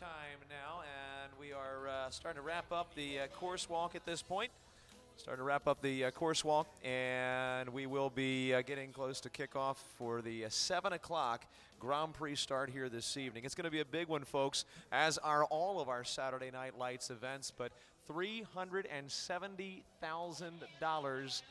time now, and we are starting to wrap up the course walk at this point. Starting to wrap up the course walk, and we will be getting close to kickoff for the 7 o'clock Grand Prix start here this evening. It's going to be a big one, folks, as are all of our Saturday Night Lights events, but $370,000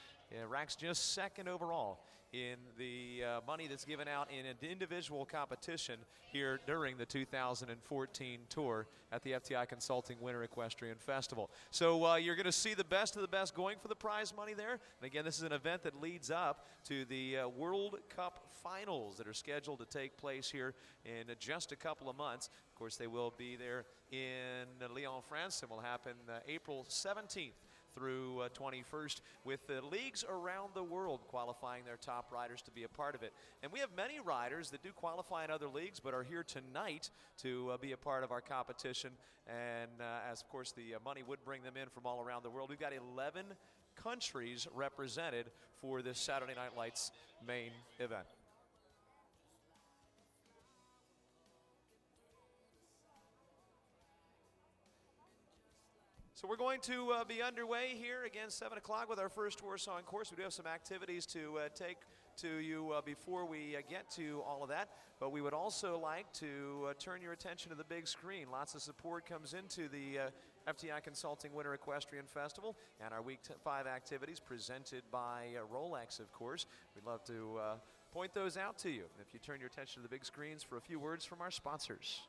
ranks just second overall in the money that's given out in an individual competition here during the 2014 tour at the FTI Consulting Winter Equestrian Festival. So you're going to see the best of the best going for the prize money there. And again, this is an event that leads up to the World Cup finals that are scheduled to take place here in just a couple of months. Of course, they will be there in Lyon, France, and will happen April 17th through 21st, with the leagues around the world qualifying their top riders to be a part of it. And we have many riders that do qualify in other leagues but are here tonight to be a part of our competition. And as, of course, the money would bring them in from all around the world. We've got 11 countries represented for this Saturday Night Lights main event. So we're going to be underway here again 7 o'clock with our first horse on course. We do have some activities to take to you before we get to all of that, but we would also like to turn your attention to the big screen. Lots of support comes into the FTI Consulting Winter Equestrian Festival and our Week 5 activities presented by Rolex, of course. We'd love to point those out to you. If you turn your attention to the big screens for a few words from our sponsors.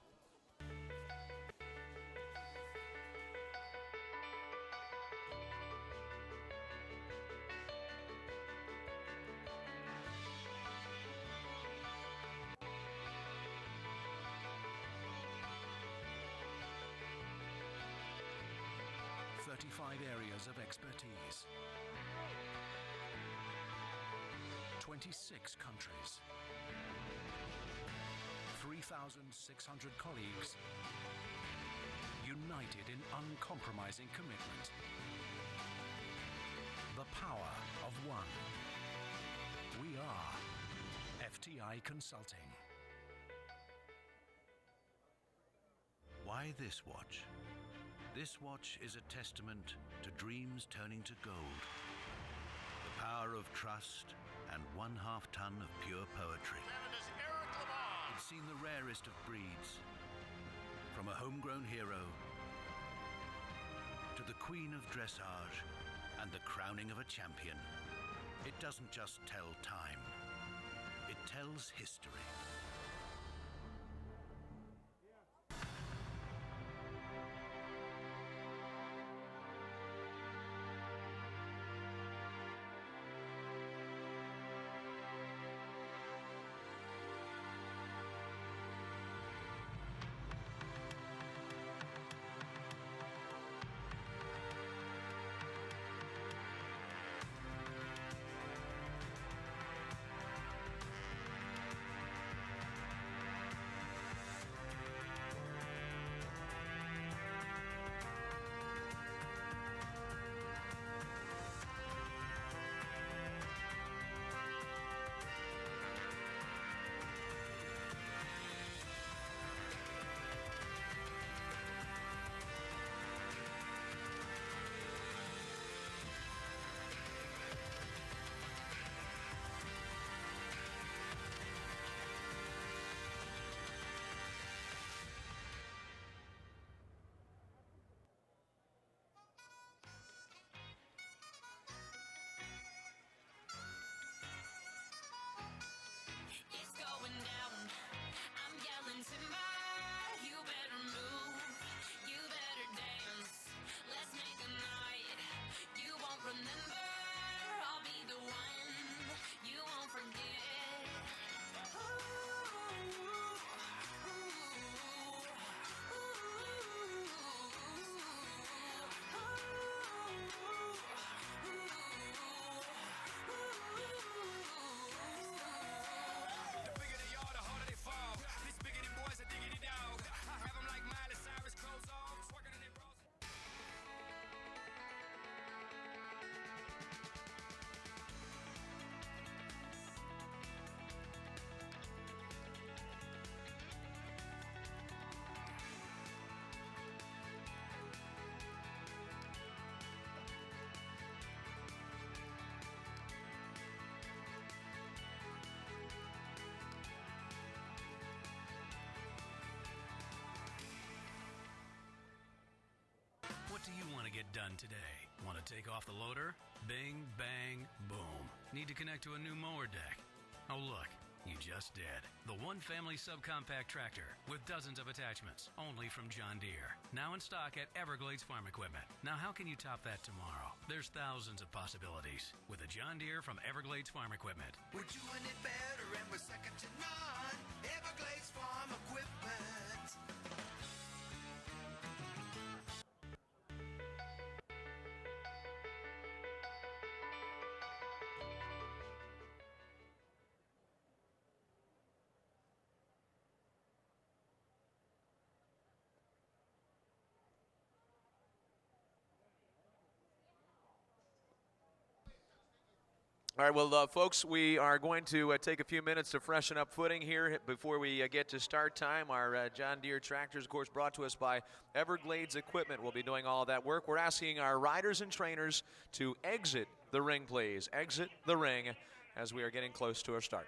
35 areas of expertise, 26 countries, 3,600 colleagues, united in uncompromising commitment. The power of one. We are FTI Consulting. Why this watch? This watch is a testament to dreams turning to gold, the power of trust, and 1/2 ton of pure poetry. It's seen the rarest of breeds, from a homegrown hero to the queen of dressage and the crowning of a champion. It doesn't just tell time, it tells history. What do you want to get done today? Want to take off the loader? Bing, bang, boom. Need to connect to a new mower deck? Oh, look, you just did. The One Family Subcompact Tractor with dozens of attachments, only from John Deere. Now in stock at Everglades Farm Equipment. Now how can you top that tomorrow? There's thousands of possibilities with a John Deere from Everglades Farm Equipment. We're doing it better and we're second to none. Everglades Farm Equipment. All right, well, folks, we are going to take a few minutes to freshen up footing here before we get to start time. Our John Deere tractors, of course, brought to us by Everglades Equipment. We'll be doing all of that work. We're asking our riders and trainers to exit the ring, please. Exit the ring as we are getting close to our start.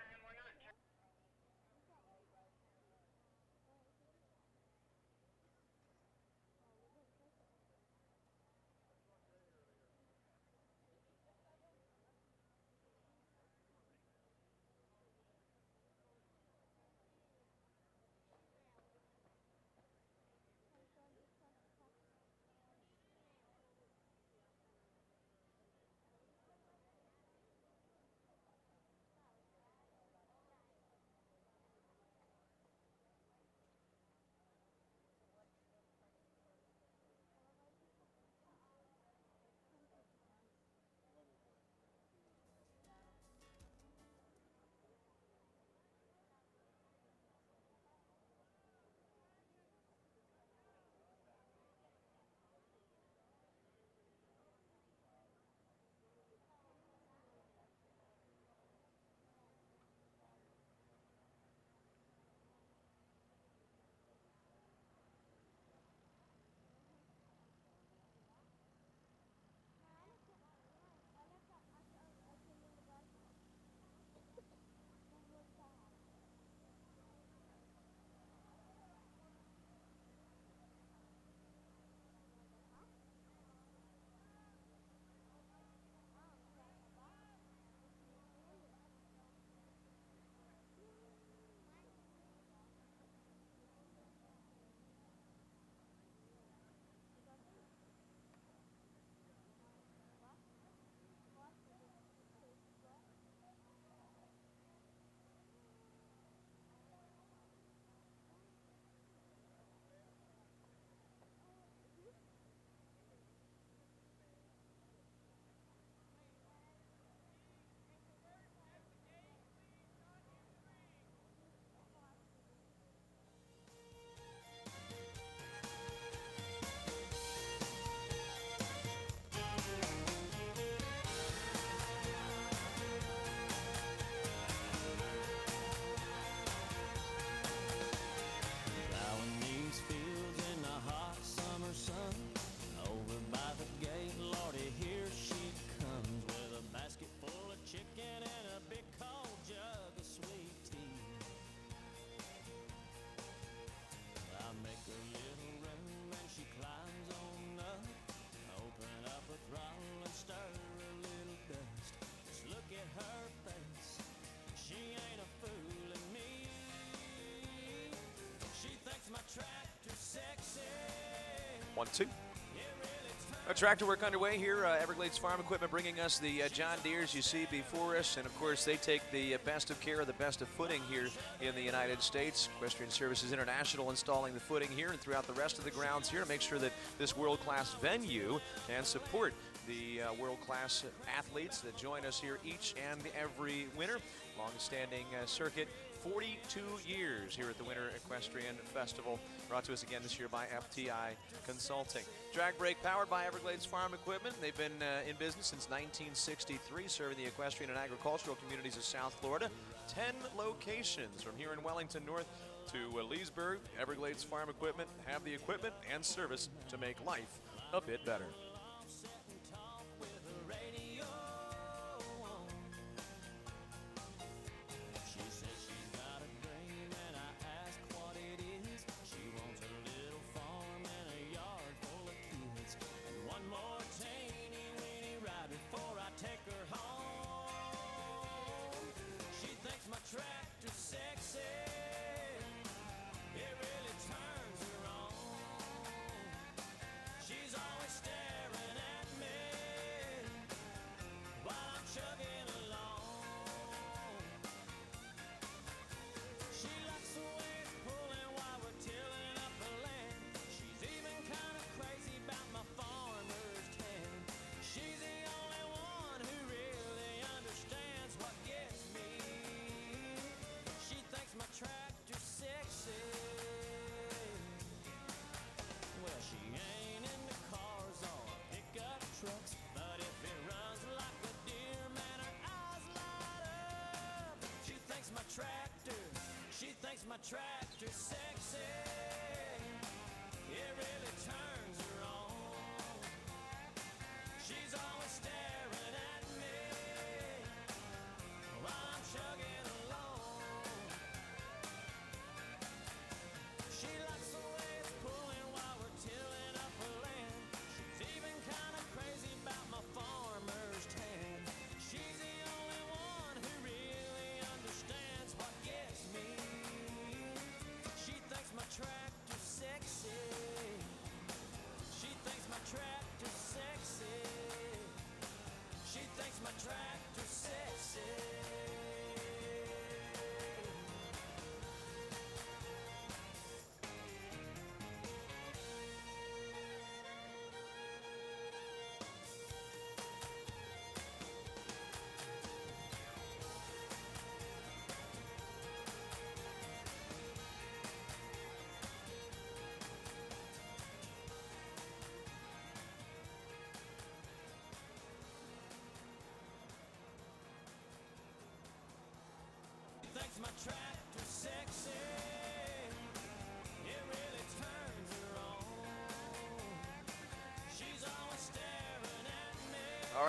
Plowing these fields in the hot summer sun. Over by the gate, Lordy, here she comes with a basket full of chicken and a big cold jug of sweet tea. I make her little room and she climbs on up. Open up a throttle and stir a little dust. Just look at her face, she ain't a fooling me. She thinks my tractor's sexy. 1-2. Tractor work underway here. Everglades Farm Equipment bringing us the John Deeres you see before us. And, of course, they take the best of care, the best of footing here in the United States. Equestrian Services International installing the footing here and throughout the rest of the grounds here to make sure that this world-class venue can support the world-class athletes that join us here each and every winter. Long-standing circuit. 42 years here at the Winter Equestrian Festival, brought to us again this year by FTI Consulting. Drag brake powered by Everglades Farm Equipment. They've been in business since 1963, serving the equestrian and agricultural communities of South Florida. 10 locations from here in Wellington North to Leesburg. Everglades Farm Equipment have the equipment and service to make life a bit better.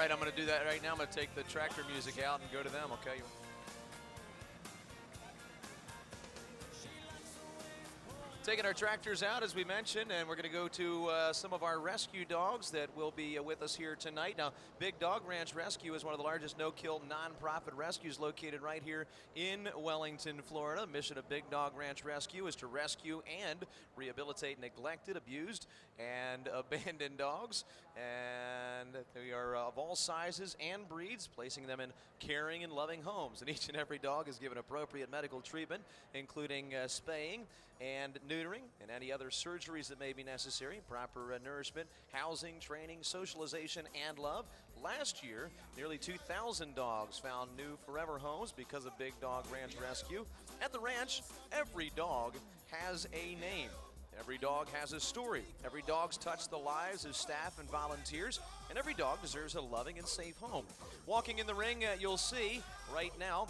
right, I'm going to do that right now. I'm going to take the tractor music out and go to them, okay? Taking our tractors out, as we mentioned, and we're going to go to some of our rescue dogs that will be with us here tonight. Now, Big Dog Ranch Rescue is one of the largest no-kill nonprofit rescues located right here in Wellington, Florida. The mission of Big Dog Ranch Rescue is to rescue and rehabilitate neglected, abused, and abandoned dogs. And they are of all sizes and breeds, placing them in caring and loving homes. And each and every dog is given appropriate medical treatment, including spaying and neutering and any other surgeries that may be necessary, proper nourishment, housing, training, socialization, and love. Last year, nearly 2,000 dogs found new forever homes because of Big Dog Ranch Rescue. At the ranch, every dog has a name. Every dog has a story. Every dog's touched the lives of staff and volunteers, and every dog deserves a loving and safe home. Walking in the ring, you'll see right now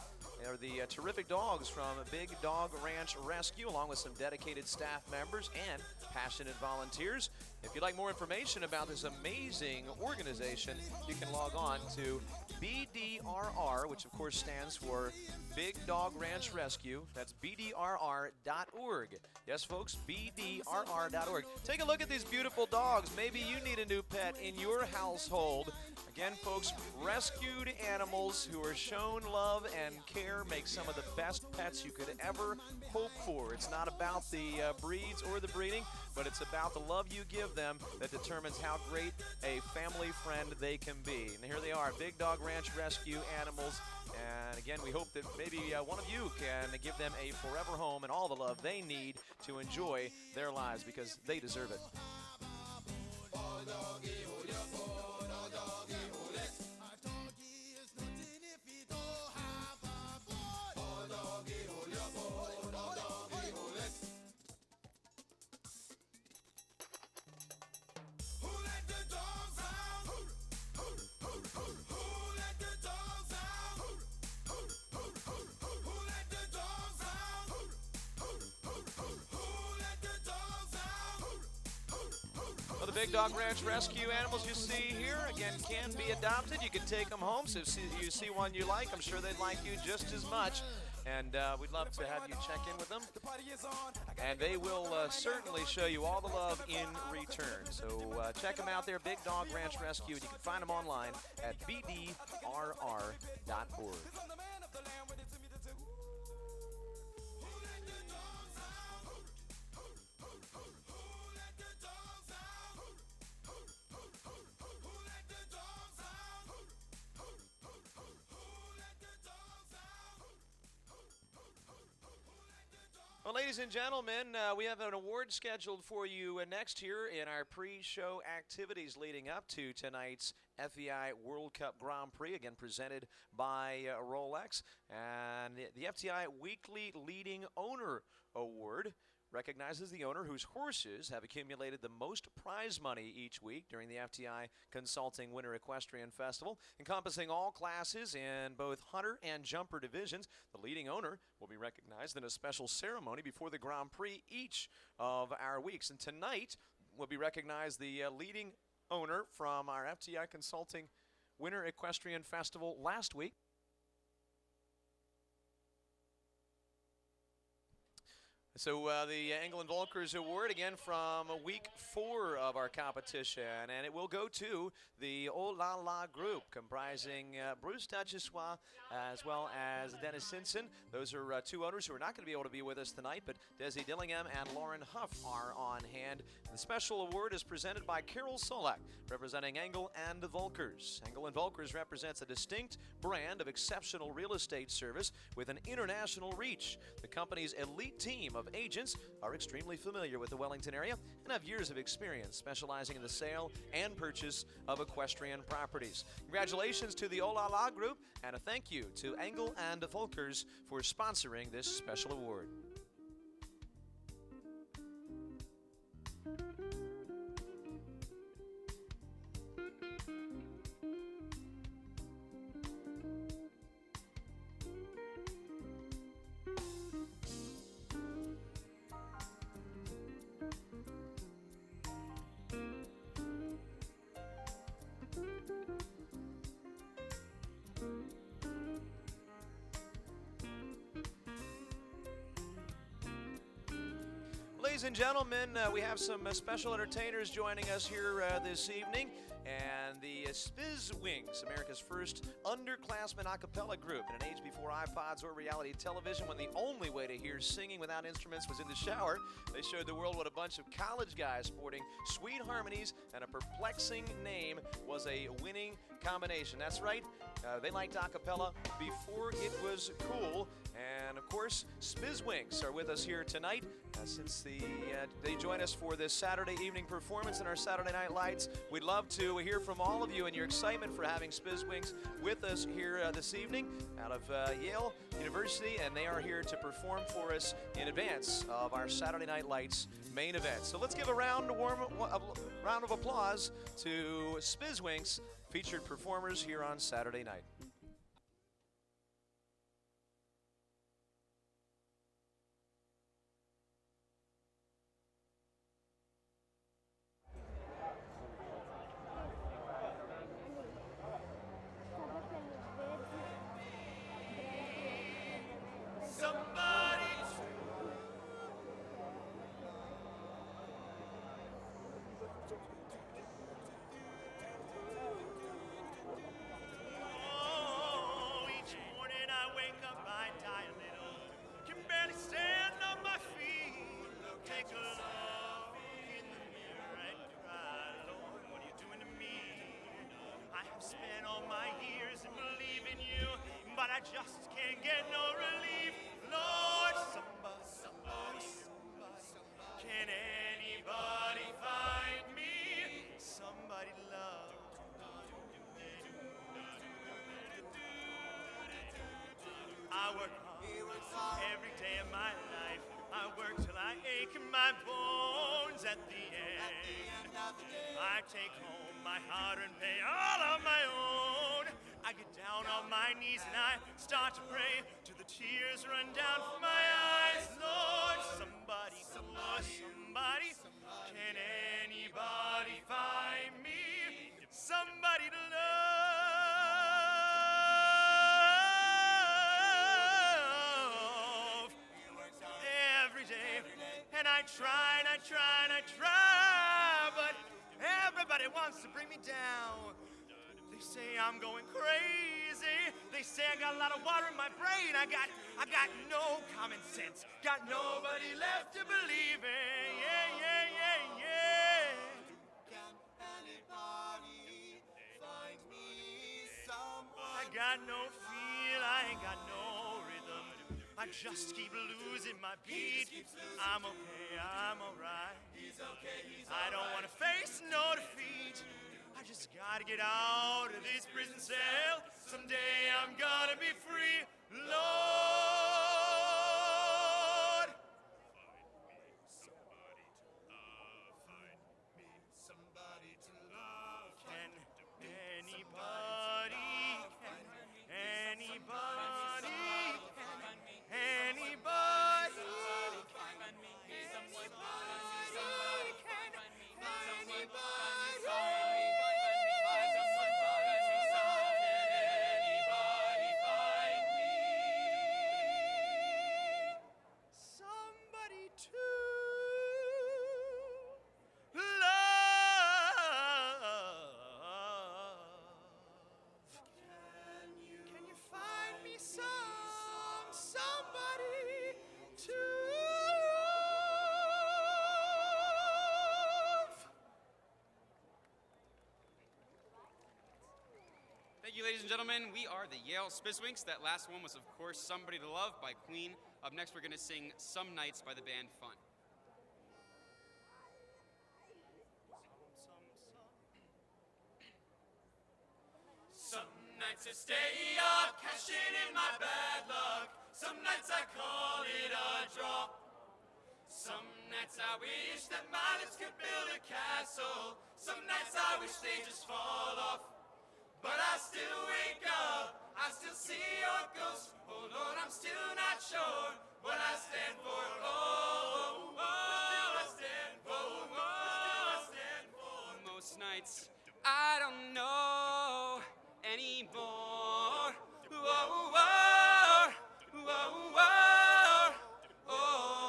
are the terrific dogs from Big Dog Ranch Rescue, along with some dedicated staff members and passionate volunteers. If you'd like more information about this amazing organization, you can log on to BDRR, which of course stands for Big Dog Ranch Rescue. That's BDRR.org. Yes, folks, BDRR.org. Take a look at these beautiful dogs. Maybe you need a new pet in your household. Again, folks, rescued animals who are shown love and care make some of the best pets you could ever hope for. It's not about the breeds or the breeding, but it's about the love you give them that determines how great a family friend they can be. And here they are, Big Dog Ranch Rescue animals. And again, we hope that maybe one of you can give them a forever home and all the love they need to enjoy their lives, because they deserve it. Well, the Big Dog Ranch Rescue animals you see here, again, can be adopted. You can take them home. So if you see one you like, I'm sure they'd like you just as much. And we'd love to have you check in with them. And they will certainly show you all the love in return. So check them out there, Big Dog Ranch Rescue. You can find them online at bdrr.org. Well, ladies and gentlemen, we have an award scheduled for you next here in our pre-show activities leading up to tonight's FEI World Cup Grand Prix, again presented by Rolex. And the FTI Weekly Leading Owner Award recognizes the owner whose horses have accumulated the most prize money each week during the FTI Consulting Winter Equestrian Festival, encompassing all classes in both hunter and jumper divisions. The leading owner will be recognized in a special ceremony before the Grand Prix each of our weeks. And tonight will be recognized the leading owner from our FTI Consulting Winter Equestrian Festival last week. So the England Volkers Award, again, from week 4 of our competition, and it will go to the Oh La La group, comprising Bruce Duchessois as well as Dennis Simpson. Those are two owners who are not going to be able to be with us tonight, but Desi Dillingham and Lauren Huff are on hand. The special award is presented by Carol Solak, representing Engel and Volkers. Engel and Volkers represents a distinct brand of exceptional real estate service with an international reach. The company's elite team of agents are extremely familiar with the Wellington area and have years of experience specializing in the sale and purchase of equestrian properties. Congratulations to the Oh La La group, and a thank you to Engel and Volkers for sponsoring this special award. ladies and gentlemen, we have some special entertainers joining us here this evening. And the Spiz Wings, America's first underclassmen a cappella group in an age before iPods or reality television, when the only way to hear singing without instruments was in the shower. They showed the world what a bunch of college guys sporting sweet harmonies and a perplexing name was a winning combination. That's right, they liked a cappella before it was cool. And of course, Spiz Wings are with us here tonight since they join us for this Saturday evening performance in our Saturday Night Lights. We'd love to hear from all of you and your excitement for having Spiz Wings with us here this evening out of Yale University, and they are here to perform for us in advance of our Saturday Night Lights main event. So let's give a round of applause to Spiz Wings, featured performers here on Saturday night. Just can't get no relief, Lord. Somebody, can anybody find me somebody to love? I work hard every day of my life. I work till I ache in my bones. At the end I take home my hard-earned pay, all on my own. I get down on my knees and I start to pray till the tears run down from my eyes. Lord, somebody, can anybody find me somebody to love? Every day, and I try, but everybody wants to bring me down. They say I'm going crazy. They say I got a lot of water in my brain. I got no common sense. Got nobody left to believe in. Yeah. Can anybody find me someone? I got no feel. I ain't got no rhythm. I just keep losing my beat. I'm okay. I'm alright. He's okay. I don't want to face no defeat. I just gotta get out of this prison cell. Someday I'm gonna be free, Lord. Find me somebody to love. Can anybody? Thank you, ladies and gentlemen. We are the Yale Spizwinks. That last one was, of course, Somebody to Love by Queen. Up next, we're going to sing Some Nights by the band Fun. Some nights I stay up, cashing in my bad luck. Some nights I call it a draw. Some nights I wish that my lips could build a castle. Some nights I wish they just fall off. But I still wake up, I still see your ghost. Oh Lord, I'm still not sure what I stand for. Oh, what I stand for. What I stand for. Most nights I don't know anymore. Whoa, whoa, whoa, whoa, oh,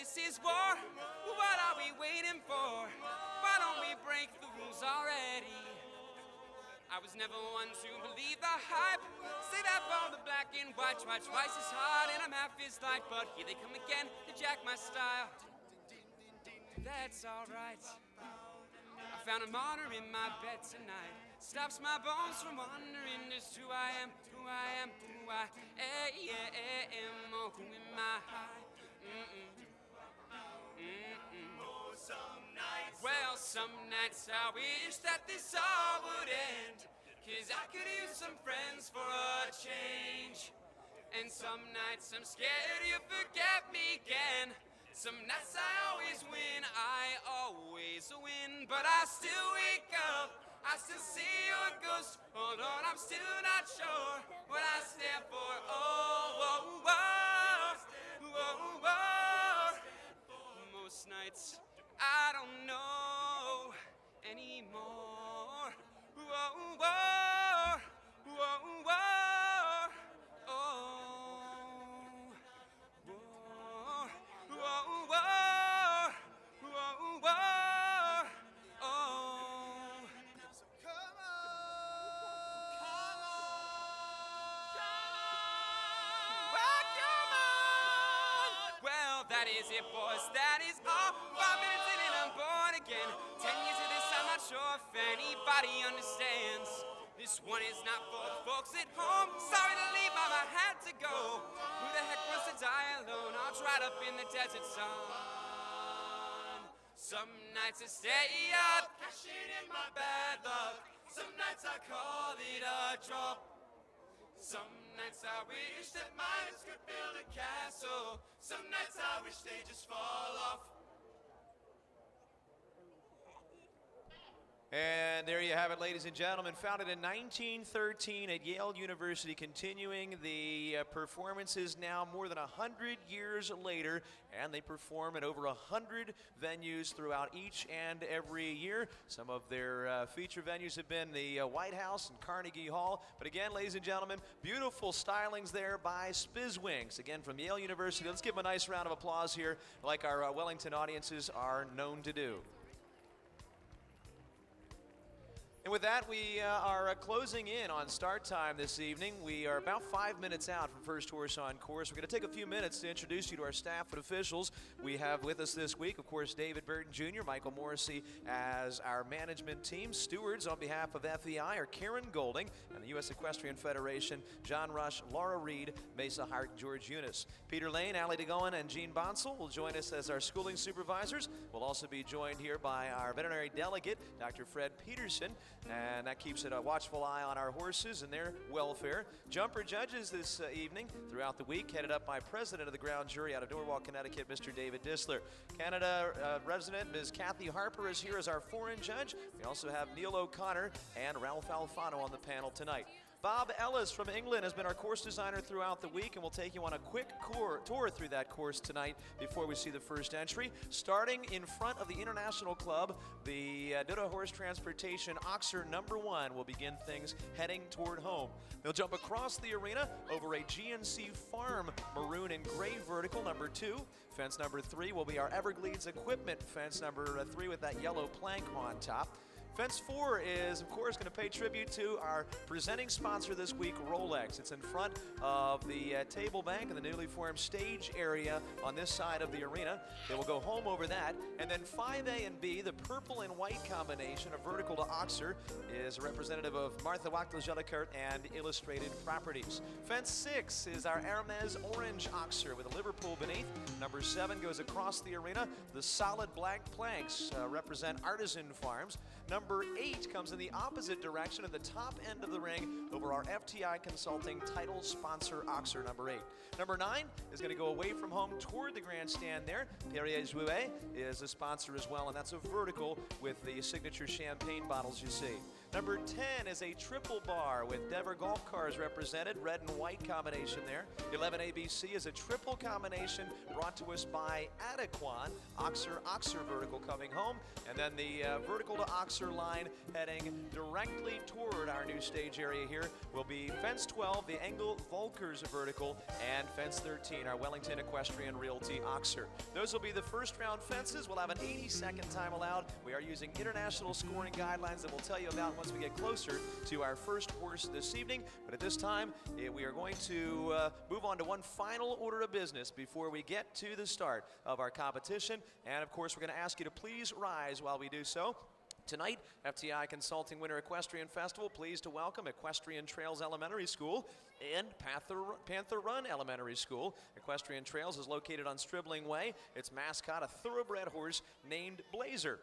this is war. What are we waiting for? Why don't we break the rules already? I was never one to believe the hype. Say that for the black and white, try twice as hard and I'm half as light. But here they come again to jack my style. That's alright. I found a martyr in my bed tonight. Stops my bones from wandering. Just who I am, who I am, who I am. Oh, who am I? Oh, some nights. Well, some nights I wish that this all would end. 'Cause I could use some friends for a change. And some nights I'm scared you forget me again. Some nights I always win, I always win. But I still wake up, I still see your ghost. Hold on, I'm still not sure what I stand for. Oh, oh, oh, oh, oh. Most nights I don't know anymore. Whoa, whoa, whoa, whoa, oh, whoa, whoa, whoa, whoa, whoa, oh. Come on, come on. Welcome on. Well, that is it, boys. That is all. 5 minutes in and I'm born again. 10 years of this, I'm not sure if anybody understands. This one is not for the folks at home. Sorry to leave, mama, I had to go. Who the heck wants to die alone? I'll dried up in the desert sun. Some nights I stay up, cashing in my bad luck. Some nights I call it a drop. Some nights I wish that minds could build a castle. Some nights I wish they just fall off. And there you have it, ladies and gentlemen. Founded in 1913 at Yale University, continuing the performances now more than 100 years later, and they perform at over 100 venues throughout each and every year. Some of their feature venues have been the White House and Carnegie Hall. But again, ladies and gentlemen, beautiful stylings there by Spizwings. Again, from Yale University. Let's give them a nice round of applause here, like our Wellington audiences are known to do. And with that, we are closing in on start time this evening. We are about 5 minutes out from first horse on course. We're going to take a few minutes to introduce you to our staff and officials. We have with us this week, of course, David Burton Jr., Michael Morrissey as our management team. Stewards on behalf of FEI are Karen Golding and the U.S. Equestrian Federation, John Rush, Laura Reed, Mesa Hart, George Eunice. Peter Lane, Ali DeGoen, and Gene Bonsall will join us as our schooling supervisors. We'll also be joined here by our veterinary delegate, Dr. Fred Peterson, and that keeps a watchful eye on our horses and their welfare. Jumper judges this evening throughout the week, headed up by President of the Ground Jury out of Norwalk, Connecticut, Mr. David Disler. Canada resident Ms. Kathy Harper is here as our foreign judge. We also have Neil O'Connor and Ralph Alfano on the panel tonight. Bob Ellis from England has been our course designer throughout the week, and we'll take you on a quick tour through that course tonight before we see the first entry. Starting in front of the International Club, the Dodo Horse Transportation Oxer #1 will begin things heading toward home. They'll jump across the arena over a GNC Farm maroon and gray vertical #2. Fence #3 will be our Everglades Equipment fence #3 with that yellow plank on top. Fence 4 is, of course, going to pay tribute to our presenting sponsor this week, Rolex. It's in front of the table bank and the newly formed stage area on this side of the arena. They will go home over that. And then 5A and B, the purple and white combination of vertical to Oxer, is a representative of Martha Wachtell-Jellicoeur and Illustrated Properties. Fence 6 is our Hermes Orange Oxer with a Liverpool beneath. #7 goes across the arena. The solid black planks represent Artisan Farms. #8 comes in the opposite direction at the top end of the ring over our FTI Consulting title sponsor Oxer #8. #9 is going to go away from home toward the grandstand there. Perrier Jouet is a sponsor as well, and that's a vertical with the signature champagne bottles you see. Number 10 is a triple bar with Dever golf cars represented, red and white combination there. 11 ABC is a triple combination brought to us by Adequan, Oxer vertical coming home, and then the vertical to Oxer line heading directly toward our new stage area here will be fence 12, the Engel Volkers vertical, and fence 13, our Wellington Equestrian Realty Oxer. Those will be the first round fences. We'll have an 80-second time allowed. We are using international scoring guidelines that we'll tell you about once we get closer to our first horse this evening. But at this time, we are going to move on to one final order of business before we get to the start of our competition. And of course, we're going to ask you to please rise while we do so. Tonight, FTI Consulting Winter Equestrian Festival, pleased to welcome Equestrian Trails Elementary School and Panther Run Elementary School. Equestrian Trails is located on Stribling Way. Its mascot, a thoroughbred horse named Blazer.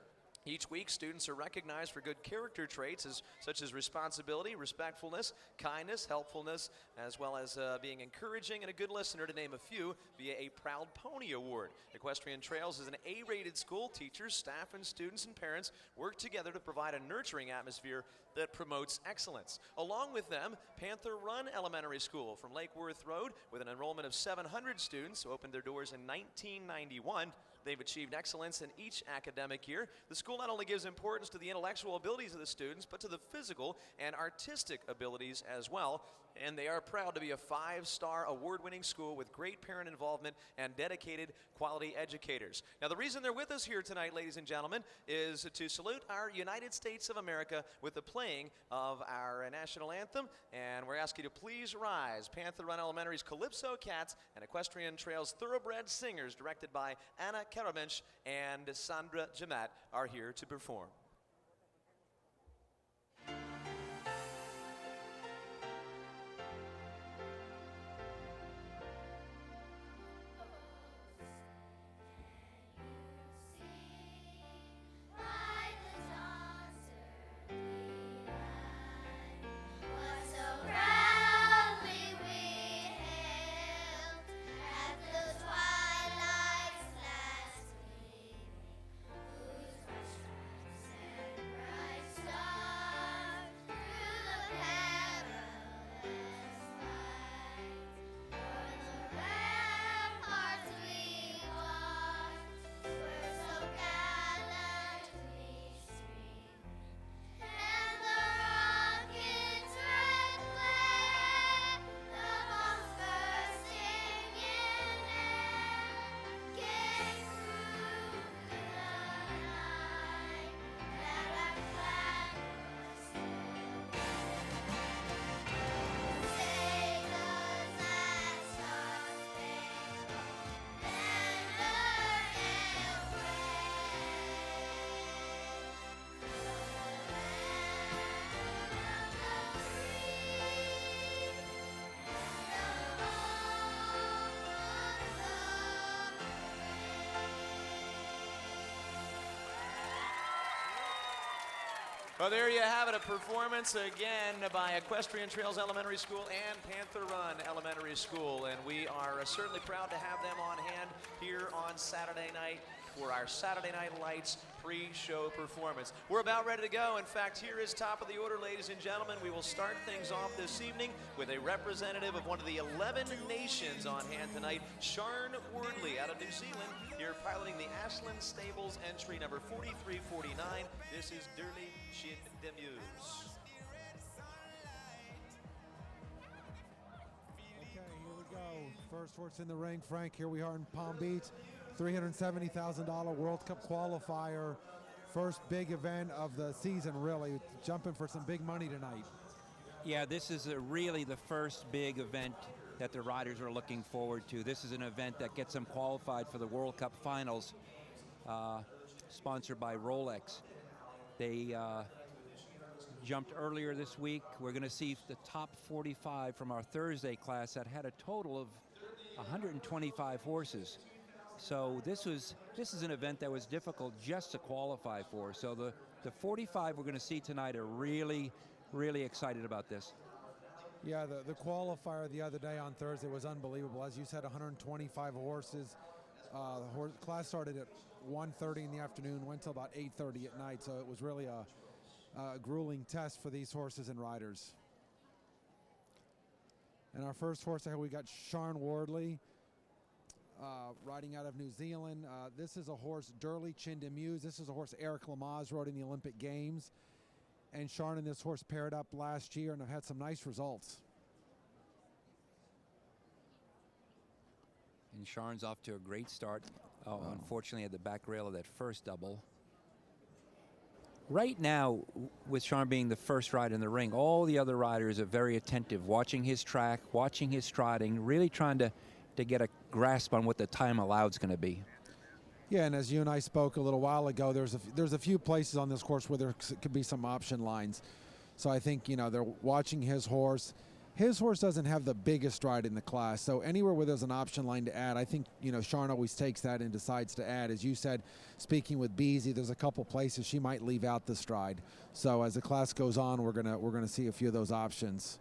Each week, students are recognized for good character traits such as responsibility, respectfulness, kindness, helpfulness, as well as being encouraging and a good listener, to name a few, via a Proud Pony Award. Equestrian Trails is an A-rated school. Teachers, staff, and students and parents work together to provide a nurturing atmosphere that promotes excellence. Along with them, Panther Run Elementary School from Lake Worth Road, with an enrollment of 700 students who opened their doors in 1991. They've achieved excellence in each academic year. The school not only gives importance to the intellectual abilities of the students, but to the physical and artistic abilities as well. And they are proud to be a 5-star award-winning school with great parent involvement and dedicated quality educators. Now, the reason they're with us here tonight, ladies and gentlemen, is to salute our United States of America with the playing of our national anthem. And we're asking you to please rise. Panther Run Elementary's Calypso Cats and Equestrian Trails Thoroughbred Singers, directed by Anna Karabench and Sandra Jamat, are here to perform. Well, there you have it, a performance again by Equestrian Trails Elementary School and Panther Run Elementary School. And we are certainly proud to have them on hand here on Saturday night for our Saturday Night Lights pre-show performance. We're about ready to go. In fact, here is top of the order, ladies and gentlemen. We will start things off this evening with a representative of one of the 11 nations on hand tonight, Sharn Wordley out of New Zealand, here piloting the Ashland Stables entry number 4349. This is Durley Shin Demuse. Okay, here we go. First horse in the ring, Frank. Here we are in Palm Beach. $370,000 World Cup qualifier. First big event of the season, really. Jumping for some big money tonight. Yeah, this is really the first big event that the riders are looking forward to. This is an event that gets them qualified for the World Cup finals, sponsored by Rolex. They jumped earlier this week. We're going to see the top 45 from our Thursday class that had a total of 125 horses. So this is an event that was difficult just to qualify for. So the 45 we're going to see tonight are really, really excited about this. Yeah, the qualifier the other day on Thursday was unbelievable. As you said, 125 horses. The class started at 1:30 in the afternoon, went till about 8:30 at night. So it was really grueling test for these horses and riders. And our first horse here, we got Sharn Wardley, riding out of New Zealand. This is a horse, Durley Chindamuse. This is a horse Eric Lamaze rode in the Olympic Games. And Sharn and this horse paired up last year and have had some nice results. And Sharn's off to a great start. Unfortunately, at the back rail of that first double. Right now, with Sharn being the first rider in the ring, all the other riders are very attentive, watching his track, watching his striding, really trying to get a grasp on what the time allowed is going to be. Yeah, and as you and I spoke a little while ago, there's a few places on this course where there could be some option lines. So I think, you know, they're watching his horse. His horse doesn't have the biggest stride in the class, so anywhere where there's an option line to add, I think, you know, Sharn always takes that and decides to add. As you said, speaking with Beezy, there's a couple places she might leave out the stride. So as the class goes on, we're gonna see a few of those options.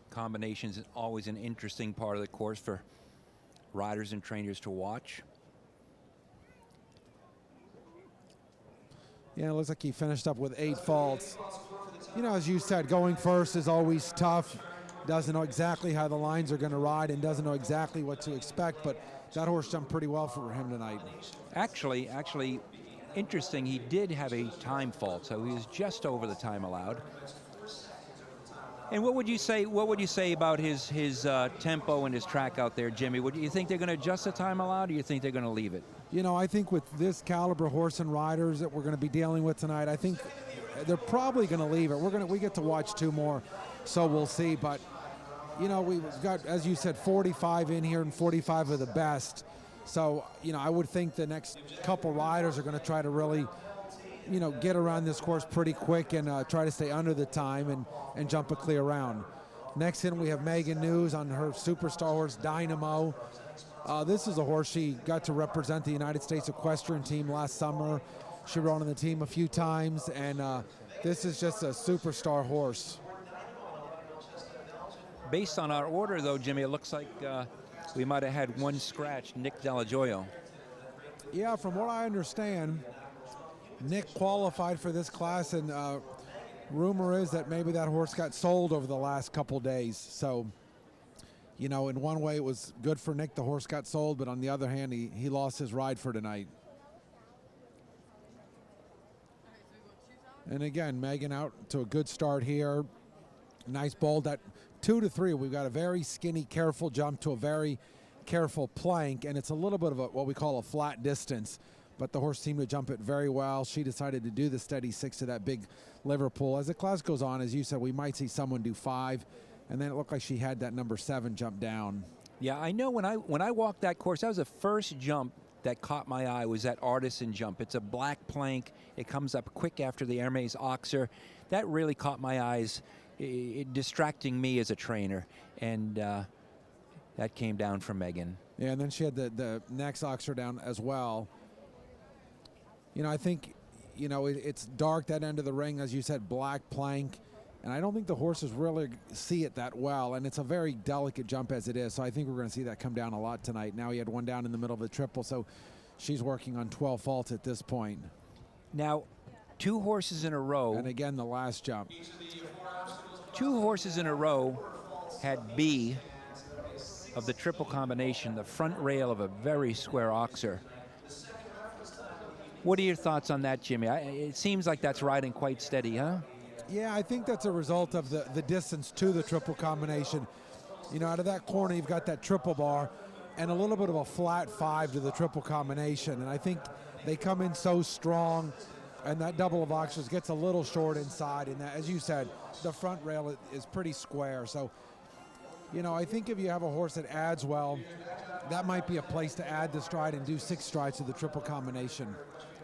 Combinations is always an interesting part of the course for riders and trainers to watch. Yeah, it looks like he finished up with 8 faults. You know, as you said, going first is always tough. Doesn't know exactly how the lines are going to ride and doesn't know exactly what to expect, but that horse jumped pretty well for him tonight. Actually, Interesting, he did have a time fault, so he was just over the time allowed. And what would you say about his tempo and his track out there, Jimmy? Do you think they're going to adjust the time allowed, or do you think they're going to leave it? You know, I think with this caliber horse and riders that we're going to be dealing with tonight, I think they're probably going to leave it. We get to watch 2 more, so we'll see. But, you know, we've got, as you said, 45 in here and 45 of the best. So, you know, I would think the next couple riders are going to try to really, you know, get around this course pretty quick and try to stay under the time and jump a clear round. Next in, we have Megan News on her superstar horse, Dynamo. This is a horse she got to represent the United States equestrian team last summer. She rode on the team a few times, and this is just a superstar horse. Based on our order, though, Jimmy, it looks like we might have had one scratch, Nick Delajoyo. Yeah, from what I understand, Nick qualified for this class, and rumor is that maybe that horse got sold over the last couple days. So, you know, in one way it was good for Nick, the horse got sold, but on the other hand, he lost his ride for tonight. And again, Megan out to a good start here. Nice bold at 2 to 3. We've got a very skinny, careful jump to a very careful plank, and it's a little bit of what we call a flat distance. But the horse seemed to jump it very well. She decided to do the steady 6 to that big Liverpool. As the class goes on, as you said, we might see someone do 5, and then it looked like she had that number 7 jump down. Yeah, I know when I walked that course, that was the first jump that caught my eye, was that Artisan jump. It's a black plank. It comes up quick after the Hermes Oxer. That really caught my eyes, distracting me as a trainer, and that came down from Megan. Yeah, and then she had the next Oxer down as well. You know, I think, you know, it's dark that end of the ring, as you said, black plank, and I don't think the horses really see it that well, and it's a very delicate jump as it is, so I think we're going to see that come down a lot tonight. Now he had one down in the middle of the triple, so she's working on 12 faults at this point. Now, 2 horses in a row. And again, the last jump. 2 horses in a row had B of the triple combination, the front rail of a very square Oxer. What are your thoughts on that, Jimmy? It seems like that's riding quite steady, huh? Yeah, I think that's a result of the distance to the triple combination. You know, out of that corner, you've got that triple bar and a little bit of a flat 5 to the triple combination. And I think they come in so strong, and that double of Oxers gets a little short inside. And that, as you said, the front rail is pretty square. So, you know, I think if you have a horse that adds well, that might be a place to add the stride and do 6 strides to the triple combination.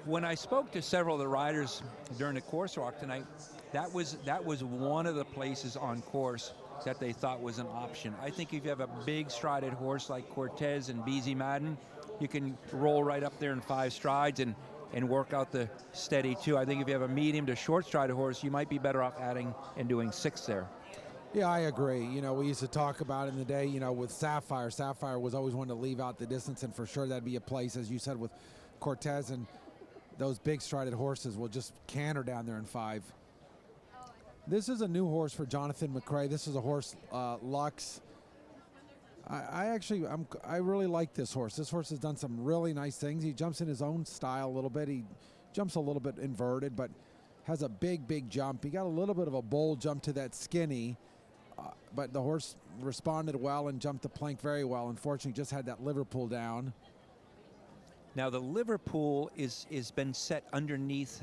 When I spoke to several of the riders during the course walk tonight, that was one of the places on course that they thought was an option. I think if you have a big strided horse like Cortez and Beezy Madden, you can roll right up there in 5 strides and work out the steady 2. I think if you have a medium to short strided horse, you might be better off adding and doing 6 there. Yeah, I agree. You know, we used to talk about in the day, you know, with Sapphire. Sapphire was always one to leave out the distance, and for sure that'd be a place, as you said, with Cortez and those big strided horses will just canter down there in 5. This is a new horse for Jonathan McCrae. This is a horse, Lux. I really like this horse. This horse has done some really nice things. He jumps in his own style a little bit. He jumps a little bit inverted, but has a big jump. He got a little bit of a bold jump to that skinny, but the horse responded well and jumped the plank very well. Unfortunately, just had that Liverpool down. Now the Liverpool is been set underneath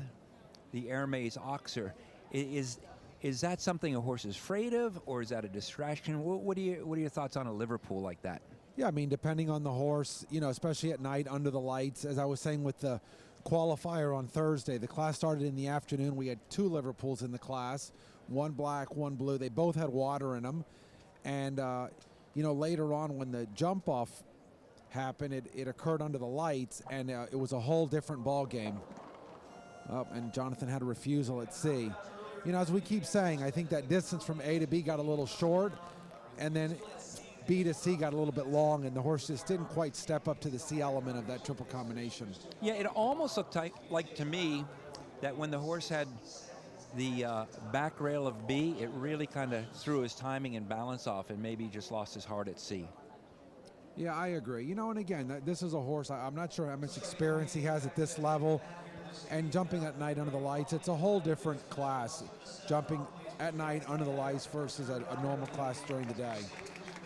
the Hermes Oxer. Is that something a horse is afraid of, or is that a distraction? What are your thoughts on a Liverpool like that? Yeah, I mean, depending on the horse, especially at night under the lights. As I was saying with the qualifier on Thursday, the class started in the afternoon. We had 2 Liverpools in the class, one black, one blue. They both had water in them. And, later on when the jump off happened, it occurred under the lights, and it was a whole different ball game. And Jonathan had a refusal at C. As we keep saying, I think that distance from A to B got a little short, and then B to C got a little bit long, and the horse just didn't quite step up to the C element of that triple combination. Yeah, it almost looked like to me that when the horse had the back rail of B, it really kind of threw his timing and balance off, and maybe just lost his heart at C. Yeah, I agree. And again, this is a horse, I'm not sure how much experience he has at this level. And jumping at night under the lights, it's a whole different class. Jumping at night under the lights versus a normal class during the day.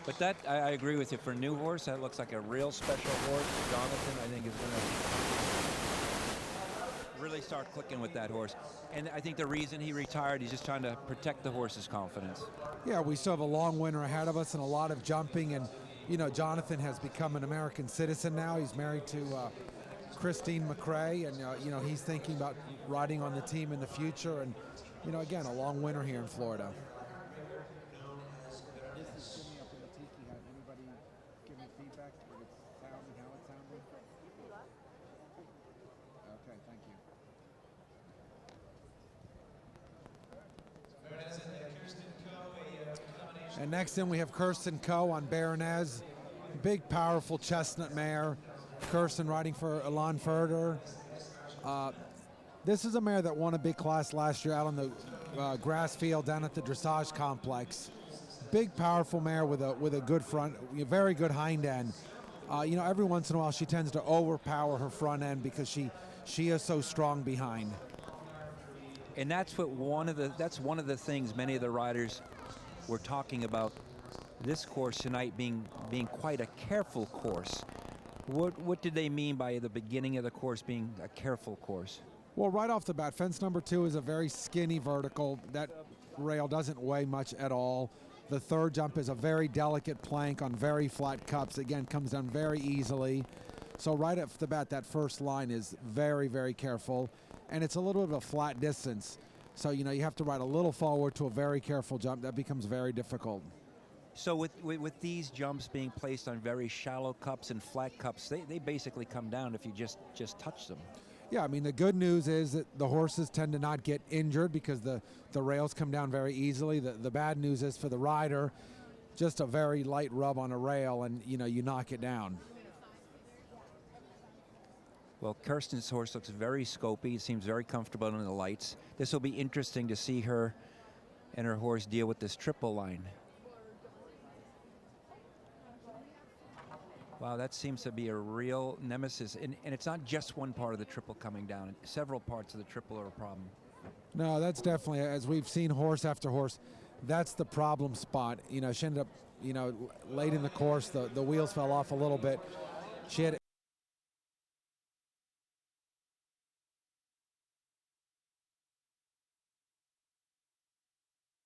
But that, I agree with you. For a new horse, that looks like a real special horse. Jonathan, I think, is going to really start clicking with that horse. And I think the reason he retired, he's just trying to protect the horse's confidence. Yeah, we still have a long winter ahead of us and a lot of jumping. And, Jonathan has become an American citizen now. He's married to Christine McCrae, and he's thinking about riding on the team in the future, and again, a long winter here in Florida. This is Jimmy up in the tiki hut. Anybody give me feedback if it's sounding, how it's sounding? Okay, thank you. And next in we have Kirsten Coe on Baronez, big powerful chestnut mare. Kirsten riding for Alon Furter. This is a mare that won a big class last year out on the grass field down at the dressage complex. Big, powerful mare with a good front, very good hind end. Every once in a while she tends to overpower her front end because she is so strong behind. And that's one of the things many of the riders were talking about this course tonight being quite a careful course. What did they mean by the beginning of the course being a careful course? Well, right off the bat, fence number 2 is a very skinny vertical. That rail doesn't weigh much at all. The third jump is a very delicate plank on very flat cups. Again, comes down very easily. So right off the bat, that first line is very, very careful. And it's a little bit of a flat distance. So, you have to ride a little forward to a very careful jump. That becomes very difficult. So with these jumps being placed on very shallow cups and flat cups, they basically come down if you just touch them. Yeah, I mean, the good news is that the horses tend to not get injured because the rails come down very easily. The bad news is for the rider, just a very light rub on a rail and, you knock it down. Well, Kirsten's horse looks very scopy. It seems very comfortable in the lights. This will be interesting to see her and her horse deal with this triple line. Wow, that seems to be a real nemesis. And it's not just one part of the triple coming down. Several parts of the triple are a problem. No, that's definitely, as we've seen horse after horse, that's the problem spot. She ended up, late in the course, the wheels fell off a little bit. She had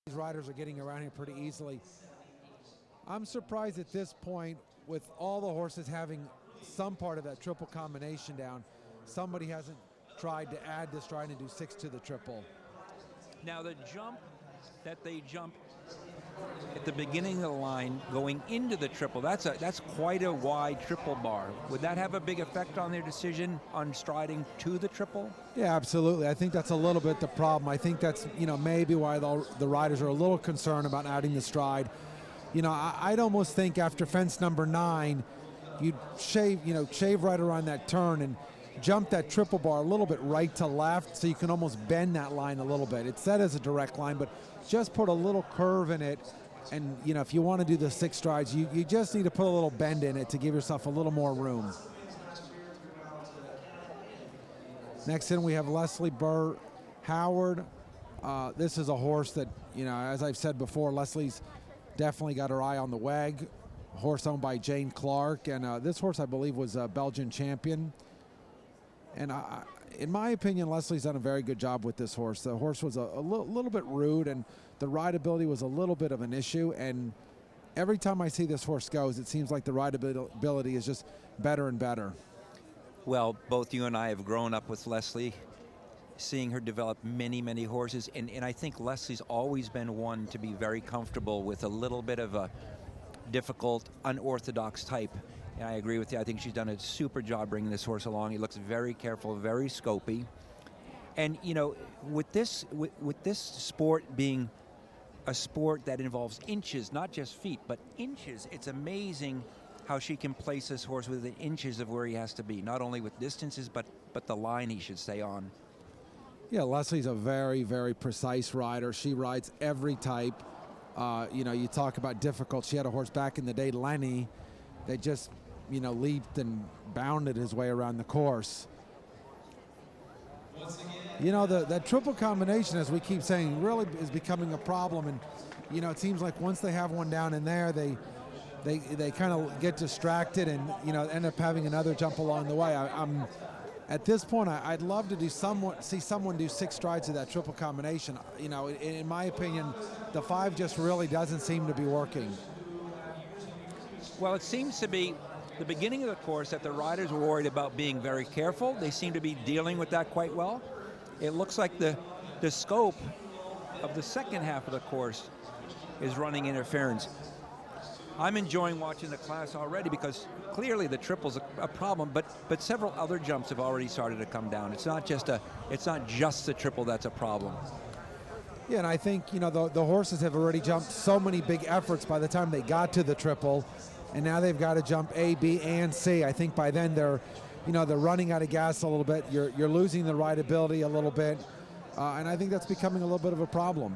these riders are getting around here pretty easily. I'm surprised at this point, with all the horses having some part of that triple combination down, somebody hasn't tried to add the stride and do 6 to the triple. Now the jump that they jump at the beginning of the line going into the triple, that's quite a wide triple bar. Would that have a big effect on their decision on striding to the triple? Yeah, absolutely. I think that's a little bit the problem. I think that's, maybe why the riders are a little concerned about adding the stride. I'd almost think after fence number 9, you'd shave right around that turn, and jump that triple bar a little bit right to left, so you can almost bend that line a little bit. It's set as a direct line, but just put a little curve in it. And, you know, if you want to do the 6 strides, you just need to put a little bend in it to give yourself a little more room. Next in, we have Leslie Burr Howard. This is a horse that, you know, as I've said before, Leslie's definitely got her eye on the WAG. A horse owned by Jane Clark. And this horse, I believe, was a Belgian champion. And in my opinion, Leslie's done a very good job with this horse. The horse was a little bit rude, and the rideability was a little bit of an issue. And every time I see this horse goes, it seems like the rideability is just better and better. Well, both you and I have grown up with Leslie, seeing her develop many, many horses. And I think Leslie's always been one to be very comfortable with a little bit of a difficult, unorthodox type. And I agree with you. I think she's done a super job bringing this horse along. He looks very careful, very scopy. And, you know, with this sport being a sport that involves inches, not just feet, but inches, it's amazing how she can place this horse within inches of where he has to be, not only with distances, but the line he should stay on. Yeah, Leslie's a very, very precise rider. She rides every type. You know, you talk about difficult. She had a horse back in the day, Lenny, that just, you know, leaped and bounded his way around the course. You know, that triple combination, as we keep saying, really is becoming a problem. And, you know, it seems like once they have one down in there, they kind of get distracted and, you know, end up having another jump along the way. I'm at this point, I'd love to see someone do 6 strides of that triple combination. You know, in my opinion, the 5 just really doesn't seem to be working. Well, it seems to be the beginning of the course that the riders were worried about being very careful. They seem to be dealing with that quite well. It looks like the scope of the second half of the course is running interference. I'm enjoying watching the class already because clearly the triple's a problem, but several other jumps have already started to come down. It's not just the triple that's a problem. Yeah, and I think, you know, the horses have already jumped so many big efforts by the time they got to the triple, and now they've got to jump A, B, and C. I think by then they're running out of gas a little bit. You're losing the rideability a little bit, and I think that's becoming a little bit of a problem.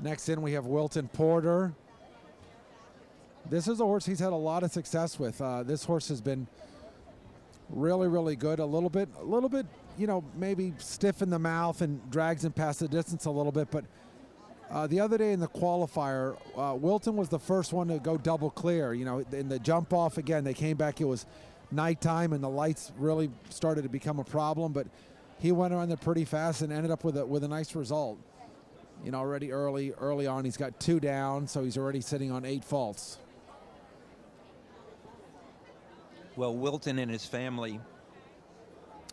Next in, we have Wilton Porter. This is a horse he's had a lot of success with. This horse has been really, really good. A little bit, you know, maybe stiff in the mouth and drags him past the distance a little bit. But the other day in the qualifier, Wilton was the first one to go double clear. You know, in the jump off again, they came back. It was nighttime and the lights really started to become a problem. But he went around there pretty fast and ended up with a nice result. You know, already early on, he's got 2 down, so he's already sitting on 8 faults. Well, Wilton and his family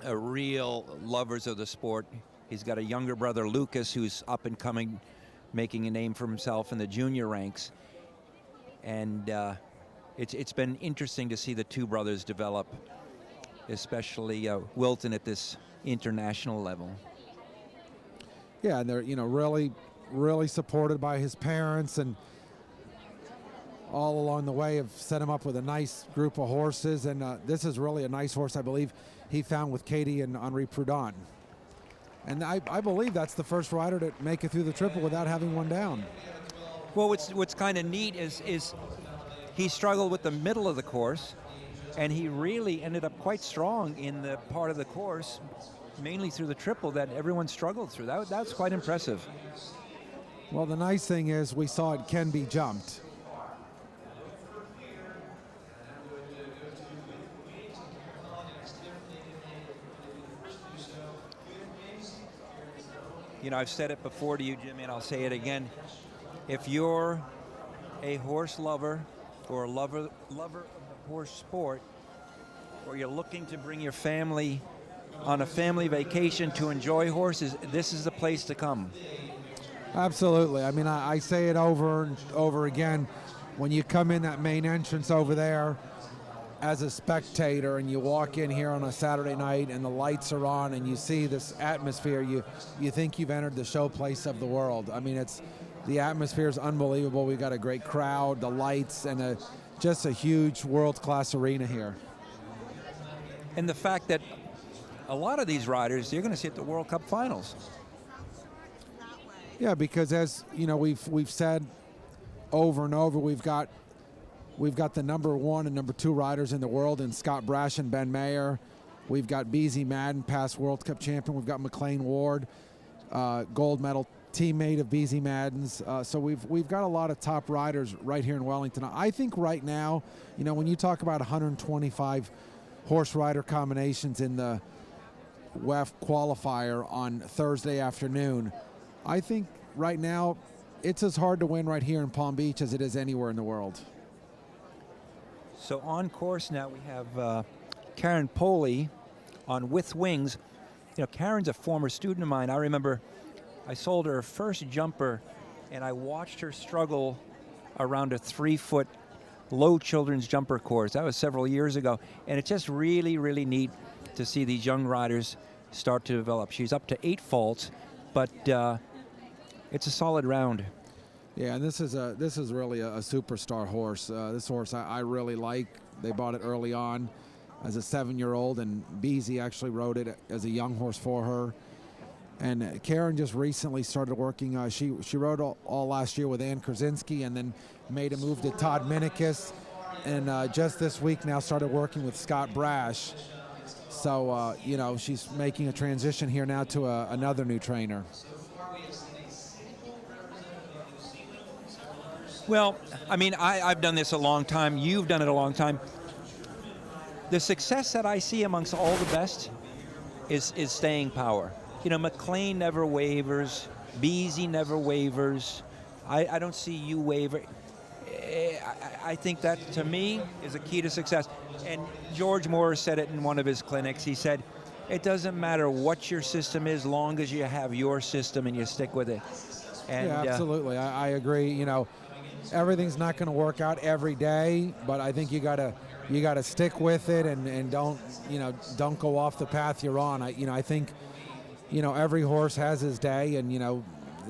are real lovers of the sport. He's got a younger brother, Lucas, who's up and coming, making a name for himself in the junior ranks. And it's been interesting to see the 2 brothers develop, especially Wilton at this international level. Yeah, and they're, you know, really, really supported by his parents, and all along the way have set him up with a nice group of horses. And this is really a nice horse, I believe, he found with Katie and Henri Prudhomme. And I believe that's the first rider to make it through the triple without having one down. Well, what's kind of neat is he struggled with the middle of the course, and he really ended up quite strong in the part of the course, mainly through the triple that everyone struggled through. That's quite impressive. Well, the nice thing is we saw it can be jumped. You know, I've said it before to you, Jimmy, and I'll say it again. If you're a horse lover or a lover of the horse sport, or you're looking to bring your family on a family vacation to enjoy horses, this is the place to come. Absolutely. I mean, I say it over and over again. When you come in that main entrance over there, as a spectator and you walk in here on a Saturday night and the lights are on and you see this atmosphere, you think you've entered the showplace of the world. I mean, the atmosphere is unbelievable. We've got a great crowd, the lights, and just a huge world-class arena here. And the fact that a lot of these riders, you're going to see at the World Cup finals. Yeah, because as you know, we've said over and over, we've got the number 1 and number 2 riders in the world in Scott Brash and Ben Mayer. We've got BZ Madden, past World Cup champion. We've got McLean Ward, gold medal teammate of BZ Madden's. So we've got a lot of top riders right here in Wellington. I think right now, you know, when you talk about 125 horse rider combinations in the WEF qualifier on Thursday afternoon, I think right now it's as hard to win right here in Palm Beach as it is anywhere in the world. So on course now we have Karen Poley on With Wings. You know, Karen's a former student of mine. I remember I sold her first jumper and I watched her struggle around a 3-foot low children's jumper course. That was several years ago. And it's just really, really neat to see these young riders start to develop. She's up to 8 faults, but it's a solid round. Yeah, and this is really a superstar horse. This horse I really like. They bought it early on as a 7-year-old, and Beezy actually rode it as a young horse for her. And Karen just recently started working. She rode all last year with Ann Krasinski, and then made a move to Todd Minikis, and just this week now started working with Scott Brash. So you know, she's making a transition here now to another new trainer. Well, I mean, I've done this a long time. You've done it a long time. The success that I see amongst all the best is staying power. You know, McLean never wavers. Beezy never wavers. I don't see you waver. I think that, to me, is a key to success. And George Moore said it in one of his clinics. He said, it doesn't matter what your system is, long as you have your system and you stick with it. And, yeah, absolutely. I agree. You know, everything's not going to work out every day, but I think you gotta stick with it and don't go off the path you're on. I think, you know, every horse has his day, and you know,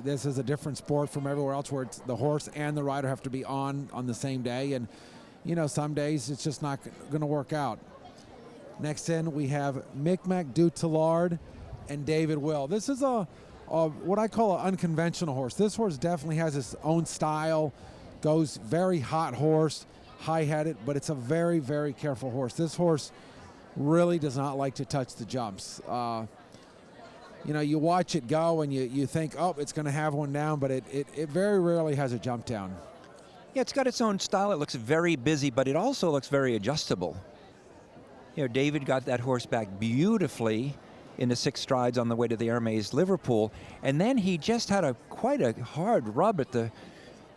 this is a different sport from everywhere else where the horse and the rider have to be on the same day, and you know, some days it's just not going to work out. Next in we have Micmac du Tillard and David Will. This is a what I call an unconventional horse. This horse definitely has its own style, goes very hot horse, high-headed, but it's a very, very careful horse. This horse really does not like to touch the jumps. You know, you watch it go and you think, oh, it's going to have one down, but it very rarely has a jump down. yeah, it's got its own style. It looks very busy, but it also looks very adjustable. You know, David got that horse back beautifully in the 6 strides on the way to the Air Maze Liverpool, and then he just had quite a hard rub at the,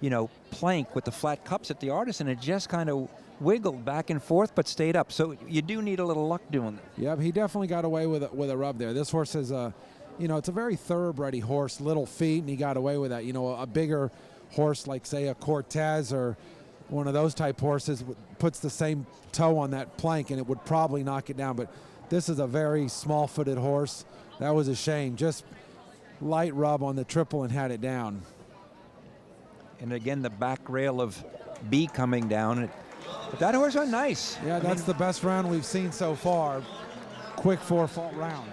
you know, plank with the flat cups at the Artisan. It just kind of wiggled back and forth, but stayed up. So you do need a little luck doing that. Yeah, he definitely got away with a rub there. This horse is you know, it's a very thoroughbred horse, little feet, and he got away with that. You know, a bigger horse like, say, a Cortez or one of those type horses puts the same toe on that plank, and it would probably knock it down. But this is a very small-footed horse. That was a shame. Just light rub on the triple and had it down. And again, the back rail of B coming down. But that horse went nice. Yeah, that's the best round we've seen so far. Quick 4-fault round.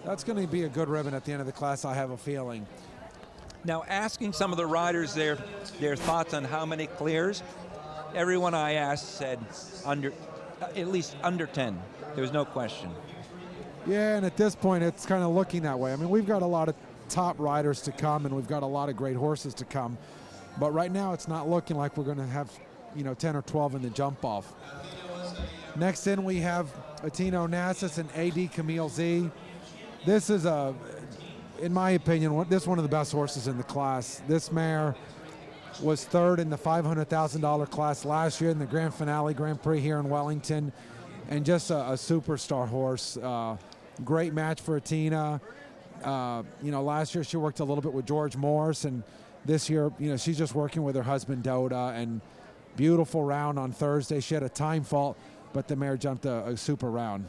That's going to be a good ribbon at the end of the class, I have a feeling. Now, asking some of the riders their thoughts on how many clears, everyone I asked said at least under 10. There's no question. Yeah, and at this point, it's kind of looking that way. I mean, we've got a lot of top riders to come, and we've got a lot of great horses to come. But right now, it's not looking like we're going to have, you know, 10 or 12 in the jump-off. Next in, we have Atino Nassus and A.D. Camille Z. This is, in my opinion, this is one of the best horses in the class. This mare was third in the $500,000 class last year in the Grand Finale Grand Prix here in Wellington, and just a superstar horse. great match for Atina. Last year she worked a little bit with George Morris, and this year, she's just working with her husband Doda, and beautiful round on Thursday. She had a time fault, but the mare jumped a super round.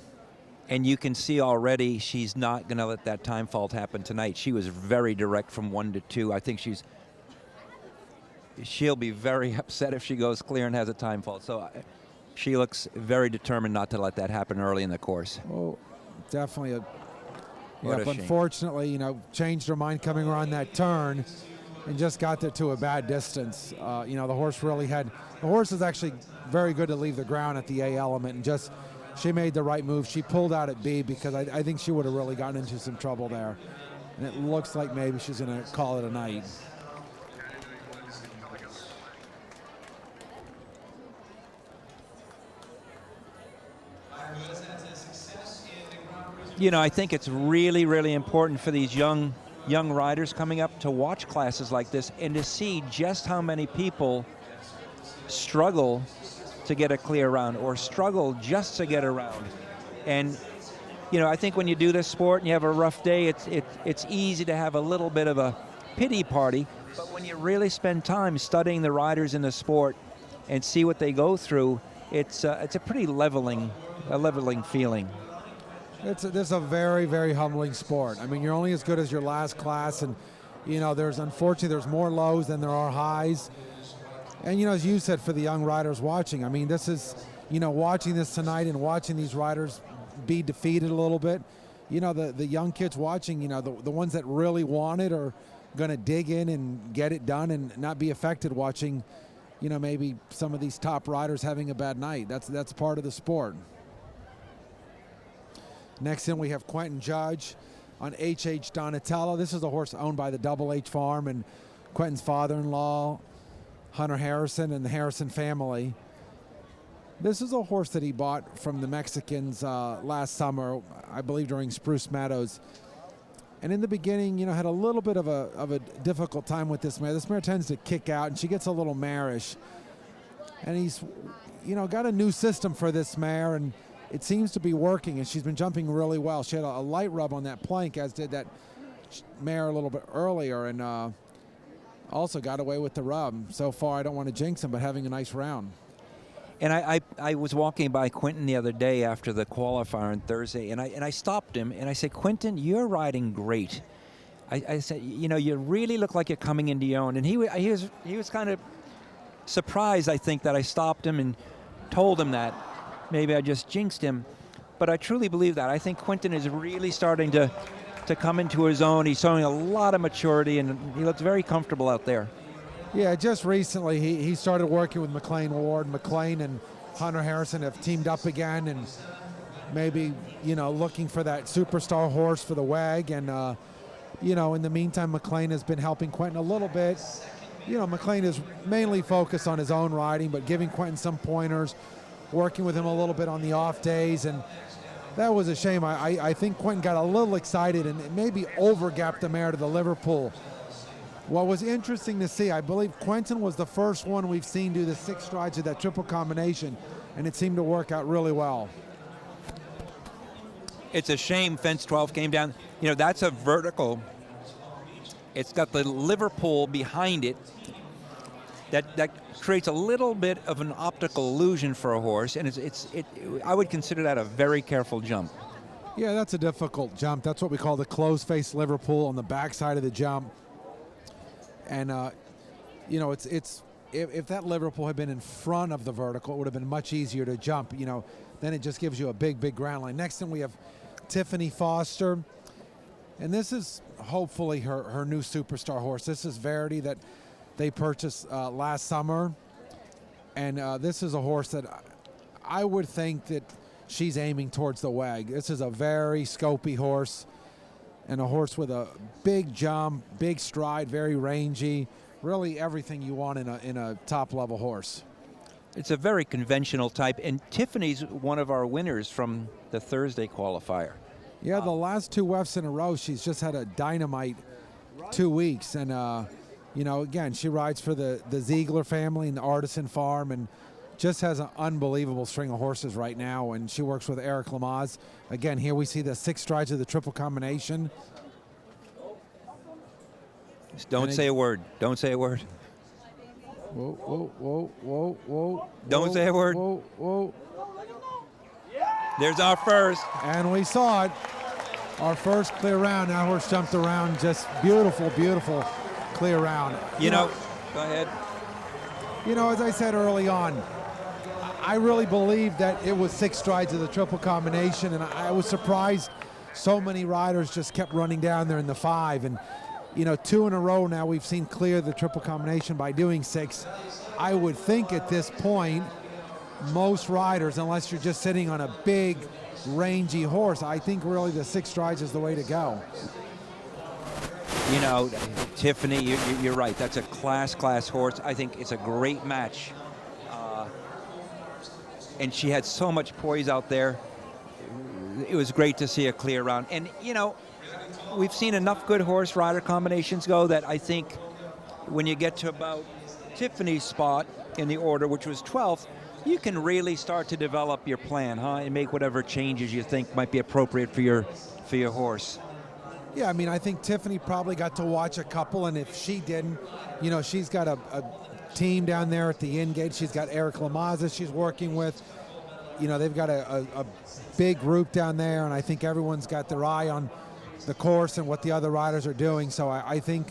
And you can see already she's not going to let that time fault happen tonight. She was very direct from 1 to 2. I think she'll be very upset if she goes clear and has a time fault. So she looks very determined not to let that happen early in the course. Oh, definitely What a shame. Unfortunately, changed her mind coming around that turn and just got there to a bad distance. The horse is actually very good to leave the ground at the A element, and she made the right move. She pulled out at B because I think she would have really gotten into some trouble there. And it looks like maybe she's going to call it a night. I think it's really, really important for these young riders coming up to watch classes like this and to see just how many people struggle to get a clear round or struggle just to get around. And, I think when you do this sport and you have a rough day, it's easy to have a little bit of a pity party. But when you really spend time studying the riders in the sport and see what they go through, it's a pretty leveling feeling. This is a very, very humbling sport. I mean, you're only as good as your last class, and unfortunately there's more lows than there are highs. And as you said, for the young riders watching, I mean, this is watching this tonight and watching these riders be defeated a little bit. The young kids watching, the ones that really want it are going to dig in and get it done and not be affected watching, maybe some of these top riders having a bad night. That's part of the sport. Next in, we have Quentin Judge on H.H. Donatello. This is a horse owned by the Double H Farm and Quentin's father-in-law, Hunter Harrison, and the Harrison family. This is a horse that he bought from the Mexicans last summer, I believe during Spruce Meadows. And in the beginning, had a little bit of a difficult time with this mare. This mare tends to kick out, and she gets a little marish. And he's, got a new system for this mare, and it seems to be working, and she's been jumping really well. She had a light rub on that plank, as did that mare a little bit earlier, and also got away with the rub. So far, I don't want to jinx him, but having a nice round. And I was walking by Quentin the other day after the qualifier on Thursday, and I stopped him, and I said, "Quentin, you're riding great." I said, you really look like you're coming into your own. And he was kind of surprised, I think, that I stopped him and told him that. Maybe I just jinxed him, but I truly believe that. I think Quentin is really starting to come into his own. He's showing a lot of maturity, and he looks very comfortable out there. Yeah, just recently he started working with McLean Ward. McLean and Hunter Harrison have teamed up again, and maybe, looking for that superstar horse for the WAG. And, in the meantime, McLean has been helping Quentin a little bit. McLean is mainly focused on his own riding, but giving Quentin some pointers, working with him a little bit on the off days, and that was a shame. I think Quentin got a little excited and maybe overgapped the mare to the Liverpool. What was interesting to see, I believe Quentin was the first one we've seen do the 6 strides of that triple combination, and it seemed to work out really well. It's a shame fence 12 came down. That's a vertical. It's got the Liverpool behind it. That creates a little bit of an optical illusion for a horse, and I would consider that a very careful jump. Yeah, that's a difficult jump. That's what we call the close-face Liverpool on the backside of the jump. And if that Liverpool had been in front of the vertical, it would have been much easier to jump. Then it just gives you a big ground line. Next thing we have Tiffany Foster, and this is hopefully her new superstar horse. This is Verity that they purchased last summer, and this is a horse that I would think that she's aiming towards the WAG. This is a very scopy horse, and a horse with a big jump, big stride, very rangy, really everything you want in a top-level horse. It's a very conventional type, and Tiffany's one of our winners from the Thursday qualifier. Yeah, the last 2 WEFs in a row, she's just had a dynamite 2 weeks, and again, she rides for the Ziegler family and the Artisan Farm, and just has an unbelievable string of horses right now, and she works with Eric Lamaze. Again, here we see the 6 strides of the triple combination. Just don't say a word. Don't say a word. Whoa, whoa, whoa, whoa, whoa. Don't say a word. Whoa, whoa. There's our first. And we saw it. Our first clear round. That horse jumped around. Just beautiful, beautiful clear round. You know, go ahead. You know, as I said early on, I really believed that it was 6 strides of the triple combination, and I was surprised so many riders just kept running down there in the 5. And, you know, 2 in a row now we've seen clear the triple combination by doing 6. I would think at this point, most riders, unless you're just sitting on a big, rangy horse, I think really the 6 strides is the way to go. You know, Tiffany, you're right. That's a class horse. I think it's a great match. And she had so much poise out there. It was great to see a clear round. And, you know, we've seen enough good horse-rider combinations go that I think when you get to about Tiffany's spot in the order, which was 12th, you can really start to develop your plan, and make whatever changes you think might be appropriate for your horse. Yeah, I mean, I think Tiffany probably got to watch a couple, and if she didn't, you know, she's got a team down there at the in-gate. She's got Eric Lamaze she's working with. You know, they've got a big group down there, and I think everyone's got their eye on the course and what the other riders are doing. So I think,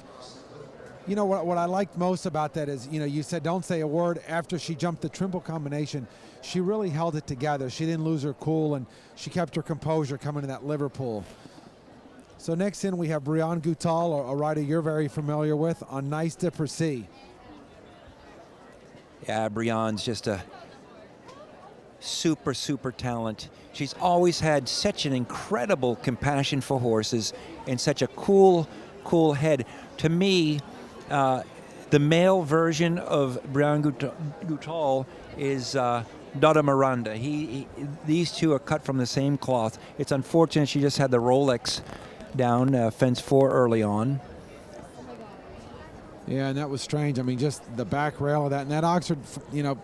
you know, what I liked most about that is, you know, you said don't say a word. After she jumped the triple combination, she really held it together. She didn't lose her cool, and she kept her composure coming to that Liverpool. So next in we have Brianne Goutal, a rider you're very familiar with, on Nice de Percy. Yeah, Brianne's just a super talent. She's always had such an incredible compassion for horses and such a cool head. To me, the male version of Brianne Goutal is Dada Miranda. These two are cut from the same cloth. It's unfortunate she just had the Rolex down fence 4 early on. Yeah, and that was strange. I mean, just the back rail of that. And that Oxford, you know,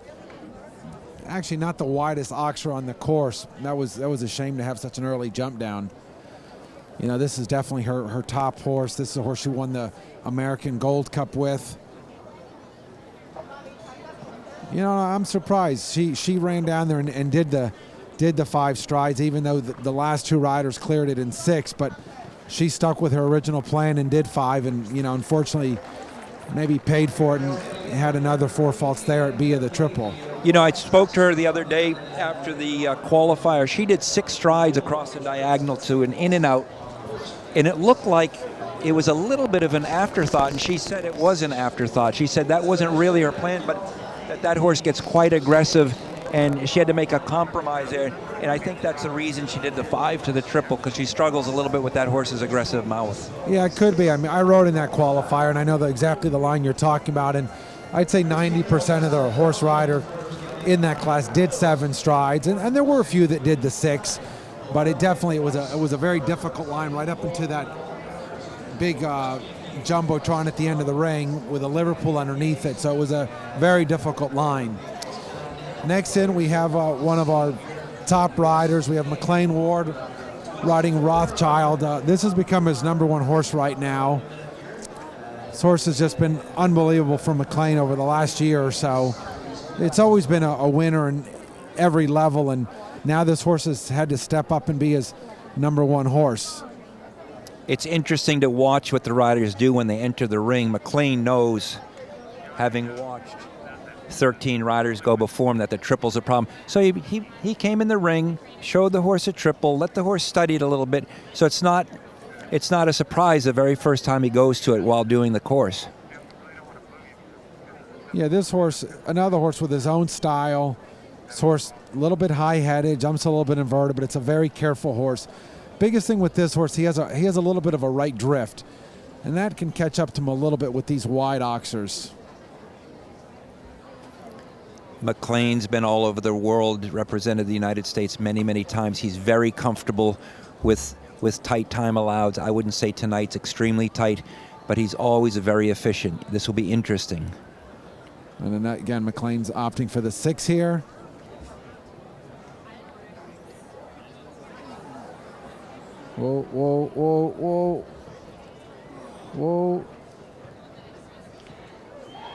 actually not the widest Oxford on the course. That was a shame to have such an early jump down. You know, this is definitely her top horse. This is a horse she won the American Gold Cup with. You know, I'm surprised. She ran down there and did the 5 strides, even though the last 2 riders cleared it in 6. But she stuck with her original plan and did 5. And, you know, unfortunately, maybe paid for it and had another 4 faults there at B of the triple. You know, I spoke to her the other day after the qualifier. She did 6 strides across the diagonal to an in and out. And it looked like it was a little bit of an afterthought, and she said it was an afterthought. She said that wasn't really her plan, but that horse gets quite aggressive, and she had to make a compromise there. And I think that's the reason she did the 5 to the triple, because she struggles a little bit with that horse's aggressive mouth. Yeah, it could be. I mean, I rode in that qualifier, and I know exactly the line you're talking about, and I'd say 90% of the horse rider in that class did 7 strides, and there were a few that did the 6, but it was a very difficult line right up into that big jumbotron at the end of the ring with a Liverpool underneath it, so it was a very difficult line. Next in, we have one of our top riders. We have McLean Ward riding Rothschild. This has become his #1 horse right now. This horse has just been unbelievable for McLean over the last year or so. It's always been a winner in every level, and now this horse has had to step up and be his #1 horse. It's interesting to watch what the riders do when they enter the ring. McLean knows, having watched 13 riders go before him, that the triple's a problem. So he came in the ring, showed the horse a triple, let the horse study it a little bit. So it's not a surprise the very first time he goes to it while doing the course. Yeah, this horse, another horse with his own style. This horse a little bit high-headed, jumps a little bit inverted, but it's a very careful horse. Biggest thing with this horse, he has a little bit of a right drift, and that can catch up to him a little bit with these wide oxers. McLean's been all over the world, represented the United States many times. He's very comfortable with tight time allowed. I wouldn't say tonight's extremely tight, but he's always very efficient. This will be interesting. And then again, McLean's opting for the 6 here. Whoa, whoa, whoa, whoa. Whoa.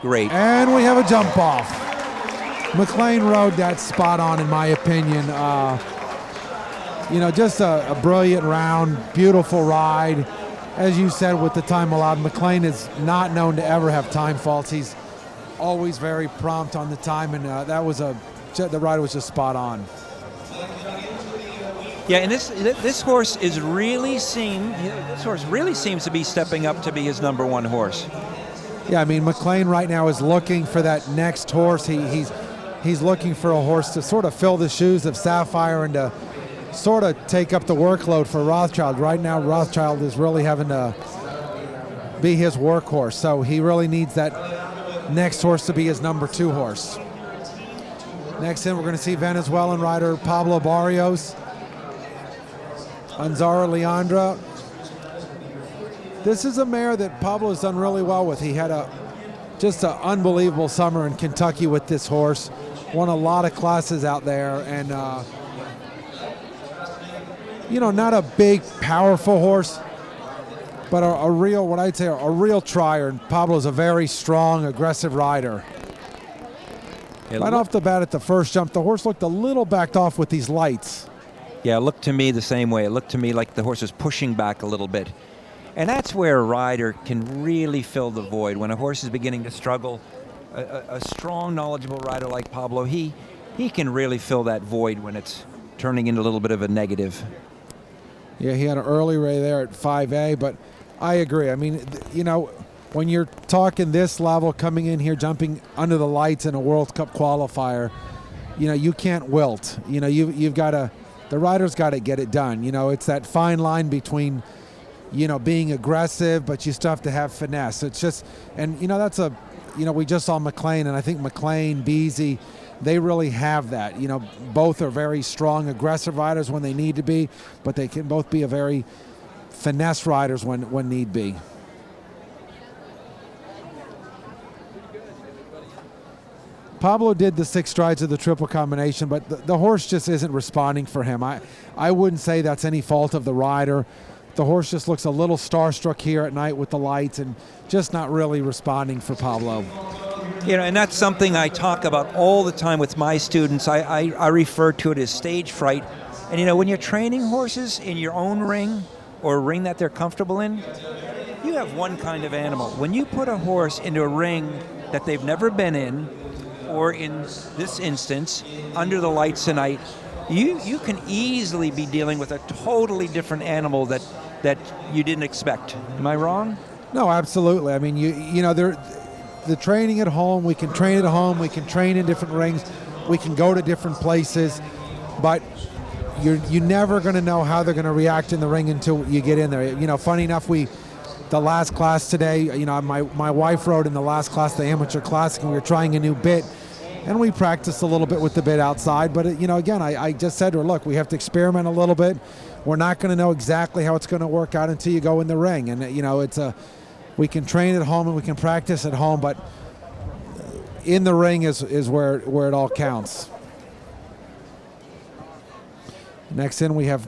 Great. And we have a jump off. McLean rode that spot on, in my opinion. You know, just a brilliant round, beautiful ride. As you said, with the time allowed, McLean is not known to ever have time faults. He's always very prompt on the time, and the ride was just spot on. Yeah, and this horse really seems to be stepping up to be his number 1 horse. Yeah, I mean, McLean right now is looking for that next horse. He's looking for a horse to sort of fill the shoes of Sapphire and to sort of take up the workload for Rothschild. Right now, Rothschild is really having to be his workhorse, so he really needs that next horse to be his number 2 horse. Next in, we're going to see Venezuelan rider Pablo Barrios. Anzara Leandra. This is a mare that Pablo's done really well with. He had just an unbelievable summer in Kentucky with this horse. Won a lot of classes out there, and you know, not a big, powerful horse, but a real, what I'd say, a real trier. And Pablo's a very strong, aggressive rider. Right off the bat at the first jump, the horse looked a little backed off with these lights. Yeah, it looked to me the same way. It looked to me like the horse was pushing back a little bit. And that's where a rider can really fill the void. When a horse is beginning to struggle, a strong, knowledgeable rider like Pablo, he can really fill that void when it's turning into a little bit of a negative. Yeah, he had an early ray there at 5A, but I agree. I mean, you know, when you're talking this level, coming in here, jumping under the lights in a World Cup qualifier, you know, you can't wilt. You know, you've got to, the rider's got to get it done. You know, it's that fine line between, you know, being aggressive, but you still have to have finesse. It's just, and, you know, that's a, you know, we just saw McLean, and I think McLean, Beasy, they really have that. You know, both are very strong, aggressive riders when they need to be, but they can both be a very finesse riders when need be. Pablo did the 6 strides of the triple combination, but the horse just isn't responding for him. I wouldn't say that's any fault of the rider. The horse just looks a little starstruck here at night with the lights and just not really responding for Pablo. You know, and that's something I talk about all the time with my students. I refer to it as stage fright. And, you know, when you're training horses in your own ring or a ring that they're comfortable in, you have one kind of animal. When you put a horse into a ring that they've never been in, or in this instance, under the lights tonight, you can easily be dealing with a totally different animal that you didn't expect. Am I wrong? No, absolutely. I mean, you know, the training at home, we can train at home, we can train in different rings, we can go to different places, but you're never going to know how they're going to react in the ring until you get in there. You know, funny enough, the last class today, you know, my wife rode in the last class, the Amateur Classic, and we were trying a new bit, and we practiced a little bit with the bit outside, but, you know, again, I just said to her, look, we have to experiment a little bit. We're not going to know exactly how it's going to work out until you go in the ring, and, you know, we can train at home and we can practice at home, but in the ring is where it all counts. Next in, we have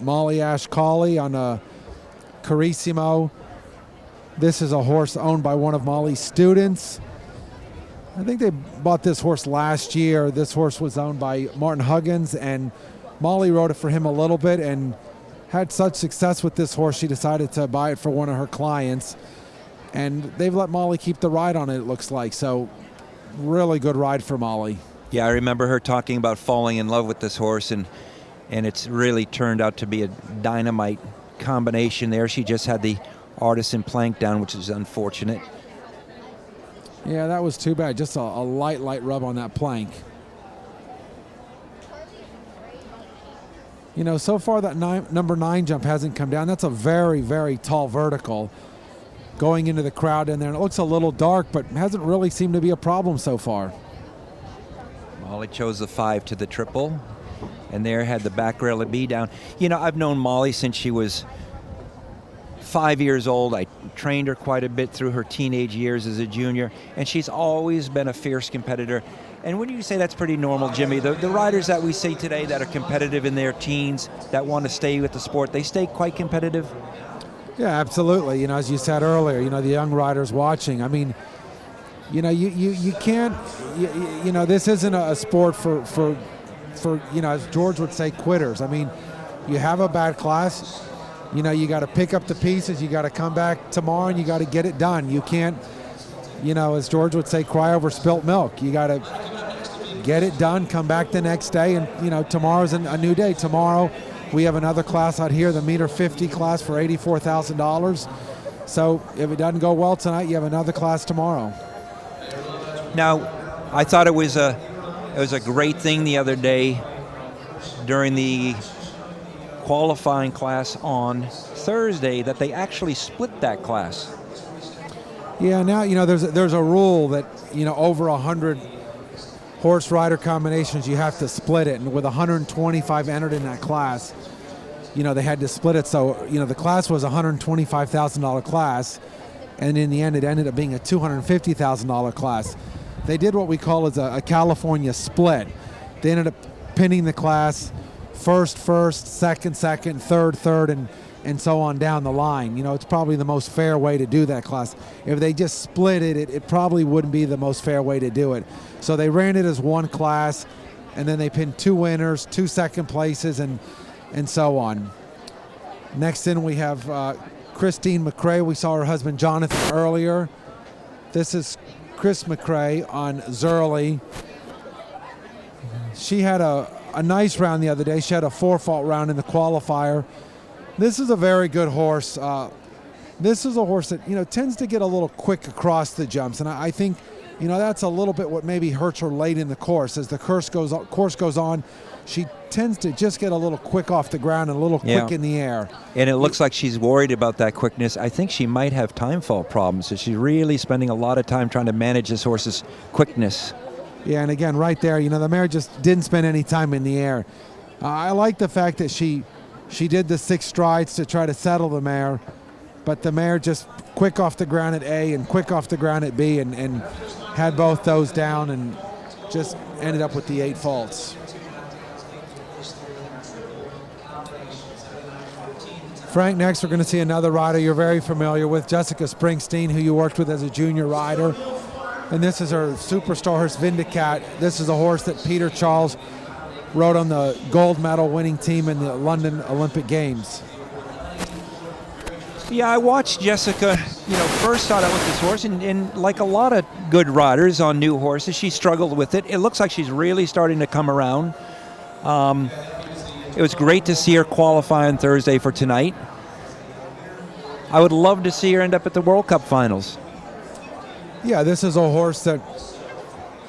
Molly Ash Cawley on a Carissimo. This is a horse owned by one of Molly's students. I think they bought this horse last year. This horse was owned by Martin Huggins, and Molly rode it for him a little bit and had such success with this horse, she decided to buy it for one of her clients. And they've let Molly keep the ride on it, it looks like. So really good ride for Molly. Yeah, I remember her talking about falling in love with this horse, and it's really turned out to be a dynamite combination there. She just had the artisan plank down, which is unfortunate. Yeah, that was too bad. Just a light rub on that plank. You know, so far that number 9 jump hasn't come down. That's a very, very tall vertical going into the crowd in there. And it looks a little dark, but hasn't really seemed to be a problem so far. Molly chose the 5 to the triple, and there had the back rail of B down. You know, I've known Molly since she was 5 years old. I trained her quite a bit through her teenage years as a junior, and she's always been a fierce competitor. And wouldn't you say that's pretty normal, Jimmy? The riders that we see today that are competitive in their teens, that want to stay with the sport, they stay quite competitive? Yeah, absolutely. You know, as you said earlier, you know, the young riders watching. I mean, you know, you can't, you know, this isn't a sport for, you know, as George would say, quitters. I mean, you have a bad class, you know, you got to pick up the pieces, you got to come back tomorrow and you got to get it done. You can't, you know, as George would say, cry over spilt milk. You got to get it done, come back the next day, and, you know, tomorrow's a new day. Tomorrow we have another class out here, the meter 50 class for $84,000. So if it doesn't go well tonight, you have another class tomorrow. Now, I thought it was a great thing the other day during the qualifying class on Thursday that they actually split that class. Yeah, now, you know, there's a rule that, you know, over 100 horse rider combinations, you have to split it. And with 125 entered in that class, you know, they had to split it. So, you know, the class was a $125,000 class, and in the end, it ended up being a $250,000 class. They did what we call as a California split. They ended up pinning the class first, second, third, and so on down the line. You know, it's probably the most fair way to do that class. If they just split it, it probably wouldn't be the most fair way to do it. So they ran it as one class, and then they pinned 2 winners, 2 second places, and so on. Next in, we have Christine McRae. We saw her husband Jonathan earlier. This is Chris McRae on Zurley. She had a nice round the other day. She had a 4-fault round in the qualifier. This is a very good horse. This is a horse that, you know, tends to get a little quick across the jumps, and I think, you know, that's a little bit what maybe hurts her late in the course. As the course goes on, she tends to just get a little quick off the ground and a little quick in the air. And it looks like she's worried about that quickness. I think she might have time fall problems, so she's really spending a lot of time trying to manage this horse's quickness. Yeah, and again, right there, you know, the mare just didn't spend any time in the air. I like the fact that she did the 6 strides to try to settle the mare, but the mare just quick off the ground at A and quick off the ground at B, and had both those down and just ended up with the 8 faults. Frank, next we're going to see another rider you're very familiar with, Jessica Springsteen, who you worked with as a junior rider. And this is her superstar horse, Vindicat. This is a horse that Peter Charles rode on the gold medal winning team in the London Olympic Games. Yeah, I watched Jessica, you know, first start out with this horse, and like a lot of good riders on new horses, she struggled with it. It looks like she's really starting to come around. It was great to see her qualify on Thursday for tonight. I would love to see her end up at the World Cup finals. Yeah, this is a horse that,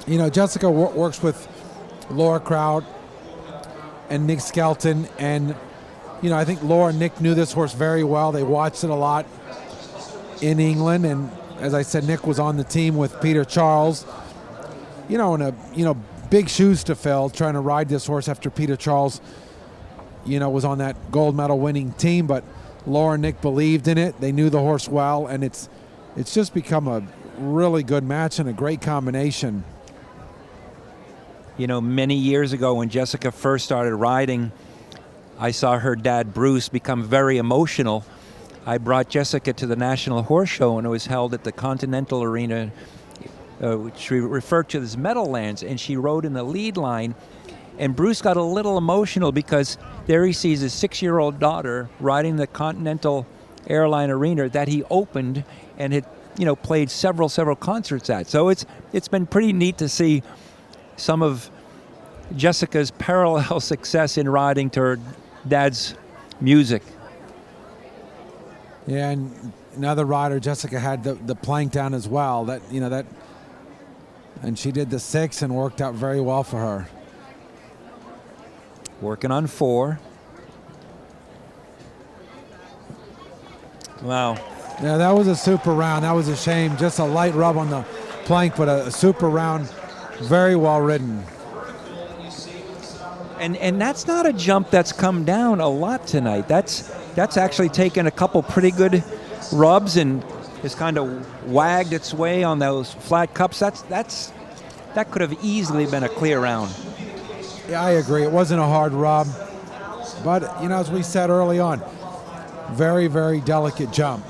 you know, Jessica works with Laura Kraut and Nick Skelton, and, you know, I think Laura and Nick knew this horse very well. They watched it a lot in England, and as I said, Nick was on the team with Peter Charles. You know, and big shoes to fill trying to ride this horse after Peter Charles, you know, was on that gold medal winning team, but Laura and Nick believed in it. They knew the horse well, and it's just become a really good match and a great combination. You know, many years ago when Jessica first started riding, I saw her dad Bruce become very emotional. I brought Jessica to the National Horse Show, and it was held at the Continental Arena, which we referred to as Meadowlands, and she rode in the lead line. And Bruce got a little emotional because there he sees his 6-year-old daughter riding the Continental Airline Arena that he opened and had, you know, played several concerts at. So it's been pretty neat to see some of Jessica's parallel success in riding to her dad's music. Yeah, and another rider, Jessica had the plank down as well. That, you know, that, and she did the 6 and worked out very well for her. Working on 4. Wow. Yeah, that was a super round. That was a shame. Just a light rub on the plank, but a super round, very well ridden. And that's not a jump that's come down a lot tonight. That's That's actually taken a couple pretty good rubs and has kind of wagged its way on those flat cups. That could have easily been a clear round. Yeah, I agree. It wasn't a hard rub. But, you know, as we said early on, very, very delicate jump.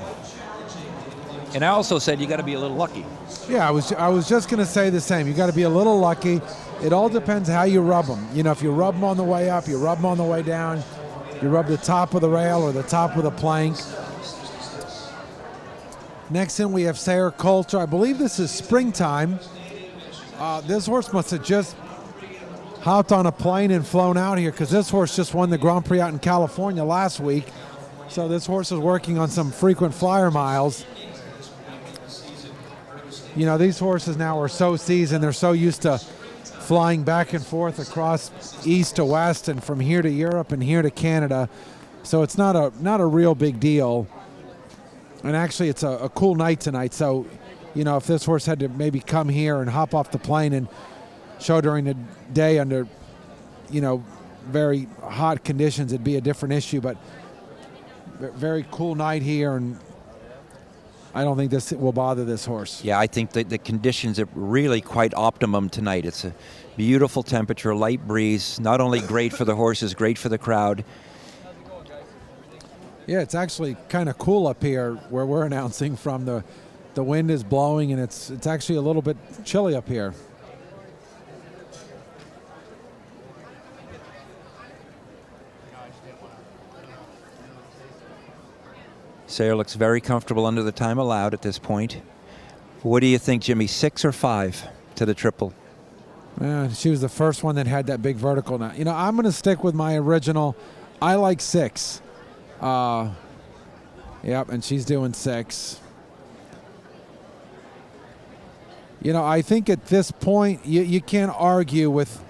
And I also said you got to be a little lucky. Yeah, I was just going to say the same. You got to be a little lucky. It all depends how you rub them. You know, if you rub them on the way up, you rub them on the way down, you rub the top of the rail or the top of the plank. Next in, we have Sayre Coulter. I believe this is springtime. This horse must have just hopped on a plane and flown out here because this horse just won the Grand Prix out in California last week. So this horse is working on some frequent flyer miles. You know, these horses now are so seasoned. They're so used to flying back and forth across east to west and from here to Europe and here to Canada. So it's not a real big deal. And actually, it's a cool night tonight. So, you know, if this horse had to maybe come here and hop off the plane and show during the day under, you know, very hot conditions, it'd be a different issue. But very cool night here, and I don't think this will bother this horse. Yeah, I think that the conditions are really quite optimum tonight. It's a beautiful temperature, light breeze, not only great for the horses, great for the crowd. Yeah, it's actually kind of cool up here where we're announcing from. The wind is blowing, and it's actually a little bit chilly up here. Sayre looks very comfortable under the time allowed at this point. What do you think, Jimmy, 6 or 5 to the triple? She was the first one that had that big vertical. Now, you know, I'm going to stick with my original. I like 6. Yep, and she's doing 6. You know, I think at this point, you can't argue with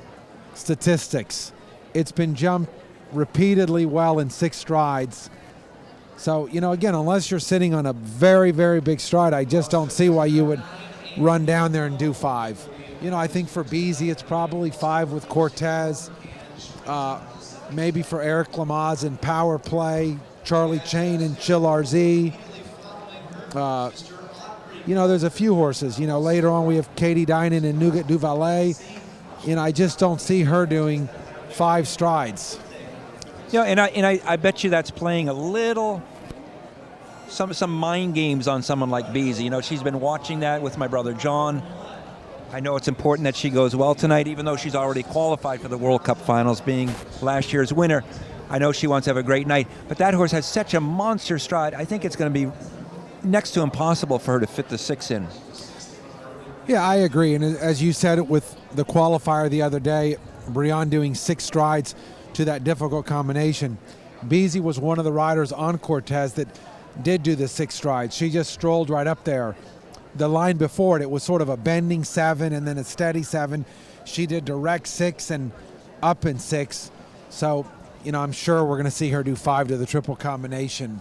statistics. It's been jumped repeatedly well in 6 strides. So, you know, again, unless you're sitting on a very, very big stride, I just don't see why you would run down there and do 5. You know, I think for Beasy, it's probably 5 with Cortez. Maybe for Eric Lamaze in Power Play, Charlie Chain and Chill RZ. You know, there's a few horses. You know, later on we have Katie Dinan and Nougat du Valais. You know, I just don't see her doing 5 strides. Yeah, and I bet you that's playing a little, some mind games on someone like Beasy. You know, she's been watching that with my brother John. I know it's important that she goes well tonight, even though she's already qualified for the World Cup finals, being last year's winner. I know she wants to have a great night, but that horse has such a monster stride. I think it's going to be next to impossible for her to fit the 6 in. Yeah, I agree. And as you said it with the qualifier the other day, Brianne doing 6 strides to that difficult combination. Beasy was one of the riders on Cortez that did do the 6 strides. She just strolled right up there. The line before it was sort of a bending 7 and then a steady 7. She did direct 6 and up in 6. So, you know, I'm sure we're going to see her do 5 to the triple combination.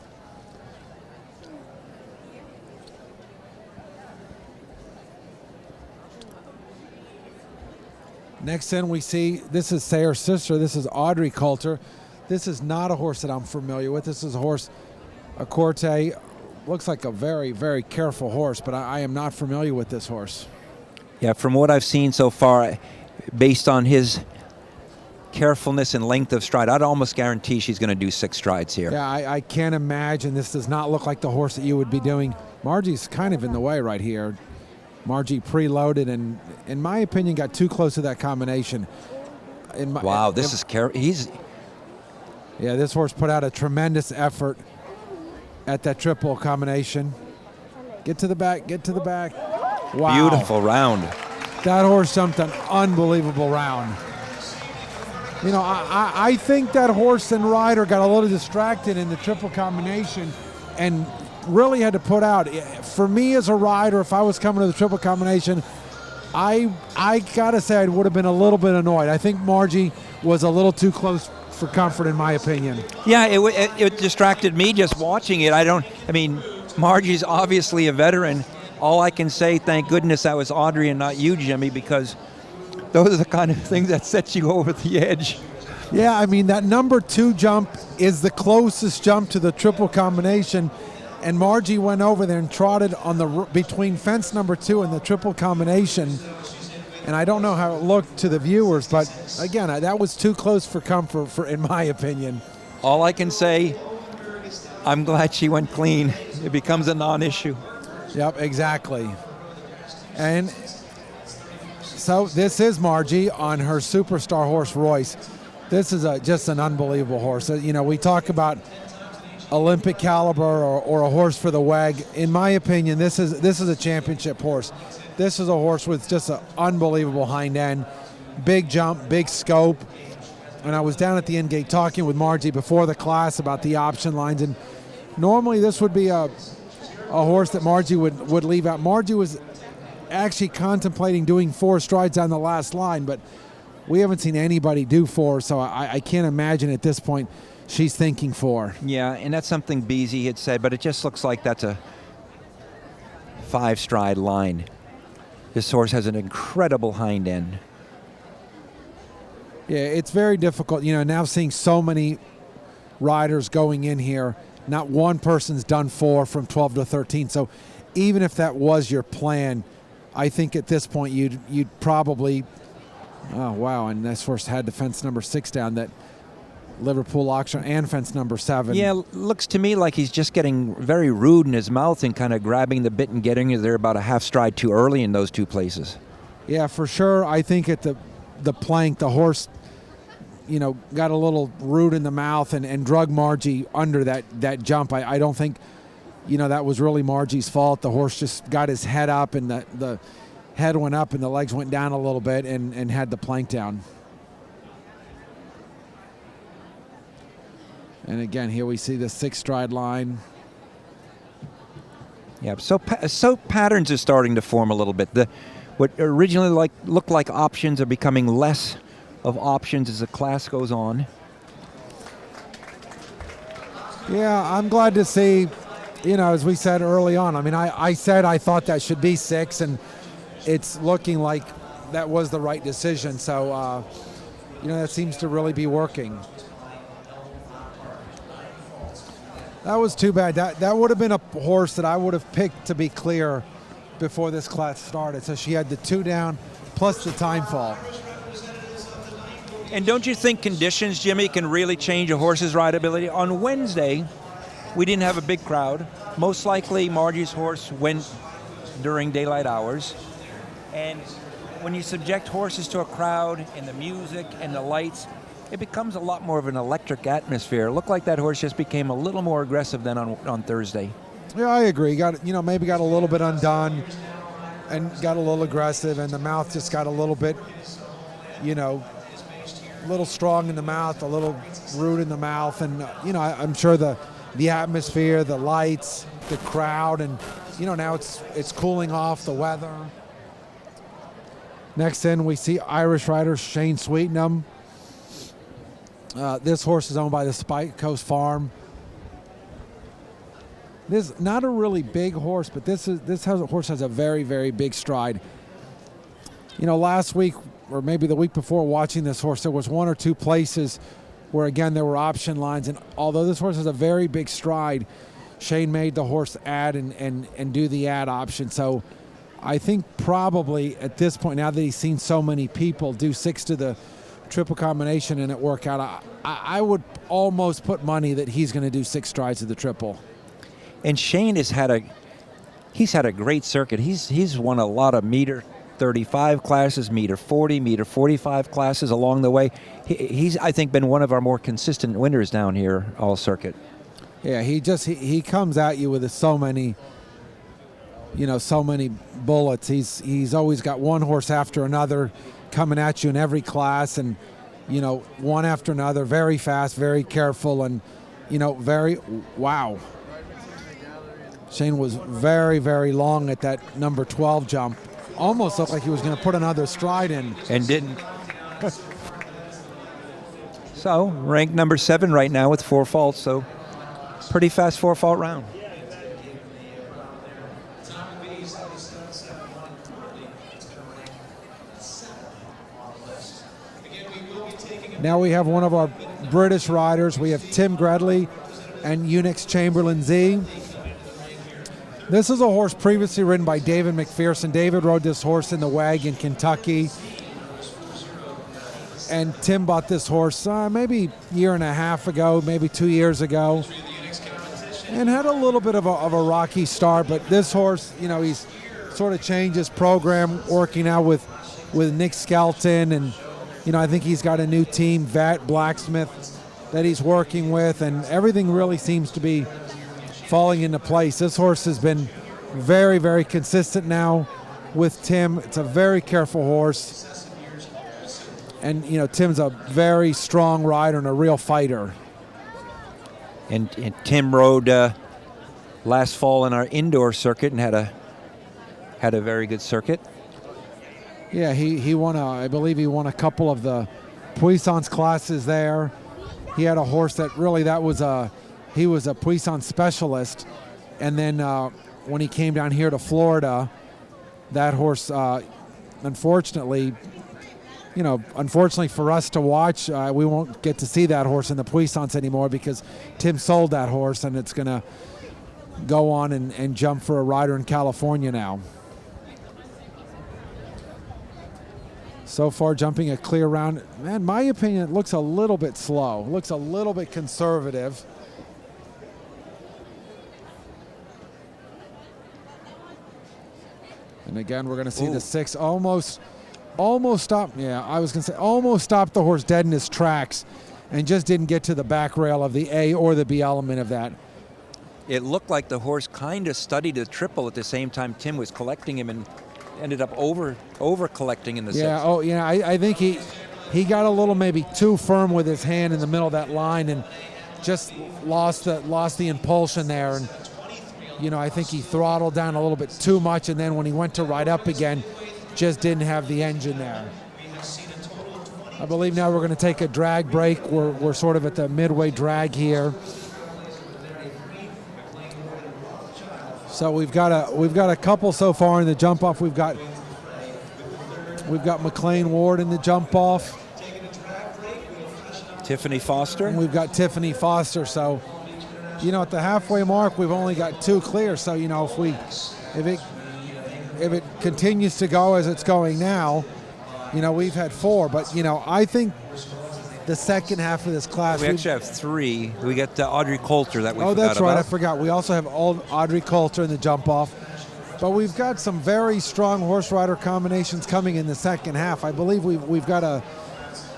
Next in we see, this is Sayre's sister. This is Audrey Coulter. This is not a horse that I'm familiar with. This is a horse, a Corte. Looks like a very, very careful horse, but I am not familiar with this horse. Yeah, from what I've seen so far, based on his carefulness and length of stride, I'd almost guarantee she's going to do 6 strides here. Yeah, I can't imagine. This does not look like the horse that you would be doing. Margie's kind of in the way right here. Margie preloaded and, in my opinion, got too close to that combination. Wow, this is Yeah, this horse put out a tremendous effort at that triple combination. Get to the back, get to the back. Wow. Beautiful round. That horse jumped an unbelievable round. You know, I think that horse and rider got a little distracted in the triple combination and really had to put out. For me as a rider, if I was coming to the triple combination, I gotta say I would have been a little bit annoyed. I think Margie was a little too close for comfort, in my opinion. Yeah, it distracted me just watching it. I mean, Margie's obviously a veteran. All I can say, thank goodness that was Audrey and not you, Jimmy, because those are the kind of things that set you over the edge. Yeah, I mean, that number 2 jump is the closest jump to the triple combination, and Margie went over there and trotted on the between fence number 2 and the triple combination. And I don't know how it looked to the viewers, but again, that was too close for comfort, in my opinion. All I can say, I'm glad she went clean. It becomes a non-issue. Yep, exactly. And so this is Margie on her superstar horse, Royce. This is just an unbelievable horse. You know, we talk about Olympic caliber or a horse for the WEG. In my opinion, this is a championship horse. This is a horse with just an unbelievable hind end, big jump, big scope. And I was down at the end gate talking with Margie before the class about the option lines, and normally this would be a horse that Margie would leave out. Margie was actually contemplating doing 4 strides on the last line, but we haven't seen anybody do 4, so I can't imagine at this point she's thinking 4. Yeah, and that's something Beasy had said, but it just looks like that's a 5-stride line. This horse has an incredible hind end. Yeah, it's very difficult. You know, now seeing so many riders going in here, not one person's done 4 from 12 to 13. So even if that was your plan, I think at this point you'd probably, oh wow, and this horse had the fence number 6 down, that Liverpool auction, and fence number 7. Yeah, looks to me like he's just getting very rude in his mouth and kind of grabbing the bit and getting you there about a half stride too early in those 2 places. Yeah, for sure. I think at the plank, the horse, you know, got a little rude in the mouth and drug Margie under that jump. I don't think, you know, that was really Margie's fault. The horse just got his head up, and the head went up and the legs went down a little bit and had the plank down. And again, here we see the 6-stride line. Yeah, so patterns are starting to form a little bit. What originally looked like options are becoming less of options as the class goes on. Yeah, I'm glad to see, you know, as we said early on, I mean, I said I thought that should be 6, and it's looking like that was the right decision. So, you know, that seems to really be working. That was too bad. That would have been a horse that I would have picked to be clear before this class started. So she had the 2 down plus the time fall. And don't you think conditions, Jimmy, can really change a horse's rideability? On Wednesday, we didn't have a big crowd. Most likely Margie's horse went during daylight hours. And when you subject horses to a crowd and the music and the lights, it becomes a lot more of an electric atmosphere. It looked like that horse just became a little more aggressive than on Thursday. Yeah, I agree. Maybe got a little bit undone and got a little aggressive, and the mouth just got a little bit, you know, a little strong in the mouth, a little rude in the mouth. And, you know, I'm sure the atmosphere, the lights, the crowd, and, you know, now it's cooling off, the weather. Next in, we see Irish rider Shane Sweetenham. This horse is owned by the Spike Coast Farm. This is not a really big horse, but this horse has a very, very big stride. You know, last week or maybe the week before, watching this horse, there was 1 or 2 places where again there were option lines, and although this horse has a very big stride, Shane made the horse add and do the add option. So I think probably at this point, now that he's seen so many people do 6 to the triple combination and it work out, I would almost put money that he's going to do 6 strides to the triple. And Shane has had a great circuit. He's won a lot of meter 35 classes, meter 40, meter 45 classes along the way. He's I think been one of our more consistent winners down here all circuit. Yeah, he comes at you with so many, you know, so many bullets. He's always got one horse after another coming at you in every class, and, you know, one after another, very fast, very careful, and, you know, wow. Shane was very, very long at that number 12 jump. Almost looked like he was going to put another stride in. And didn't. So, ranked number 7 right now with 4 faults, so pretty fast 4-fault round. Now we have one of our British riders. We have Tim Gredley and Unix Chamberlain Z. This is a horse previously ridden by David McPherson. David rode this horse in the WAG in Kentucky. And Tim bought this horse maybe a year and a half ago, maybe 2 years ago. And had a little bit of a rocky start, but this horse, you know, he's sort of changed his program, working out with Nick Skelton, and you know, I think he's got a new team, Vat Blacksmith, that he's working with, and everything really seems to be falling into place. This horse has been very, very consistent now with Tim. It's a very careful horse, and you know, Tim's a very strong rider and a real fighter. And Tim rode last fall in our indoor circuit and had a very good circuit. Yeah, he won I believe he won a couple of the Puissance classes there. He had a horse that really, he was a Puissance specialist, and then when he came down here to Florida, that horse, unfortunately for us to watch, we won't get to see that horse in the Puissance anymore because Tim sold that horse, and it's going to go on and jump for a rider in California now. So far, jumping a clear round. Man, my opinion, it looks a little bit slow. It looks a little bit conservative. And again, we're going to see the 6 almost stopped. Yeah, I was going to say almost stopped the horse dead in his tracks and just didn't get to the back rail of the A or the B element of that. It looked like the horse kind of studied the triple at the same time Tim was collecting him, and ended up over collecting in the 6. Yeah, I think he got a little maybe too firm with his hand in the middle of that line and just lost the impulsion there. And you know, I think he throttled down a little bit too much, and then when he went to ride up again, just didn't have the engine there. I believe now we're going to take a drag break. We're sort of at the midway drag here. So we've got a couple so far in the jump off. We've got McLean Ward in the jump off. Tiffany Foster. And we've got Tiffany Foster. So, you know, at the halfway mark, we've only got 2 clear. So, you know, if it continues to go as it's going now, you know, we've had 4. But, you know, I think the second half of this class. We actually have 3. We got Audrey Coulter that we forgot about. Oh, that's right. I forgot. We also have Audrey Coulter in the jump off. But we've got some very strong horse rider combinations coming in the second half. I believe we've got a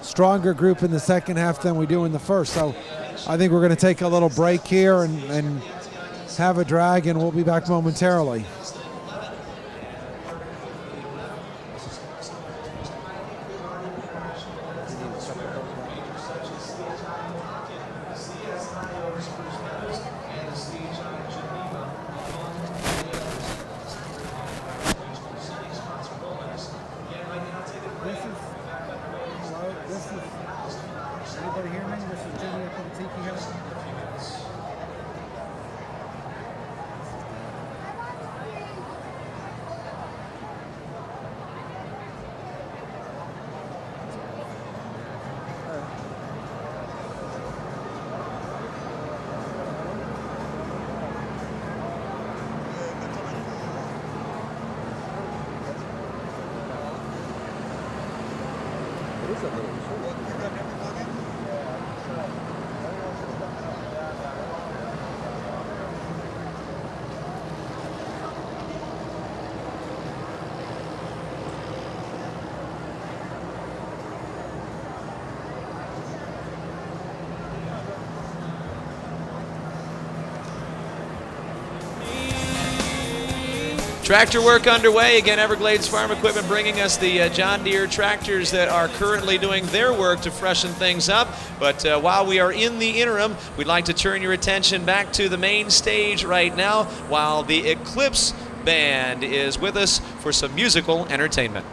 stronger group in the second half than we do in the first. So I think we're going to take a little break here and have a drag, and we'll be back momentarily. Tractor work underway. Again, Everglades Farm Equipment bringing us the John Deere tractors that are currently doing their work to freshen things up. But while we are in the interim, we'd like to turn your attention back to the main stage right now while the Eclipse Band is with us for some musical entertainment.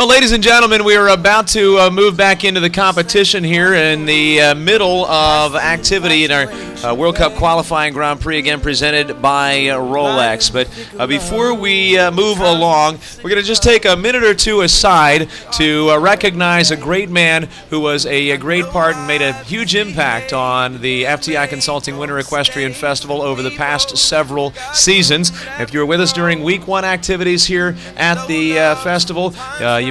Well, ladies and gentlemen, we are about to move back into the competition here in the middle of activity in our World Cup qualifying Grand Prix, again presented by Rolex. But before we move along, we're going to just take a minute or two aside to recognize a great man who was a great part and made a huge impact on the FTI Consulting Winter Equestrian Festival over the past several seasons. If you were with us during week 1 activities here at the festival,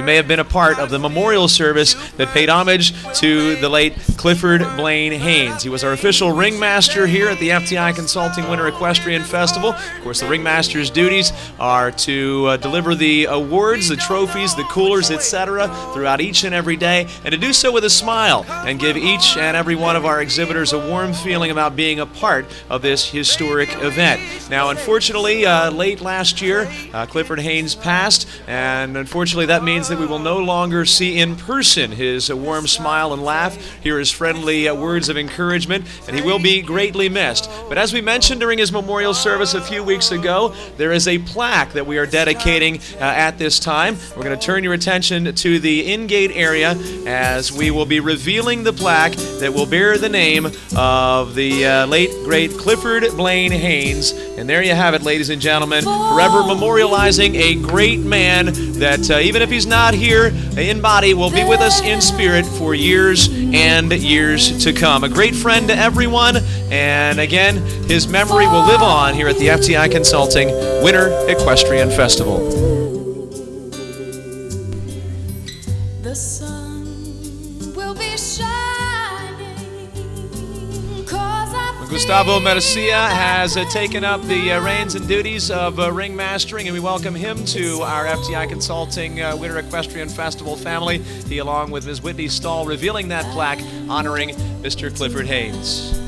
you may have been a part of the memorial service that paid homage to the late Clifford Blaine Haynes. He was our official ringmaster here at the FTI Consulting Winter Equestrian Festival. Of course, the ringmaster's duties are to deliver the awards, the trophies, the coolers, etc. throughout each and every day, and to do so with a smile and give each and every one of our exhibitors a warm feeling about being a part of this historic event. Now, unfortunately, late last year, Clifford Haynes passed, and unfortunately that means that we will no longer see in person his warm smile and laugh, hear his friendly words of encouragement, and he will be greatly missed. But as we mentioned during his memorial service a few weeks ago, there is a plaque that we are dedicating at this time. We're going to turn your attention to the in-gate area as we will be revealing the plaque that will bear the name of the late, great Clifford Blaine Haynes. And there you have it, ladies and gentlemen, forever memorializing a great man that even if he's not here in body, will be with us in spirit for years and years to come. A great friend to everyone, and again, his memory will live on here at the FTI Consulting Winter Equestrian Festival. The sun will be shining. Gustavo Merecia has taken up the reins and duties of ringmastering, and we welcome him to our FTI Consulting Winter Equestrian Festival family. He, along with Ms. Whitney Stahl, revealing that plaque honoring Mr. Clifford Haynes.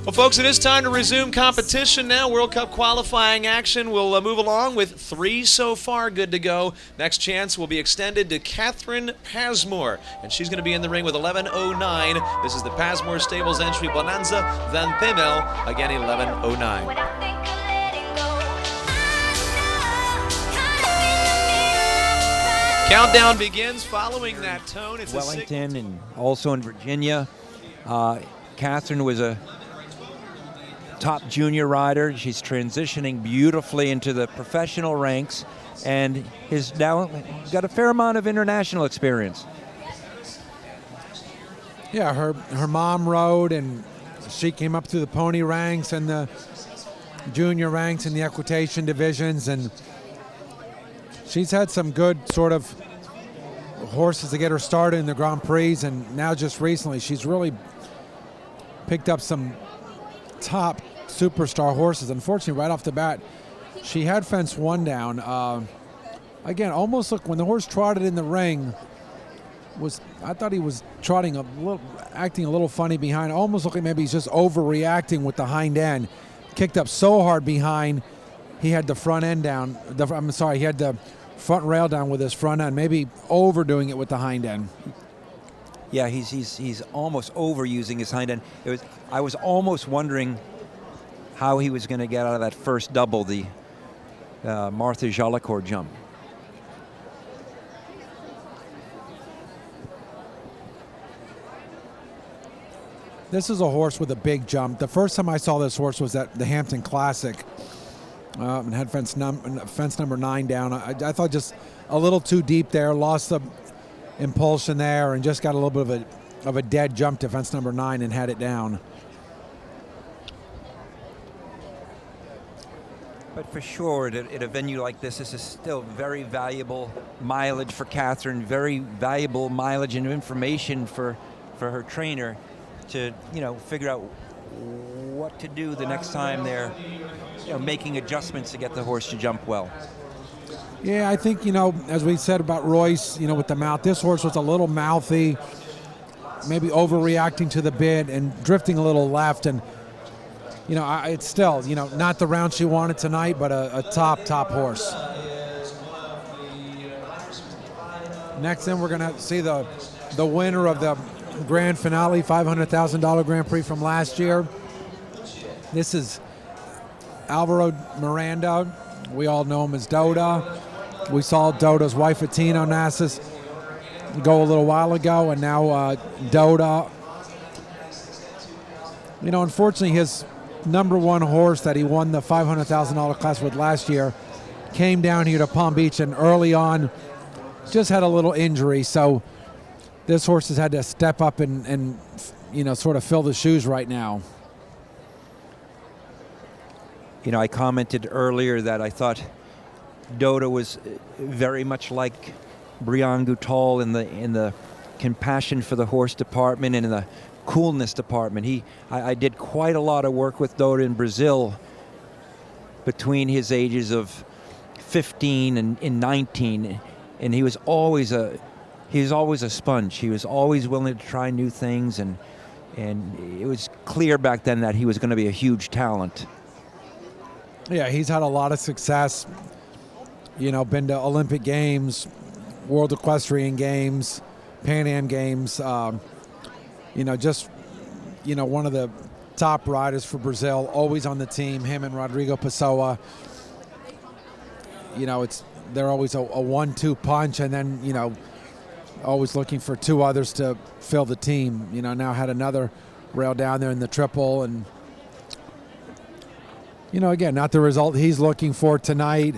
Well, folks, it is time to resume competition now. World Cup qualifying action will move along with 3 so far good to go. Next chance will be extended to Catherine Pasmore, and she's going to be in the ring with 11:09. This is the Pasmore Stables entry Bonanza Van Pemel, again 11:09. Countdown begins following that tone. It's Wellington and also in Virginia. Catherine was a top junior rider. She's transitioning beautifully into the professional ranks and has now got a fair amount of international experience. Yeah, her mom rode, and she came up through the pony ranks and the junior ranks in the equitation divisions, and she's had some good sort of horses to get her started in the Grand Prix, and now just recently she's really picked up some top superstar horses. Unfortunately, right off the bat, she had fence 1 down. Again, almost look when the horse trotted in the ring. I thought he was trotting a little, acting a little funny behind. Almost looking maybe he's just overreacting with the hind end. Kicked up so hard behind, he had the front end down. He had the front rail down with his front end. Maybe overdoing it with the hind end. Yeah, he's almost overusing his hind end. I was almost wondering how he was going to get out of that first double, the Martha Jolicoeur jump. This is a horse with a big jump. The first time I saw this horse was at the Hampton Classic, and had fence number 9 down. I thought just a little too deep there, lost the impulsion there, and just got a little bit of a dead jump to fence number 9 and had it down. But for sure, at a venue like this is still very valuable mileage for Catherine, very valuable mileage and information for her trainer to, figure out what to do the next time they're, making adjustments to get the horse to jump well. Yeah, I think, as we said about Royce, with the mouth, this horse was a little mouthy, maybe overreacting to the bit and drifting a little left. And, it's still, not the round she wanted tonight, but a top horse. Next then, we're going to see the winner of the grand finale, $500,000 Grand Prix from last year. This is Alvaro Miranda. We all know him as Doda. We saw Doda's wife, Attino Onassis, go a little while ago, and now Doda. You know, unfortunately, his number one horse that he won the $500,000 class with last year came down here to Palm Beach, and early on just had a little injury. So this horse has had to step up and you know, sort of fill the shoes right now. You know, I commented earlier that I thought Doda was very much like Brian Goutal in the compassion for the horse department and in the coolness department. I did quite a lot of work with Doda in Brazil between his ages of 15 and 19, and he was always a sponge. He was always willing to try new things, and it was clear back then that he was going to be a huge talent. Yeah, he's had a lot of success. You know, been to Olympic Games, World Equestrian Games, Pan Am Games. You know, just, you know, one of the top riders for Brazil, always on the team, him and Rodrigo Pessoa. You know, they're always a 1-2 punch, and then, you know, always looking for two others to fill the team. You know, now had another rail down there in the triple, and, you know, again, not the result he's looking for tonight.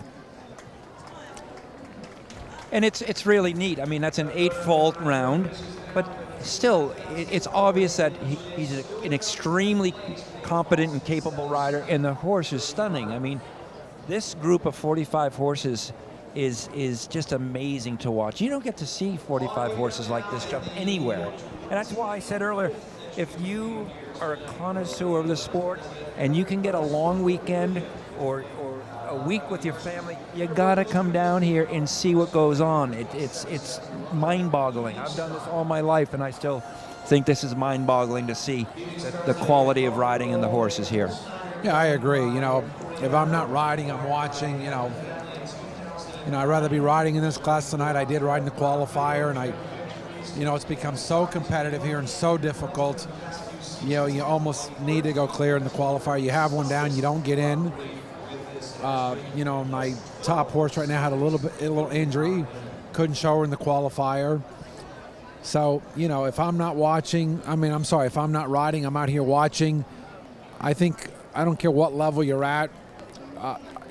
And it's really neat. I mean, that's an 8-fault round, but still, it's obvious that he's an extremely competent and capable rider, and the horse is stunning. I mean, this group of 45 horses is just amazing to watch. You don't get to see 45 horses like this jump anywhere. And that's why I said earlier, if you are a connoisseur of the sport and you can get a long weekend or a week with your family, you gotta come down here and see what goes on. It's mind-boggling. I've done this all my life, and I still think this is mind-boggling to see the quality of riding and the horses here. Yeah, I agree. You know, if I'm not riding, I'm watching. You know, I'd rather be riding in this class tonight. I did ride in the qualifier, and you know, it's become so competitive here and so difficult. You know, you almost need to go clear in the qualifier. You have one down, you don't get in. You know, my top horse right now had a little injury, couldn't show her in the qualifier. So, you know, if I'm not watching, if I'm not riding, I'm out here watching. I think, I don't care what level you're at,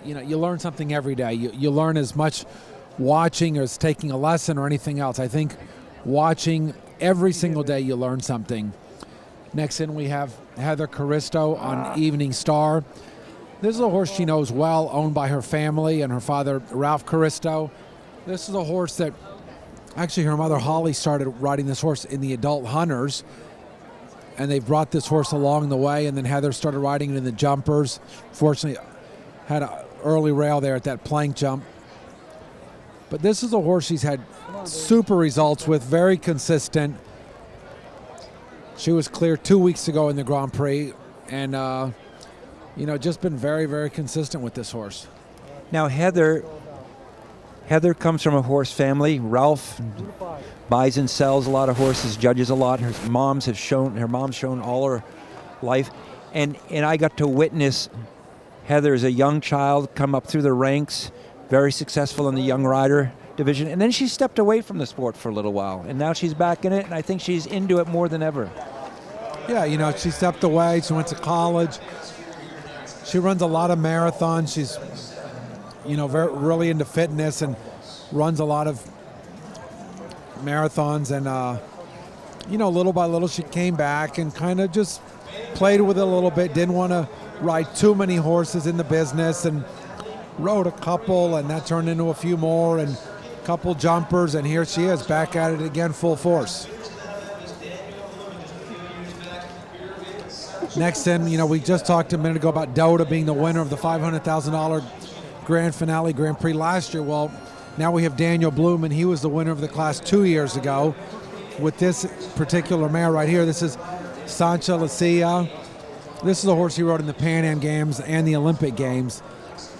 you know, you learn something every day. You learn as much watching as taking a lesson or anything else. I think watching every single day you learn something. Next in we have Heather Caristo on Evening Star. This is a horse she knows well, owned by her family and her father, Ralph Caristo. This is a horse that, actually her mother, Holly, started riding this horse in the Adult Hunters, and they've brought this horse along the way, and then Heather started riding it in the jumpers. Fortunately, had an early rail there at that plank jump. But this is a horse she's had super results with, very consistent. She was clear 2 weeks ago in the Grand Prix, and you know, just been very, very consistent with this horse. Now, Heather comes from a horse family. Ralph buys and sells a lot of horses, judges a lot. Her mom's shown all her life, and I got to witness Heather as a young child come up through the ranks, very successful in the young rider division, and then she stepped away from the sport for a little while, and now she's back in it, and I think she's into it more than ever. Yeah, you know, she stepped away. She went to college. She runs a lot of marathons. She's, you know, really into fitness and runs a lot of marathons. And, you know, little by little she came back and kind of just played with it a little bit. Didn't want to ride too many horses in the business, and rode a couple, and that turned into a few more and a couple jumpers. And here she is back at it again, full force. Next in, you know, we just talked a minute ago about Doda being the winner of the $500,000 Grand Finale Grand Prix last year. Well, now we have Daniel Bloom, and he was the winner of the class 2 years ago with this particular mare right here. This is Sancha Lucia. This is a horse he rode in the Pan Am Games and the Olympic Games.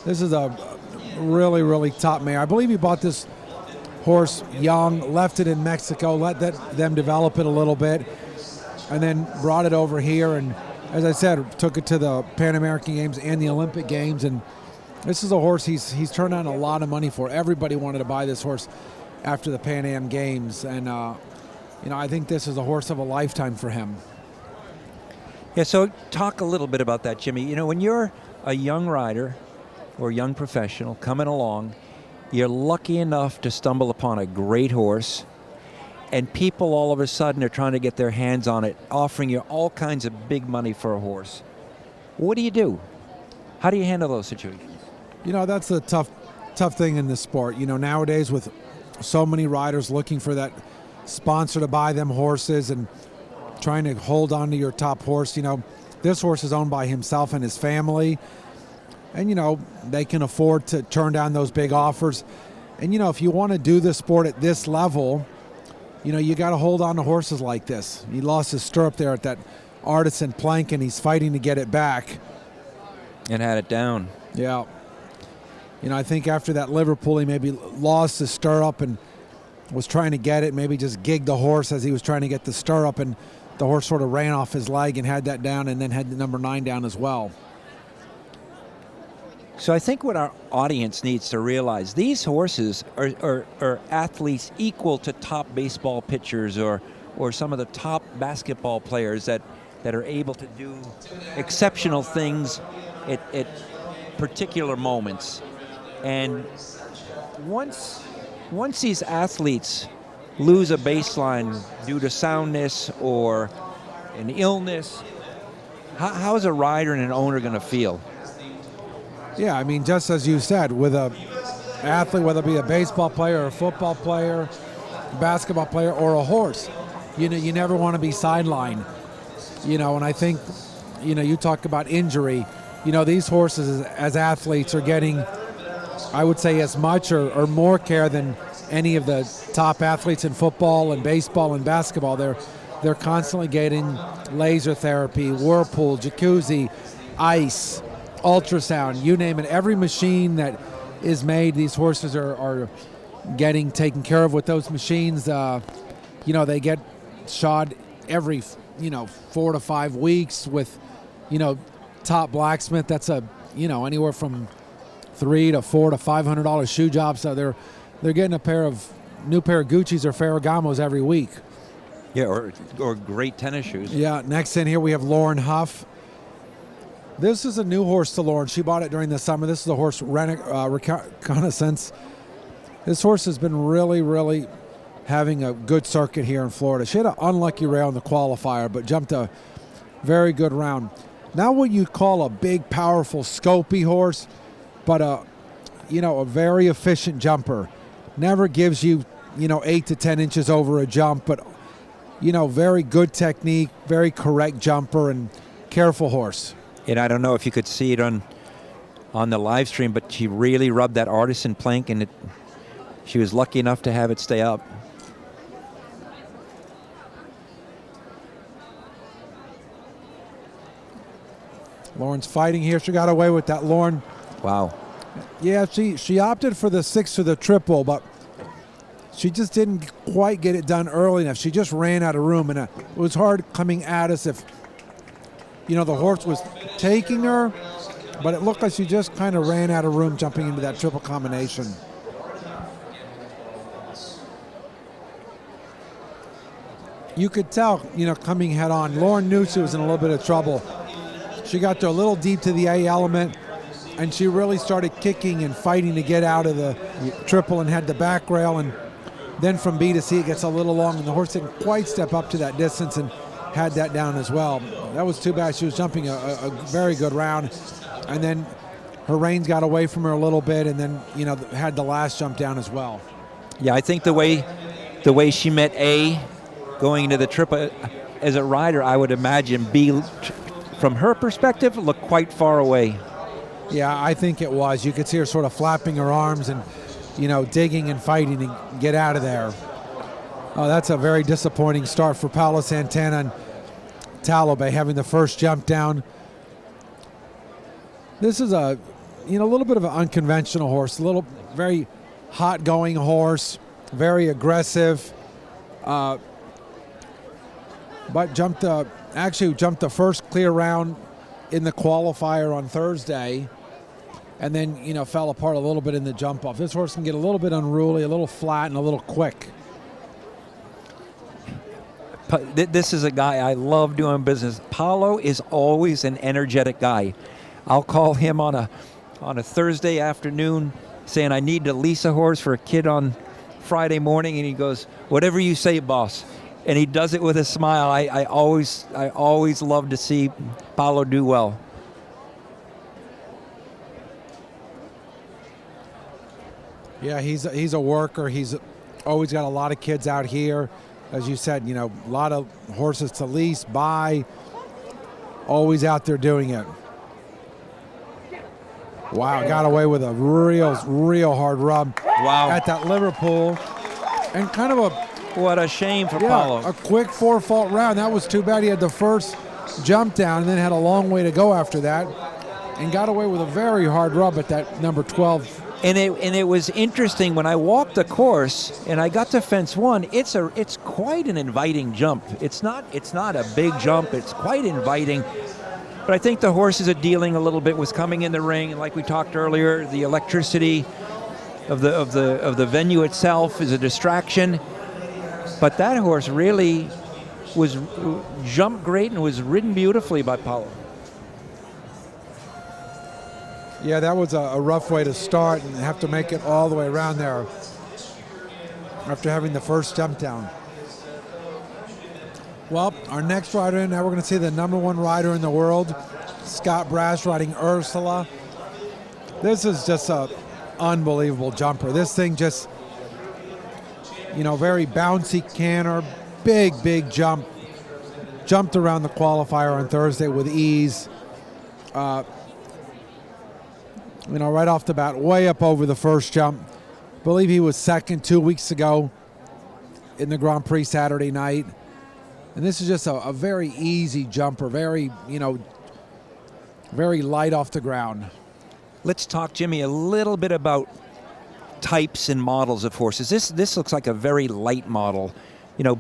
This is a really, really top mare. I believe he bought this horse young, left it in Mexico, let them develop it a little bit, and then brought it over here, and as I said, took it to the Pan American Games and the Olympic Games, and This is a horse he's turned down a lot of money for. Everybody wanted to buy this horse after the Pan Am Games, and I think this is a horse of a lifetime for him. Yeah, so talk a little bit about that, Jimmy. When you're a young rider or young professional coming along, you're lucky enough to stumble upon a great horse, and people all of a sudden are trying to get their hands on it, offering you all kinds of big money for a horse. What do? How do you handle those situations? That's a tough thing in this sport. Nowadays with so many riders looking for that sponsor to buy them horses and trying to hold on to your top horse, this horse is owned by himself and his family. And, they can afford to turn down those big offers. And, if you want to do this sport at this level, you got to hold on to horses like this. He lost his stirrup there at that Artisan plank, and he's fighting to get it back. And had it down. Yeah. I think after that Liverpool, he maybe lost his stirrup and was trying to get it, maybe just gigged the horse as he was trying to get the stirrup, and the horse sort of ran off his leg and had that down, and then had the number 9 down as well. So I think what our audience needs to realize, these horses are athletes equal to top baseball pitchers or some of the top basketball players that are able to do exceptional things at particular moments. And once these athletes lose a baseline due to soundness or an illness, how is a rider and an owner going to feel? Yeah, just as you said, with a athlete, whether it be a baseball player, or a football player, basketball player, or a horse, you never want to be sidelined. And I think, you talk about injury. These horses as athletes are getting, I would say, as much or more care than any of the top athletes in football and baseball and basketball. They're constantly getting laser therapy, whirlpool, jacuzzi, ice, ultrasound, you name it. Every machine that is made, these horses are getting taken care of with those machines. They get shod every 4 to 5 weeks with top blacksmith. That's anywhere from $300 to $400 to $500 shoe jobs. So they're getting a new pair of Gucci's or Ferragamos every week. Yeah, or great tennis shoes. Yeah. Next in here we have Lauren Huff. This is a new horse to Lauren. She bought it during the summer. This is a horse, Reconnaissance. This horse has been really, really having a good circuit here in Florida. She had an unlucky rail in the qualifier, but jumped a very good round. Not what you call a big, powerful, scopy horse, but a very efficient jumper. Never gives you, 8 to 10 inches over a jump, but, very good technique, very correct jumper, and careful horse. And I don't know if you could see it on the live stream, but she really rubbed that Artisan plank, and she was lucky enough to have it stay up. Lauren's fighting here. She got away with that, Lauren. Wow. Yeah, she opted for the 6 or the triple, but she just didn't quite get it done early enough. She just ran out of room, and it was hard coming at us if the horse was taking her, but it looked like she just kind of ran out of room jumping into that triple combination. You could tell, coming head on, Lauren knew she was in a little bit of trouble. She got to a little deep to the A element, and she really started kicking and fighting to get out of the triple and had the back rail, and then from B to C it gets a little long, and the horse didn't quite step up to that distance and had that down as well. That was too bad. She was jumping a very good round, and then her reins got away from her a little bit, and then had the last jump down as well. Yeah, I think the way she met A going into the triple, as a rider, I would imagine B, from her perspective, looked quite far away. Yeah, I think it was. You could see her sort of flapping her arms and digging and fighting to get out of there. Oh, that's a very disappointing start for Paolo Santana and Talibé, having the first jump down. This is a little bit of an unconventional horse, very hot going horse, very aggressive, but jumped the first clear round in the qualifier on Thursday, and then, fell apart a little bit in the jump off. This horse can get a little bit unruly, a little flat, and a little quick. This is a guy I love doing business. Paulo is always an energetic guy. I'll call him on a Thursday afternoon saying I need to lease a horse for a kid on Friday morning, and he goes, "Whatever you say, boss." And he does it with a smile. I always love to see Paulo do well. Yeah, he's a worker. He's always got a lot of kids out here. As you said, a lot of horses to lease, buy, always out there doing it. Wow, got away with a real hard rub. Wow. At that Liverpool. And kind of what a shame for Paulo. A quick 4-fault round. That was too bad. He had the first jump down and then had a long way to go after that. And got away with a very hard rub at that number 12. And it was interesting when I walked the course and I got to fence 1. It's quite an inviting jump. It's not a big jump. It's quite inviting. But I think the horses are dealing a little bit with coming in the ring, and like we talked earlier, the electricity of the venue itself is a distraction. But that horse really was jumped great and was ridden beautifully by Paulo. Yeah, that was a rough way to start and have to make it all the way around there after having the first jump down. Well, our next rider, now we're going to see the number 1 rider in the world, Scott Brash, riding Ursula. This is just a unbelievable jumper. This thing just, very bouncy canter, big jump. Jumped around the qualifier on Thursday with ease. Right off the bat, way up over the first jump. I believe he was second 2 weeks ago in the Grand Prix Saturday night. And this is just a very easy jumper, very light off the ground. Let's talk, Jimmy, a little bit about types and models of horses. This looks like a very light model.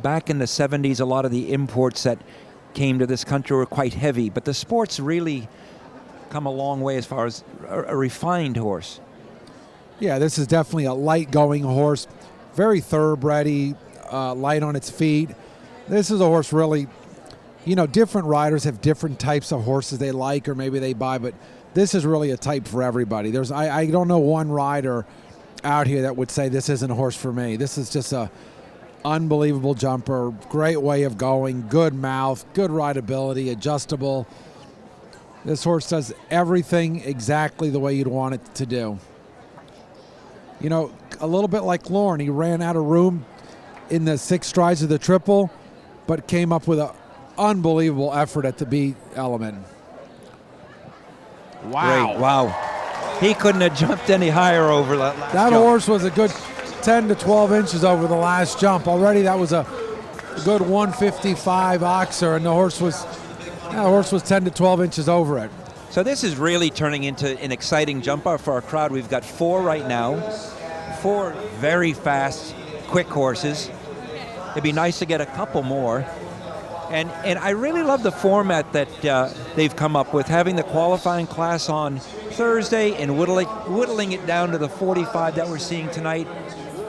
Back in the 70s, a lot of the imports that came to this country were quite heavy, but the sport's really come a long way as far as a refined horse. Yeah, this is definitely a light-going horse, very thoroughbred, light on its feet. This is a horse really, different riders have different types of horses they like or maybe they buy, but this is really a type for everybody. I don't know one rider out here that would say this isn't a horse for me. This is just a unbelievable jumper, great way of going, good mouth, good rideability, adjustable. This horse does everything exactly the way you'd want it to do. A little bit like Lauren, he ran out of room in the 6 strides of the triple, but came up with an unbelievable effort at the B element. Wow. Great. Wow. He couldn't have jumped any higher over that last That jump. horse was a good 10 to 12 inches over the last jump. Already that was a good 155 oxer, and the horse was 10 to 12 inches over it. So this is really turning into an exciting jumper for our crowd. We've got 4 right now, 4 very fast, quick horses. It'd be nice to get a couple more. And I really love the format that they've come up with, having the qualifying class on Thursday and whittling it down to the 45 that we're seeing tonight.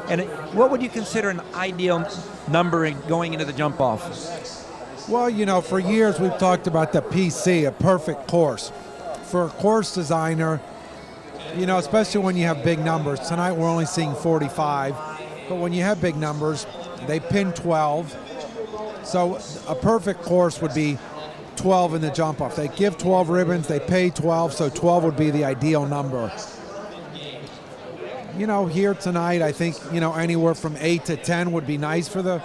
And what would you consider an ideal number going into the jump-off? Well, for years we've talked about the PC, a perfect course. For a course designer, especially when you have big numbers. Tonight we're only seeing 45, but when you have big numbers, they pin 12. So a perfect course would be 12 in the jump-off. They give 12 ribbons, they pay 12, so 12 would be the ideal number. Here tonight, I think, anywhere from 8 to 10 would be nice for the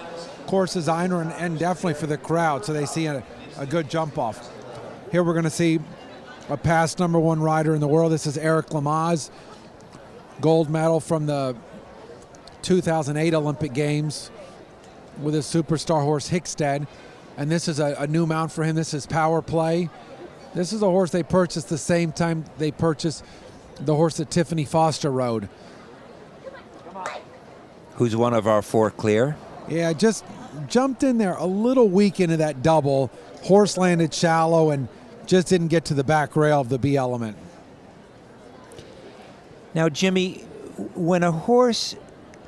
course designer and definitely for the crowd, so they see a good jump-off. Here we're going to see a past number 1 rider in the world. This is Eric Lamaze, gold medal from the 2008 Olympic Games with his superstar horse Hickstead. And this is a new mount for him. This is Power Play. This is a horse they purchased the same time they purchased the horse that Tiffany Foster rode. Who's one of our 4 clear. Yeah, just jumped in there a little weak into that double. Horse landed shallow and just didn't get to the back rail of the B element. Now, Jimmy, when a horse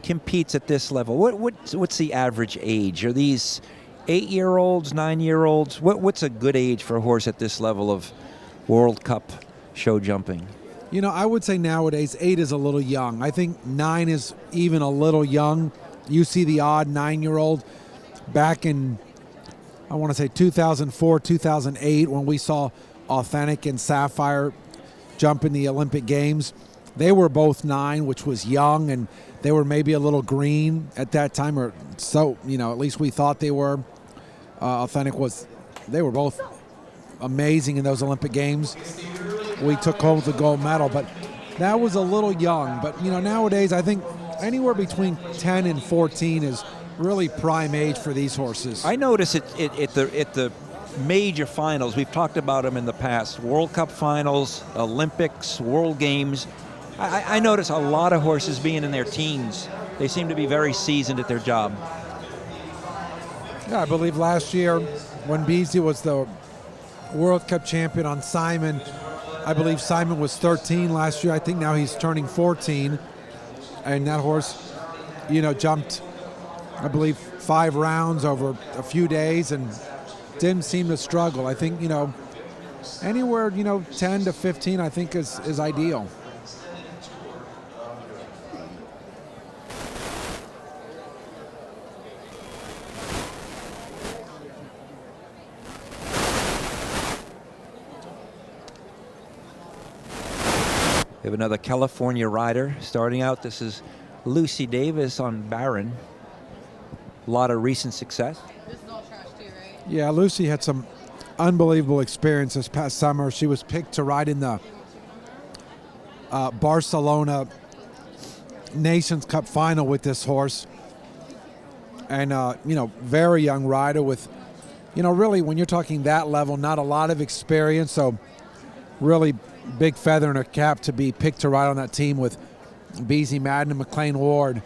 competes at this level, what's the average age? Are these 8-year-olds, 9-year-olds? What's a good age for a horse at this level of World Cup show jumping? You know, I would say nowadays 8 is a little young. I think 9 is even a little young. You see the odd 9-year-old back in, I want to say 2004, 2008, when we saw Authentic and Sapphire jump in the Olympic Games. They were both 9, which was young, and they were maybe a little green at that time, or so, you know, at least we thought they were. They were both amazing in those Olympic Games. We took home the gold medal, but that was a little young. But, you know, nowadays I think anywhere between 10 and 14 is really prime age for these horses. I notice it at the major finals. We've talked about them in the past. World Cup finals, Olympics, World Games. I notice a lot of horses being in their teens. They seem to be very seasoned at their job. Yeah, I believe last year when Beasley was the World Cup champion on Simon, I believe Simon was 13 last year. I think now he's turning 14. And that horse, you know, jumped, I believe, 5 rounds over a few days and didn't seem to struggle. I think, you know, anywhere, you know, 10 to 15, I think is ideal. We have another California rider starting out. This is Lucy Davis on Barron. A lot of recent success. Yeah, Lucy had some unbelievable experience this past summer. She was picked to ride in the Barcelona Nations Cup final with this horse. And, you know, very young rider with, you know, really when you're talking that level, not a lot of experience. So really big feather in her cap to be picked to ride on that team with Beasley Madden and McLean Ward.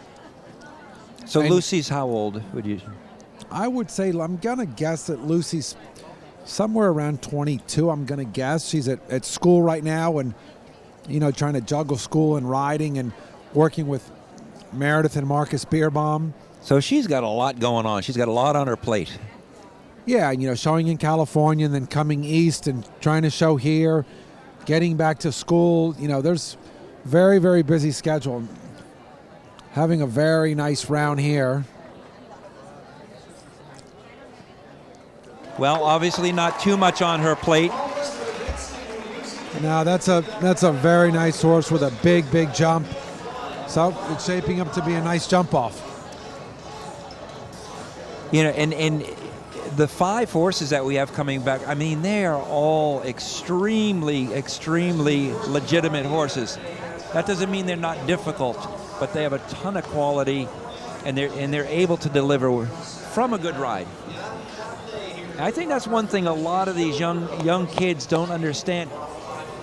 So and Lucy's how old would you? I would say, I'm going to guess that Lucy's somewhere around 22, I'm going to guess. She's at school right now and, you know, trying to juggle school and riding and working with Meredith and Marcus Beerbaum. So she's got a lot going on. She's got a lot on her plate. Yeah, you know, showing in California and then coming east and trying to show here, getting back to school. You know, there's very, very busy schedule. Having a very nice round here. Well, obviously not too much on her plate. Now that's a very nice horse with a big, big jump. So it's shaping up to be a nice jump off. You know, and the 5 horses that we have coming back, I mean, they are all extremely, extremely legitimate horses. That doesn't mean they're not difficult, but they have a ton of quality, and they're able to deliver from a good ride. I think that's one thing a lot of these young kids don't understand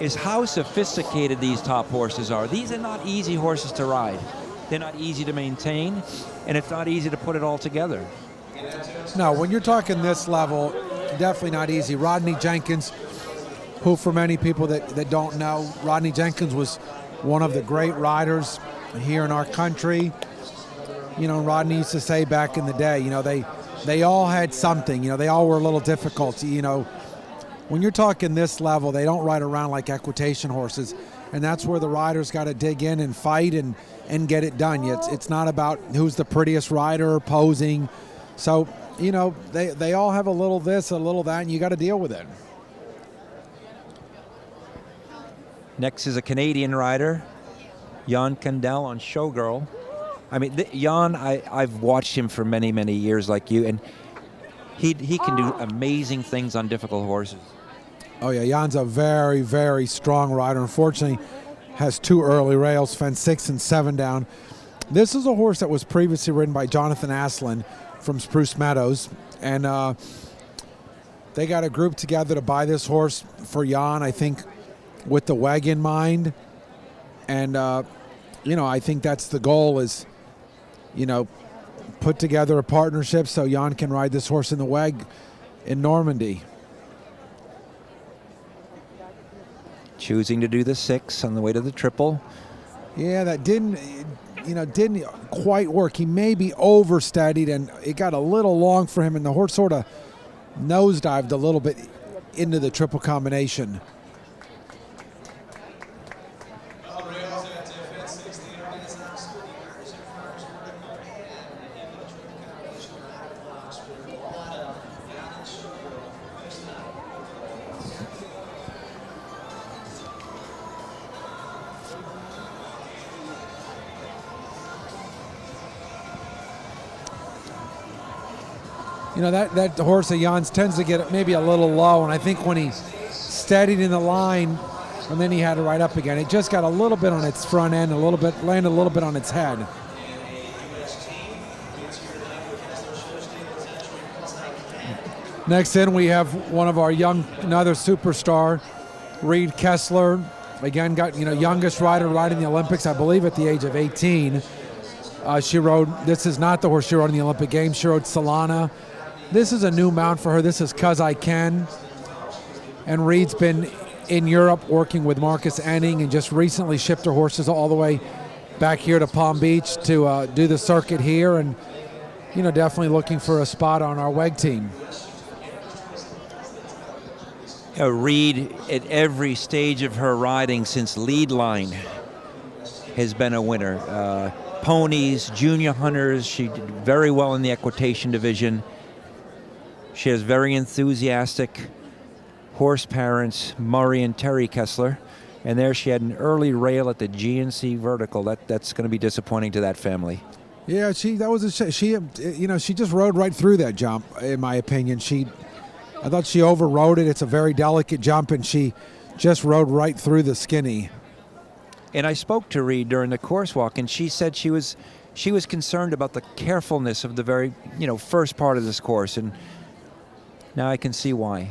is how sophisticated these top horses are. These are not easy horses to ride. They're not easy to maintain, and it's not easy to put it all together. No, when you're talking this level, definitely not easy. Rodney Jenkins, who for many people that don't know, Rodney Jenkins was one of the great riders here in our country. You know, Rodney used to say back in the day, you know, they all had something. You know, they all were a little difficult. You know, when you're talking this level, they don't ride around like equitation horses, and that's where the riders got to dig in and fight and get it done. It's not about who's the prettiest rider or posing. So, you know, they all have a little this, a little that, and you got to deal with it. Next is a Canadian rider, Jan Kandel on Showgirl. I mean, Jan, I've watched him for many, many years like you, and he can do amazing things on difficult horses. Oh, yeah, Jan's a very, very strong rider. Unfortunately, has 2 early rails, fenced 6 and 7 down. This is a horse that was previously ridden by Jonathan Aslan from Spruce Meadows, and they got a group together to buy this horse for Jan, I think, with the WEG in mind. And, you know, I think that's the goal is, you know, put together a partnership so Jan can ride this horse in the WEG in Normandy. Choosing to do the 6 on the way to the triple. Yeah, that didn't quite work. He maybe oversteadied, and it got a little long for him, and the horse sort of nosedived a little bit into the triple combination. You know, that horse of Jan's tends to get maybe a little low, and I think when he steadied in the line and then he had it right up again, it just got a little bit on its front end, landed a little bit on its head. Next in, we have one of our another superstar, Reed Kessler. Again, got, youngest rider riding the Olympics, I believe at the age of 18. She rode, this is not the horse she rode in the Olympic Games, she rode Solana. This is a new mount for her. This is 'Cause I Can. And Reed's been in Europe working with Marcus Enning and just recently shipped her horses all the way back here to Palm Beach to do the circuit here, and, definitely looking for a spot on our WEG team. Reed, at every stage of her riding since lead line, has been a winner. Ponies, junior hunters, she did very well in the equitation division. She has very enthusiastic horse parents, Murray and Terry Kessler, and there she had an early rail at the GNC Vertical. That's going to be disappointing to that family. Yeah, she just rode right through that jump, in my opinion. I thought she overrode it. It's a very delicate jump, and she just rode right through the skinny. And I spoke to Reed during the course walk, and she said she was concerned about the carefulness of the very first part of this course, and now I can see why.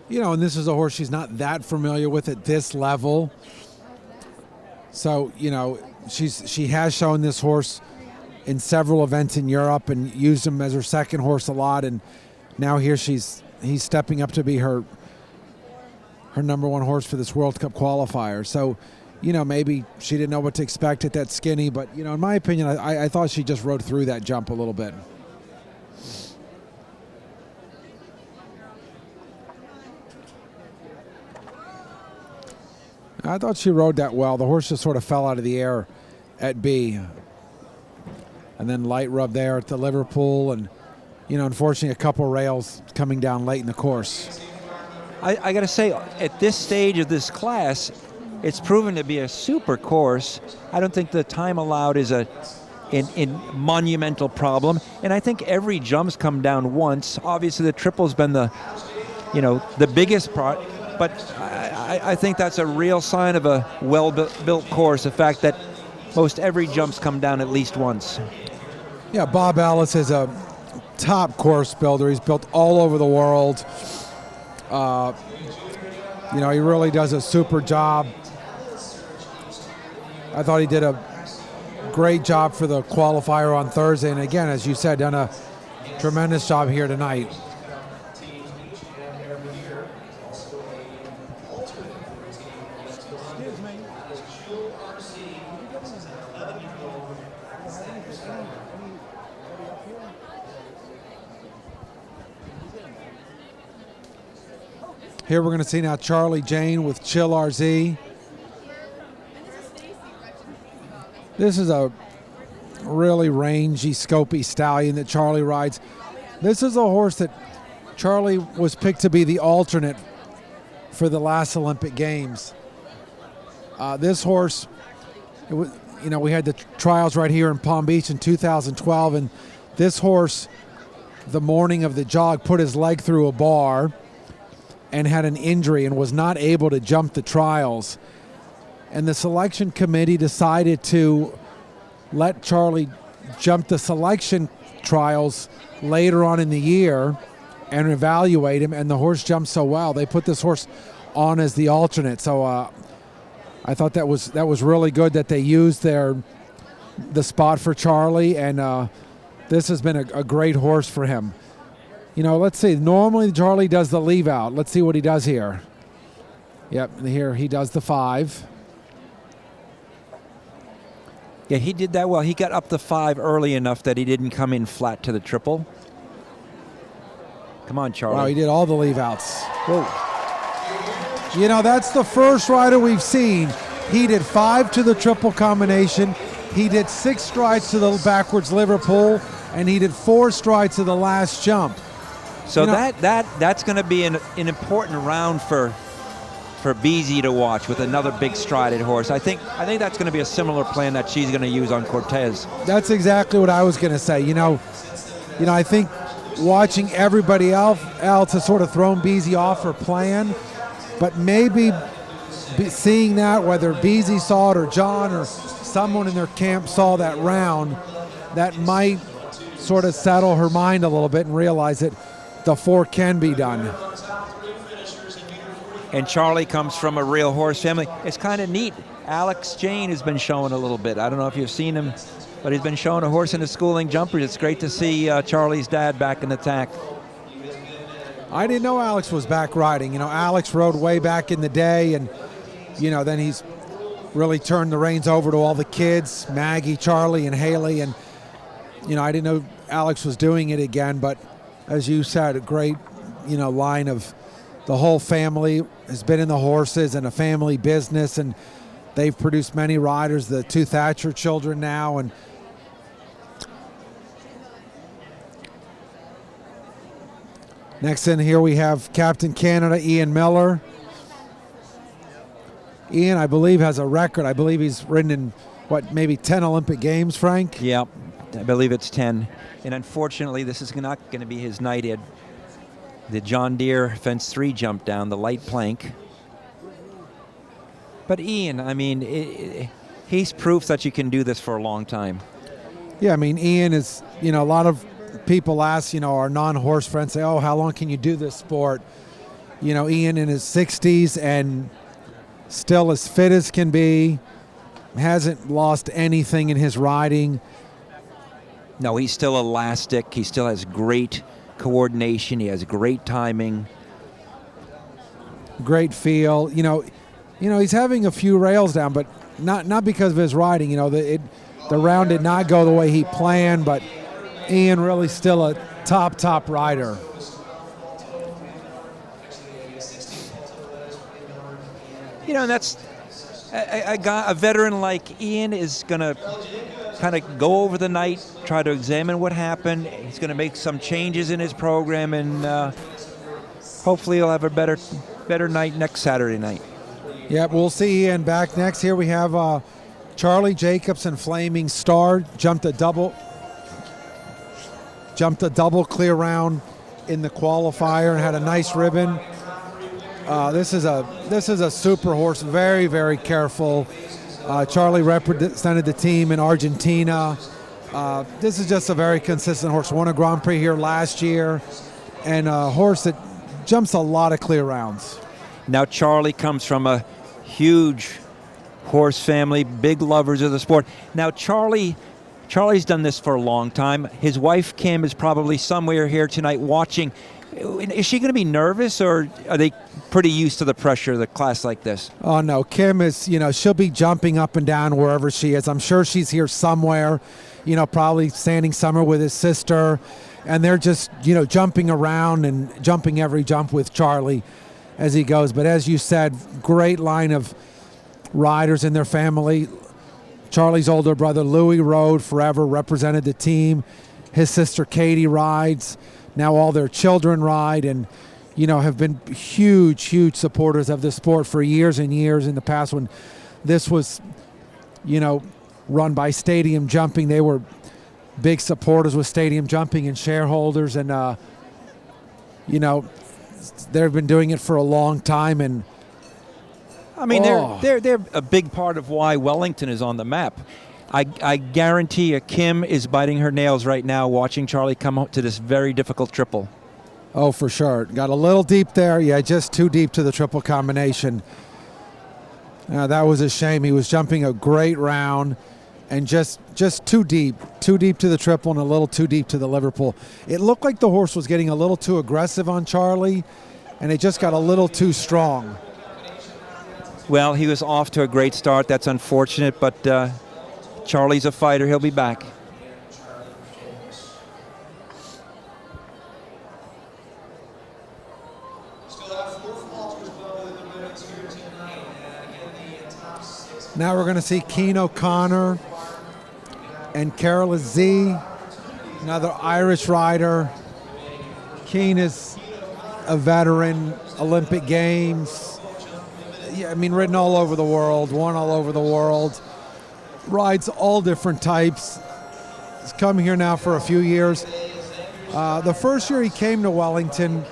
And this is a horse she's not that familiar with at this level. So, she has shown this horse in several events in Europe and used him as her second horse a lot, and now here he's stepping up to be her number one horse for this World Cup qualifier. So, maybe she didn't know what to expect at that skinny, but, in my opinion, I thought she just rode through that jump a little bit. I thought she rode that well. The horse just sort of fell out of the air at B. And then light rub there at the Liverpool, and, unfortunately a couple rails coming down late in the course. I got to say, at this stage of this class, it's proven to be a super course. I don't think the time allowed is a monumental problem, and I think every jump's come down once. Obviously, the triple's been the biggest part, but I think that's a real sign of a well-built course, the fact that most every jump's come down at least once. Yeah, Bob Ellis is a top course builder. He's built all over the world. He really does a super job. I thought he did a great job for the qualifier on Thursday, and again, as you said, done a tremendous job here tonight. Here we're going to see now Charlie Jane with Chill RZ. This is a really rangy, scopy stallion that Charlie rides. This is a horse that Charlie was picked to be the alternate for the last Olympic Games. This horse, we had the trials right here in Palm Beach in 2012, and this horse, the morning of the jog, put his leg through a bar and had an injury and was not able to jump the trials. And the selection committee decided to let Charlie jump the selection trials later on in the year and evaluate him, and the horse jumped so well, they put this horse on as the alternate. So I thought that was really good that they used the spot for Charlie, and this has been a great horse for him. Let's see. Normally Charlie does the leave out. Let's see what he does here. Yep, here he does the 5. Yeah, he did that well. He got up the 5 early enough that he didn't come in flat to the triple. Come on, Charlie. Wow, he did all the leave outs. Whoa. You know, that's the first rider we've seen. He did 5 to the triple combination. He did 6 strides to the backwards Liverpool, and he did 4 strides to the last jump. So that's going to be an important round for Beezy to watch with another big strided horse. I think that's going to be a similar plan that she's going to use on Cortez. That's exactly what I was going to say. You know, I think watching everybody else has sort of thrown Beezy off her plan, but maybe seeing that, whether Beezy saw it or John or someone in their camp saw that round, that might sort of settle her mind a little bit and realize that the 4 can be done. And Charlie comes from a real horse family. It's kind of neat. Alex Jane has been showing a little bit. I don't know if you've seen him, but he's been showing a horse in his schooling jumpers. It's great to see Charlie's dad back in the tack. I didn't know Alex was back riding. You know, Alex rode way back in the day, and, you know, then he's really turned the reins over to all the kids, Maggie, Charlie, and Haley. And, you know, I didn't know Alex was doing it again, but as you said, a great, you know, line of the whole family has been in the horses and a family business, and they've produced many riders, the 2 Thatcher children now. And next in here we have Captain Canada, Ian Miller. Ian, I believe, has a record. I believe he's ridden in, what, maybe 10 Olympic Games, Frank? Yeah, I believe it's 10. And unfortunately, this is not going to be his night. He had the John Deere Fence 3 jump down, the light plank. But Ian, I mean, he's proof that you can do this for a long time. Yeah, I mean, Ian is, you know, a lot of people ask, you know, our non-horse friends say, oh, how long can you do this sport? You know, Ian in his 60s and still as fit as can be, hasn't lost anything in his riding. No, he's still elastic. He still has great coordination. He has great timing. Great feel. You know, he's having a few rails down, but not because of his riding. You know, the round did not go the way he planned, but Ian really still a top rider. You know, and that's a veteran like Ian is going to kind of go over the night, try to examine what happened. He's going to make some changes in his program, and hopefully he'll have a better night next Saturday night. Yeah, we'll see Ian back next. Here we have Charlie Jacobs and Flaming Star jumped a double clear round in the qualifier and had a nice ribbon. This is a super horse, very, very careful. Charlie represented the team in Argentina. This is just a very consistent horse. Won a Grand Prix here last year, and a horse that jumps a lot of clear rounds. Now Charlie comes from a huge horse family, big lovers of the sport. Now Charlie's done this for a long time. His wife Kim is probably somewhere here tonight watching. Is she going to be nervous, or are they pretty used to the pressure of the class like this? Oh, no. Kim is, you know, she'll be jumping up and down wherever she is. I'm sure she's here somewhere, you know, probably standing somewhere with his sister. And they're just, you know, jumping around and jumping every jump with Charlie as he goes. But as you said, great line of riders in their family. Charlie's older brother, Louis, rode forever, represented the team. His sister, Katie, rides. Now all their children ride, and, you know, have been huge supporters of the sport for years and years. In the past, when this was, you know, run by Stadium Jumping, they were big supporters with Stadium Jumping and shareholders, and, you know, they've been doing it for a long time. And I mean, they're a big part of why Wellington is on the map. I guarantee you Kim is biting her nails right now watching Charlie come up to this very difficult triple. Oh, for sure. Got a little deep there. Yeah, just too deep to the triple combination. That was a shame. He was jumping a great round and just too deep to the triple and a little too deep to the Liverpool. It looked like the horse was getting a little too aggressive on Charlie, and it just got a little too strong. Well, he was off to a great start. That's unfortunate, but Charlie's a fighter. He'll be back. Now we're going to see Keen O'Connor and Carol Z, another Irish rider. Keen is a veteran, Olympic Games. Yeah, I mean, ridden all over the world, won all over the world, rides all different types. He's come here now for a few years. The first year he came to Wellington,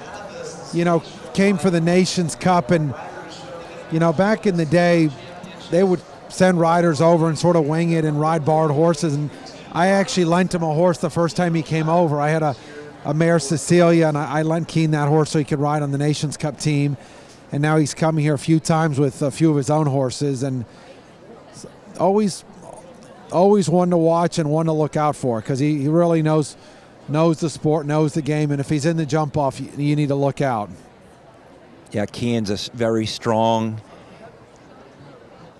came for the Nations Cup, and, back in the day, they would send riders over and sort of wing it and ride barred horses. And I actually lent him a horse the first time he came over. I had a mare Cecilia, and I lent Keen that horse so he could ride on the Nations Cup team. And now he's come here a few times with a few of his own horses, and always one to watch and one to look out for, because he really knows the sport, knows the game, and if he's in the jump off, you need to look out. Yeah, Keen's a very strong,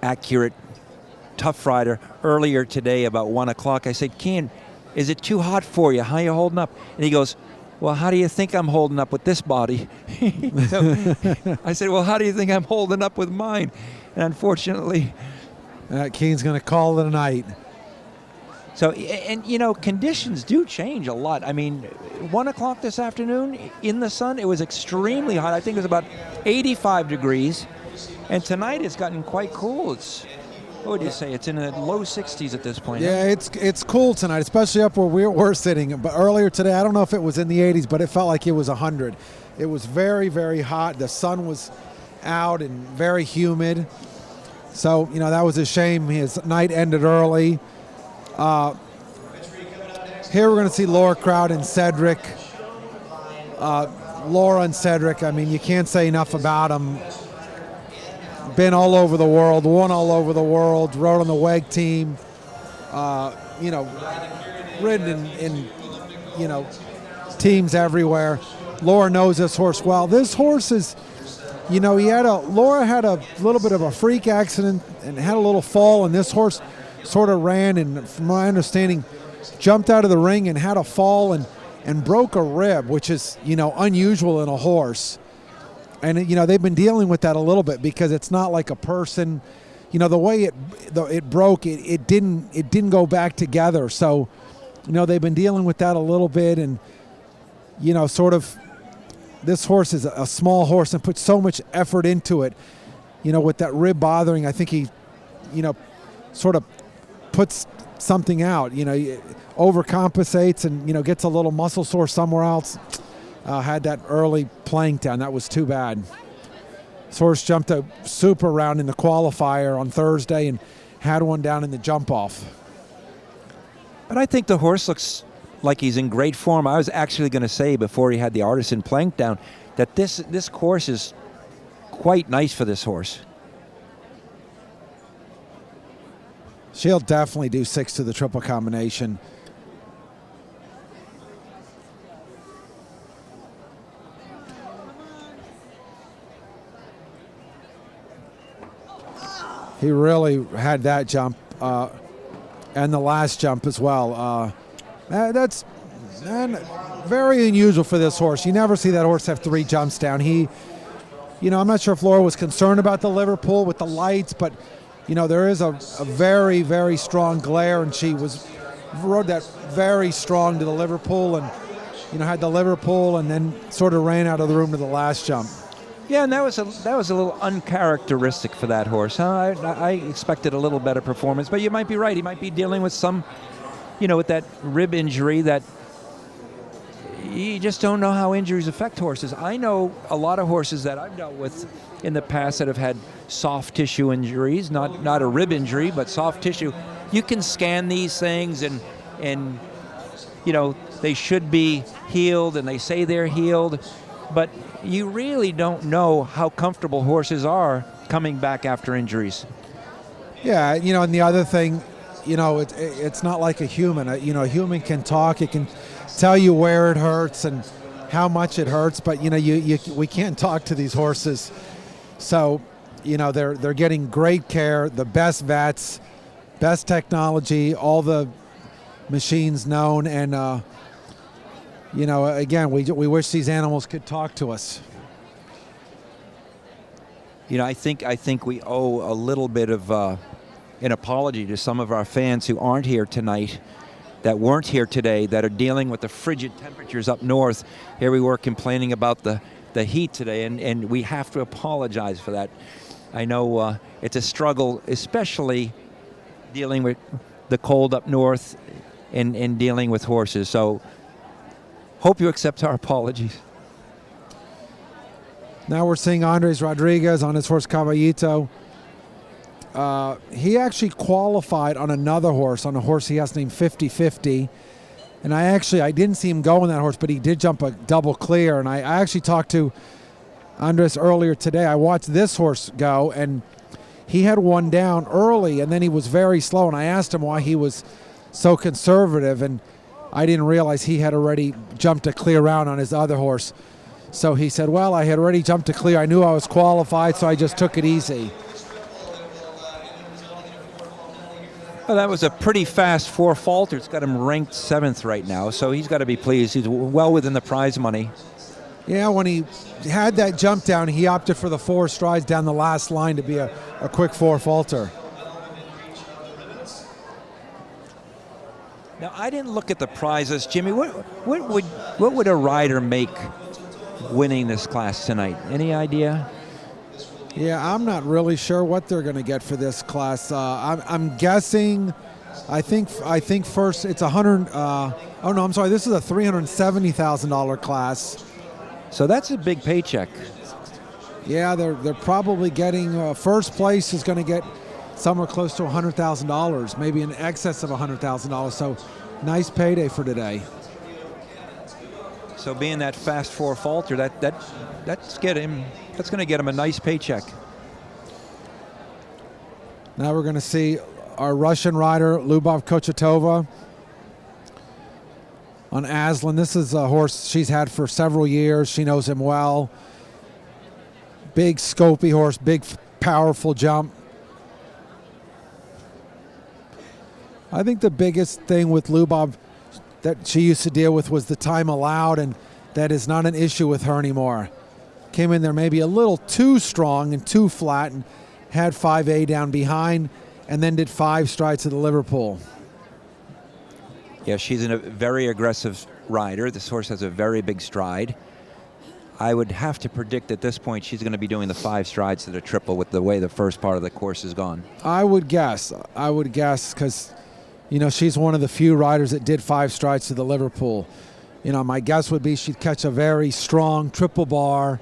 accurate, tough rider. Earlier today, about 1 o'clock, I said, Keen, is it too hot for you? How are you holding up? And he goes, well, how do you think I'm holding up with this body? So I said, well, how do you think I'm holding up with mine? And unfortunately, Keen's going to call it a night. So, and conditions do change a lot. I mean, 1 o'clock this afternoon in the sun, it was extremely hot. I think it was about 85 degrees. And tonight it's gotten quite cool. What would you say? It's in the low 60s at this point. Yeah, it's cool tonight, especially up where we're sitting. But earlier today, I don't know if it was in the 80s, but it felt like it was 100. It was very, very hot. The sun was out and very humid. So, that was a shame. His night ended early. Here we're going to see Laura Crowd and Cedric. Laura and Cedric, I mean, you can't say enough about them. Been all over the world, won all over the world, rode on the WEG team, ridden in teams everywhere. Laura knows this horse well. This horse is, Laura had a little bit of a freak accident and had a little fall, and this horse sort of ran, and from my understanding, jumped out of the ring and had a fall and broke a rib, which is, unusual in a horse. And, they've been dealing with that a little bit because it's not like a person, the way it broke, it didn't go back together. So, they've been dealing with that a little bit, and, sort of, this horse is a small horse and puts so much effort into it, with that rib bothering. I think he, sort of puts something out, overcompensates and, gets a little muscle sore somewhere else. Had that early plank down. That was too bad. This horse jumped a super round in the qualifier on Thursday and had one down in the jump off. But I think the horse looks like he's in great form. I was actually going to say before he had the artisan plank down that this course is quite nice for this horse. She'll definitely do 6 to the triple combination. He really had that jump and the last jump as well. That's very unusual for this horse. You never see that horse have 3 jumps down. I'm not sure if Laura was concerned about the Liverpool with the lights, but, there is a very, very strong glare, and she rode that very strong to the Liverpool and, had the Liverpool and then sort of ran out of the room to the last jump. Yeah, and that was a little uncharacteristic for that horse. Huh? I expected a little better performance, but you might be right. He might be dealing with some, with that rib injury that you just don't know how injuries affect horses. I know a lot of horses that I've dealt with in the past that have had soft tissue injuries, not a rib injury, but soft tissue. You can scan these things and they should be healed, and they say they're healed, but you really don't know how comfortable horses are coming back after injuries. Yeah, and the other thing, it's not like a human. A human can talk. It can tell you where it hurts and how much it hurts, but, we can't talk to these horses. So, they're getting great care, the best vets, best technology, all the machines known, and you know, again, we wish these animals could talk to us. You know, I think we owe a little bit of an apology to some of our fans who aren't here tonight, that weren't here today, that are dealing with the frigid temperatures up north. Here we were complaining about the heat today, and we have to apologize for that. I know it's a struggle, especially dealing with the cold up north and dealing with horses. So hope you accept our apologies. Now we're seeing Andres Rodriguez on his horse Caballito. He actually qualified on another horse, on a horse he has named 50-50. And I didn't see him go on that horse, but he did jump a double clear. And I actually talked to Andres earlier today. I watched this horse go, and he had one down early, and then he was very slow. And I asked him why he was so conservative, and I didn't realize he had already jumped a clear round on his other horse. So he said, well, I had already jumped a clear. I knew I was qualified, so I just took it easy. Well, that was a pretty fast 4 faulter. It's got him ranked 7th right now, so he's got to be pleased. He's well within the prize money. Yeah, when he had that jump down, he opted for the 4 strides down the last line to be a quick 4 faulter. Now, I didn't look at the prizes. Jimmy, what would a rider make winning this class tonight? Any idea? Yeah, I'm not really sure what they're going to get for this class. I'm guessing. I think first it's 100. Oh no, I'm sorry. This is a $370,000 class. So that's a big paycheck. Yeah, they're probably getting first place is going to get somewhere close to $100,000, maybe in excess of $100,000. So nice payday for today. So being that fast 4 faulter, that's going to get him a nice paycheck. Now we're going to see our Russian rider Lyubov Kochetova on Aslan. This is a horse she's had for several years. She knows him well. Big scopy horse, big powerful jump. I think the biggest thing with Lyubov that she used to deal with was the time allowed, and that is not an issue with her anymore. Came in there maybe a little too strong and too flat, and had 5A down behind, and then did 5 strides to the Liverpool. Yeah, she's a very aggressive rider. This horse has a very big stride. I would have to predict at this point she's going to be doing the 5 strides to the triple with the way the first part of the course has gone. I would guess, because you know, she's one of the few riders that did 5 strides to the Liverpool. You know, my guess would be she'd catch a very strong triple bar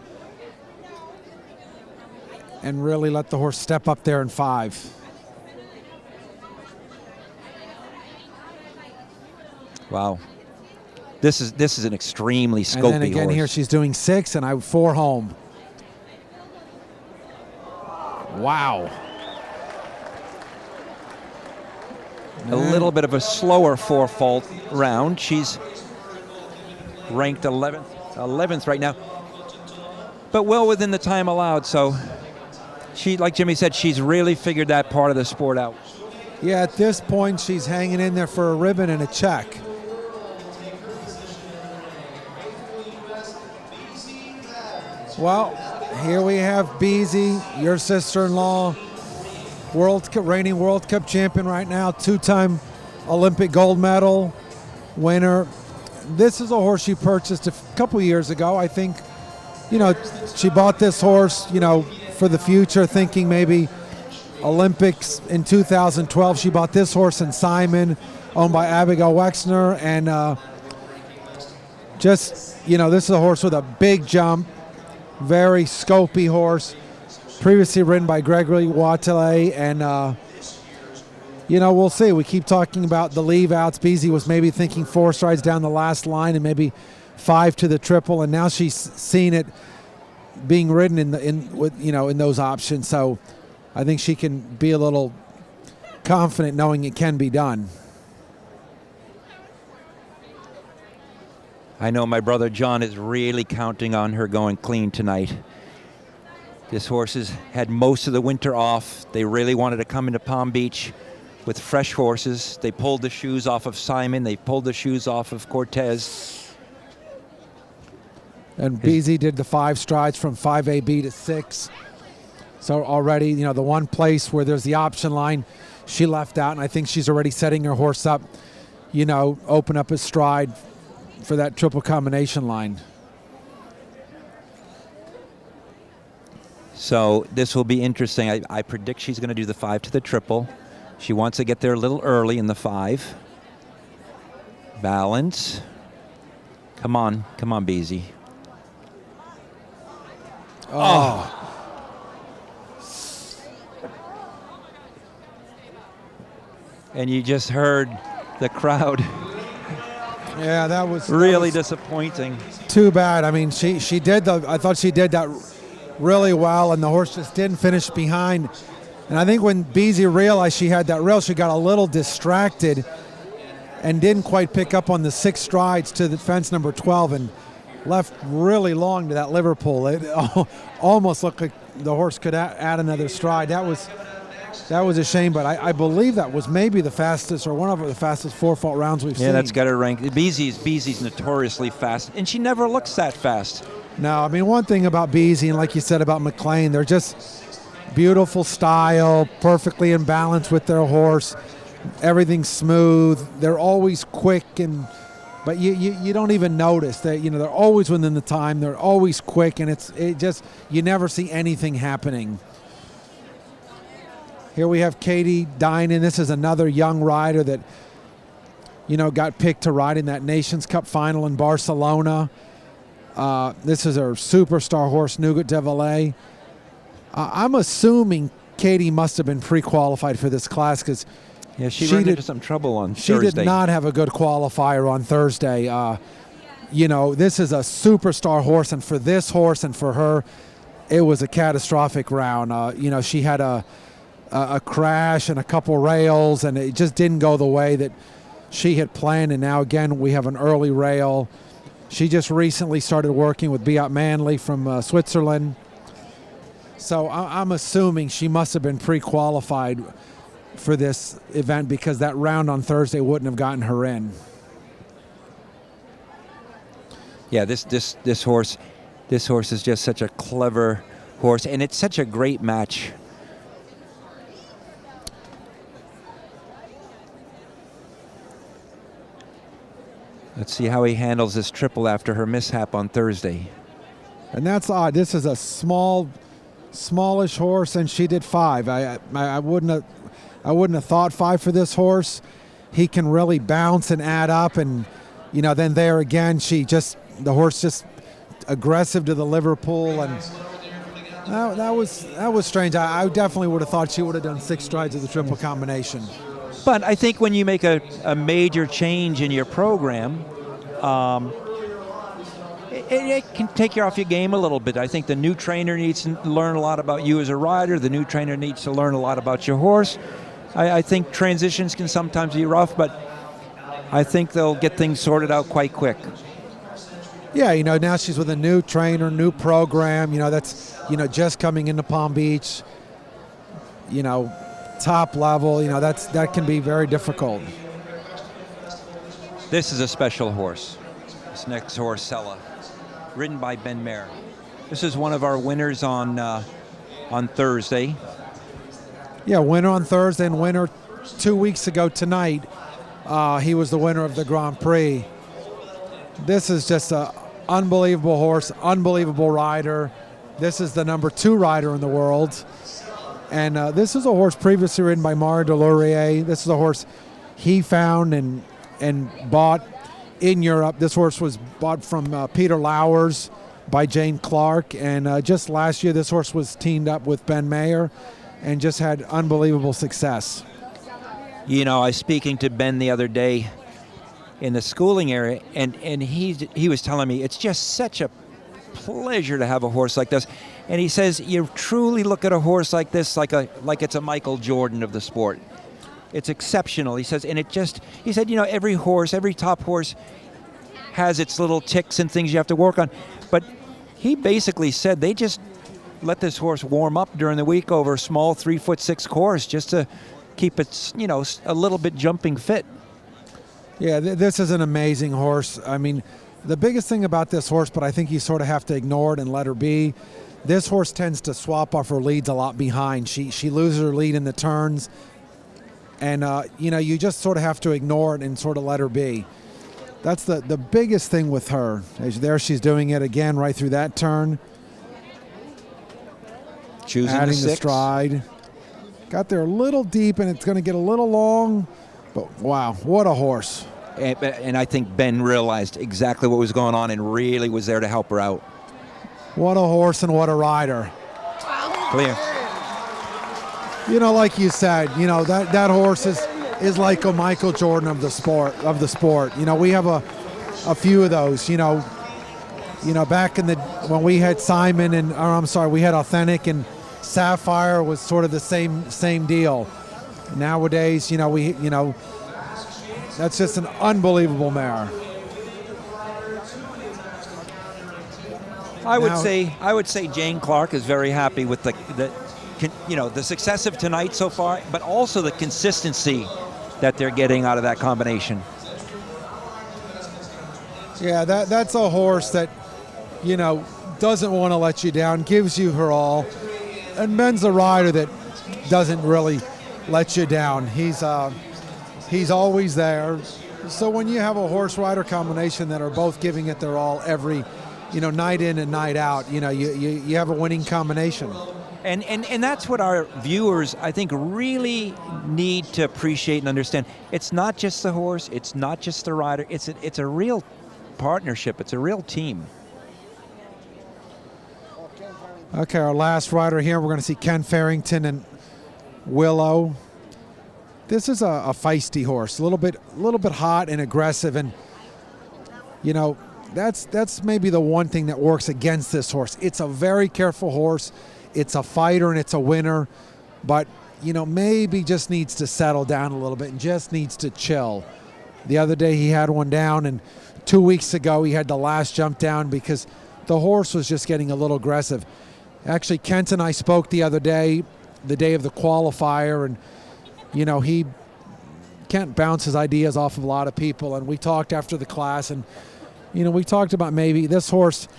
and really let the horse step up there in 5. Wow. This is an extremely scopy horse. And then again here she's doing 6, and 4 home. Wow. A little bit of a slower 4 fault round. She's ranked 11th right now, but well within the time allowed. So she, like Jimmy said, she's really figured that part of the sport out. Yeah, at this point she's hanging in there for a ribbon and a check. Well, here we have Beezy, your sister-in-law, reigning World Cup champion right now, 2-time Olympic gold medal winner. This is a horse she purchased a couple years ago. I think, you know, she bought this horse, you know, for the future, thinking maybe Olympics in 2012. She bought this horse in Simon, owned by Abigail Wexner, and just, you know, this is a horse with a big jump, very scopy horse. Previously ridden by Gregory Wathelet, and you know, we'll see. We keep talking about the leave outs. Beezy was maybe thinking 4 strides down the last line and maybe 5 to the triple, and now she's seen it being ridden in those options. So I think she can be a little confident knowing it can be done. I know my brother John is really counting on her going clean tonight. This horse has had most of the winter off. They really wanted to come into Palm Beach with fresh horses. They pulled the shoes off of Simon. They pulled the shoes off of Cortez. And BZ did the 5 strides from 5AB to 6. So already, you know, the one place where there's the option line, she left out, and I think she's already setting her horse up, you know, open up his stride for that triple combination line. So this will be interesting. I predict she's going to do the 5 to the triple. She wants to get there a little early in the 5. Balance. Come on, BZ. Oh. And you just heard the crowd. Yeah, that was really disappointing. Too bad. I mean, she did I thought she did that really well, and the horse just didn't finish behind. And I think when BZ realized she had that rail, she got a little distracted and didn't quite pick up on the 6 strides to the fence number 12 and left really long to that Liverpool. It almost looked like the horse could add another stride. That was a shame, but I believe that was maybe the fastest or one of the fastest 4-fault rounds we've seen. Yeah, that's got her ranked. BZ's notoriously fast, and she never looks that fast. No, I mean, one thing about BZ, and like you said about McLean, they're just beautiful style, perfectly in balance with their horse. Everything's smooth. They're always quick, but you don't even notice that. You know, they're always within the time. They're always quick, and it just you never see anything happening. Here we have Katie Dinan. This is another young rider that, you know, got picked to ride in that Nations Cup final in Barcelona. This is her superstar horse, Nougat de Valet. I'm assuming Katie must have been pre-qualified for this class because she ran into some trouble on Thursday. She did not have a good qualifier on Thursday. You know, this is a superstar horse, and for this horse and for her, it was a catastrophic round. You know, she had a crash and a couple rails, and it just didn't go the way that she had planned. And now again, we have an early rail. She just recently started working with Beat Manley from Switzerland. So I'm assuming she must have been pre-qualified for this event because that round on Thursday wouldn't have gotten her in. Yeah, this horse is just such a clever horse, and it's such a great match. Let's see how he handles this triple after her mishap on Thursday. And that's odd. This is a smallish horse, and she did 5. I wouldn't have thought 5 for this horse. He can really bounce and add up, and you know, then there again, the horse just aggressive to the Liverpool, and that was strange. I definitely would have thought she would have done 6 strides of the triple combination. But I think when you make a major change in your program, it can take you off your game a little bit. I think the new trainer needs to learn a lot about you as a rider. The new trainer needs to learn a lot about your horse. I think transitions can sometimes be rough, but I think they'll get things sorted out quite quick. Yeah, you know, now she's with a new trainer, new program. You know, that's, you know, just coming into Palm Beach. You know, top level, you know, that can be very difficult. This is a special horse. This next horse, Sella, ridden by Ben Mayer. This is one of our winners on Thursday. Yeah, winner on Thursday and winner 2 weeks ago tonight. He was the winner of the Grand Prix. This is just an unbelievable horse, unbelievable rider. This is the number 2 rider in the world. And this is a horse previously ridden by Mario Delorier. This is a horse he found and bought in Europe. This horse was bought from Peter Lowers by Jane Clark. And just last year, this horse was teamed up with Ben Mayer and just had unbelievable success. You know, I was speaking to Ben the other day in the schooling area, and he was telling me it's just such a pleasure to have a horse like this. And he says you truly look at a horse like this like it's a Michael Jordan of the sport. It's exceptional. He says, and he said, you know, every top horse has its little ticks and things you have to work on. But he basically said they just let this horse warm up during the week over a small 3'6" course just to keep it, a little bit jumping fit. Yeah, this is an amazing horse. I mean, the biggest thing about this horse, but I think you sort of have to ignore it and let her be, this horse tends to swap off her leads a lot behind. She loses her lead in the turns, and, you just sort of have to ignore it and sort of let her be. That's the biggest thing with her. There she's doing it again right through that turn. Choosing adding the the stride. Got there a little deep, and it's going to get a little long, but wow, what a horse. And I think Ben realized exactly what was going on and really was there to help her out. What a horse and what a rider. Clear. Like you said, that horse is like a Michael Jordan of the sport. We have a few of those. Back in when we had Simon we had Authentic, and Sapphire was sort of the same deal. Nowadays, that's just an unbelievable mare. I would say Jane Clark is very happy with the success of tonight so far, but also the consistency that they're getting out of that combination. Yeah, that's a horse that, doesn't want to let you down, gives you her all. And Ben's a rider that doesn't really let you down. He's always there. So when you have a horse rider combination that are both giving it their all every, night in and night out, you have a winning combination. And that's what our viewers, I think, really need to appreciate and understand. It's not just the horse. It's not just the rider. It's a real partnership. It's a real team. Okay, our last rider here, we're going to see Ken Farrington and Willow. This is a feisty horse, a little bit hot and aggressive, and that's maybe the one thing that works against this horse. It's a very careful horse. It's a fighter and it's a winner, but maybe just needs to settle down a little bit and just needs to chill. The other day he had one down, and 2 weeks ago he had the last jump down because the horse was just getting a little aggressive. Actually, Kent and I spoke the other day, the day of the qualifier, and Kent bounces ideas off of a lot of people, and we talked after the class, and we talked about maybe this horse,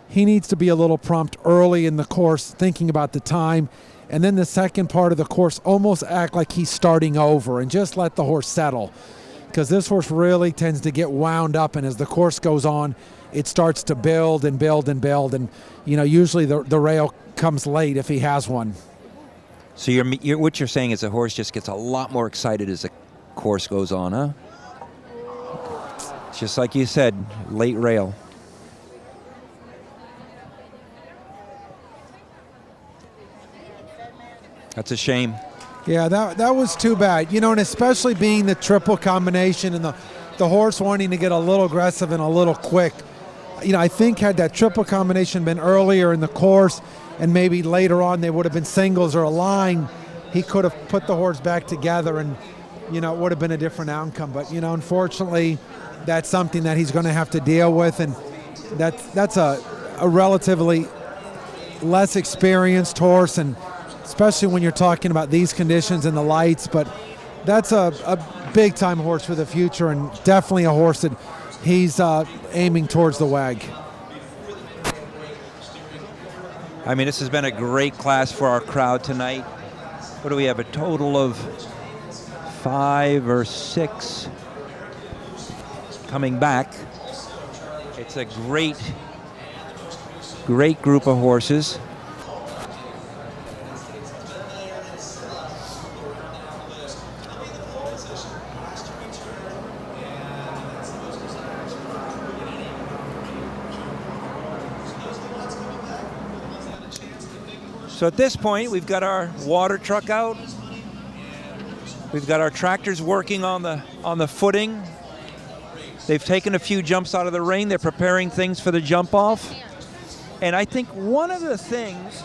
he needs to be a little prompt early in the course, thinking about the time, and then the second part of the course almost act like he's starting over and just let the horse settle, because this horse really tends to get wound up, and as the course goes on, it starts to build and build and build, and usually the rail comes late if he has one. So what you're saying is the horse just gets a lot more excited as the course goes on, huh? Just like you said, late rail. That's a shame. Yeah, that was too bad. And especially being the triple combination and the horse wanting to get a little aggressive and a little quick. I think had that triple combination been earlier in the course and maybe later on they would have been singles or a line, he could have put the horse back together and, it would have been a different outcome. But, unfortunately, that's something that he's going to have to deal with, and that's a relatively less experienced horse, and especially when you're talking about these conditions and the lights. But that's a big-time horse for the future, and definitely a horse that he's aiming towards the WAG. I mean, this has been a great class for our crowd tonight. What do we have, a total of 5 or 6 coming back? It's a great group of horses. So at this point, we've got our water truck out. We've got our tractors working on the footing. They've taken a few jumps out of the ring. They're preparing things for the jump off. And I think one of the things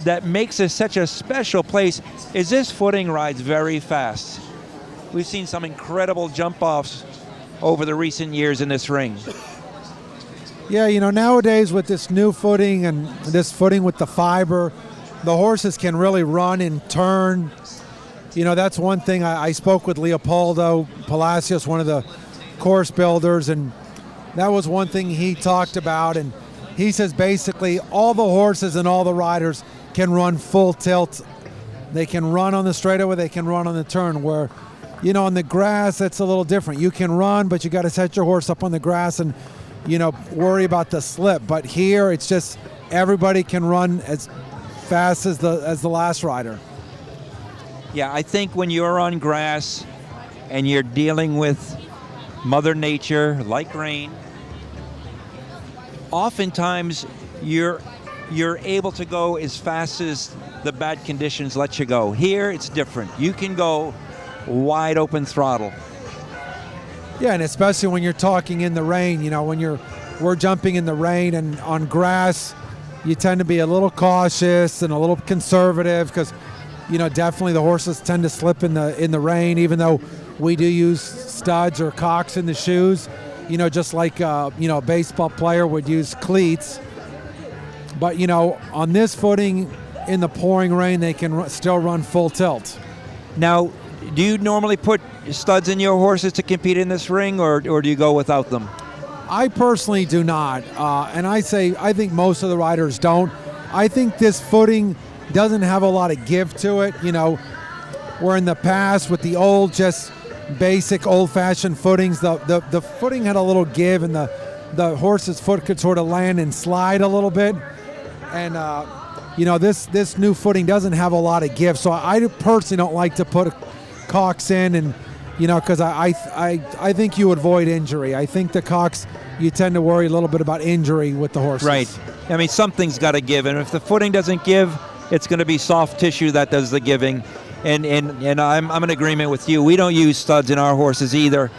that makes this such a special place is this footing rides very fast. We've seen some incredible jump offs over the recent years in this ring. Yeah, nowadays with this new footing and this footing with the fiber, the horses can really run and turn. You know, that's one thing. I spoke with Leopoldo Palacios, one of the course builders, and that was one thing he talked about. And he says basically all the horses and all the riders can run full tilt. They can run on the straightaway, they can run on the turn, where, you know, on the grass, it's a little different. You can run, but you got to set your horse up on the grass and, you know, worry about the slip. But here, it's just everybody can run as fast as the last rider. Yeah, I think when you're on grass and you're dealing with Mother Nature, like rain, oftentimes you're able to go as fast as the bad conditions let you go. Here, it's different. You can go wide open throttle. Yeah, and especially when you're talking in the rain, you know, when we're jumping in the rain and on grass, you tend to be a little cautious and a little conservative because, you know, definitely the horses tend to slip in the rain, even though we do use studs or cocks in the shoes, you know, just like, you know, a baseball player would use cleats. But, you know, on this footing in the pouring rain, they can still run full tilt. Now, do you normally put studs in your horses to compete in this ring, or do you go without them? I personally do not, and I think most of the riders don't. I think this footing doesn't have a lot of give to it. You know, where in the past with the old, just basic old-fashioned footings, the footing had a little give, and the horse's foot could sort of land and slide a little bit. And you know, this new footing doesn't have a lot of give, so I personally don't like to put cocks in, and you know, because I think you avoid injury. I think the cocks, you tend to worry a little bit about injury with the horses. Right. I mean, something's got to give, and if the footing doesn't give, it's going to be soft tissue that does the giving. And I'm in agreement with you. We don't use studs in our horses either.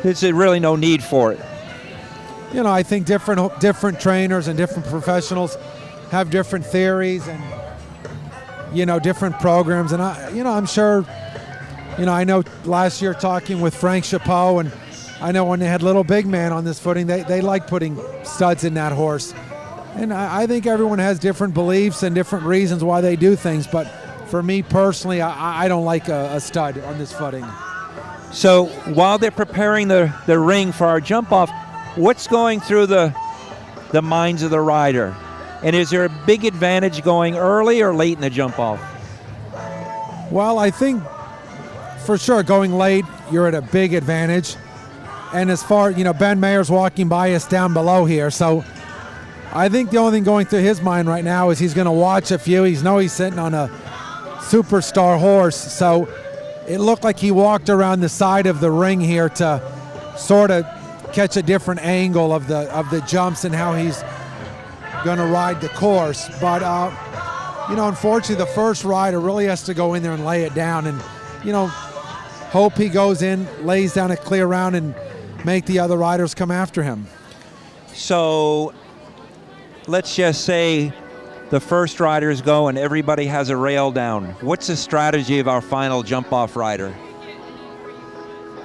There's really no need for it. You know, I think different trainers and different professionals have different theories and, you know, different programs. And I'm sure, you know, I know last year talking with Frank Chapeau, and I know when they had Little Big Man on this footing, they like putting studs in that horse. And I think everyone has different beliefs and different reasons why they do things. But for me personally, I don't like a stud on this footing. So while they're preparing the ring for our jump off, what's going through the minds of the rider? And is there a big advantage going early or late in the jump off? Well, I think for sure going late, you're at a big advantage. And as far, you know, Ben Mayer's walking by us down below here, so I think the only thing going through his mind right now is he's going to watch a few. He's sitting on a superstar horse, so it looked like he walked around the side of the ring here to sort of catch a different angle of the jumps and how he's going to ride the course. But you know, unfortunately, the first rider really has to go in there and lay it down, and you know, hope he goes in, lays down a clear round, and make the other riders come after him. So let's just say the first riders go and everybody has a rail down. What's the strategy of our final jump off rider?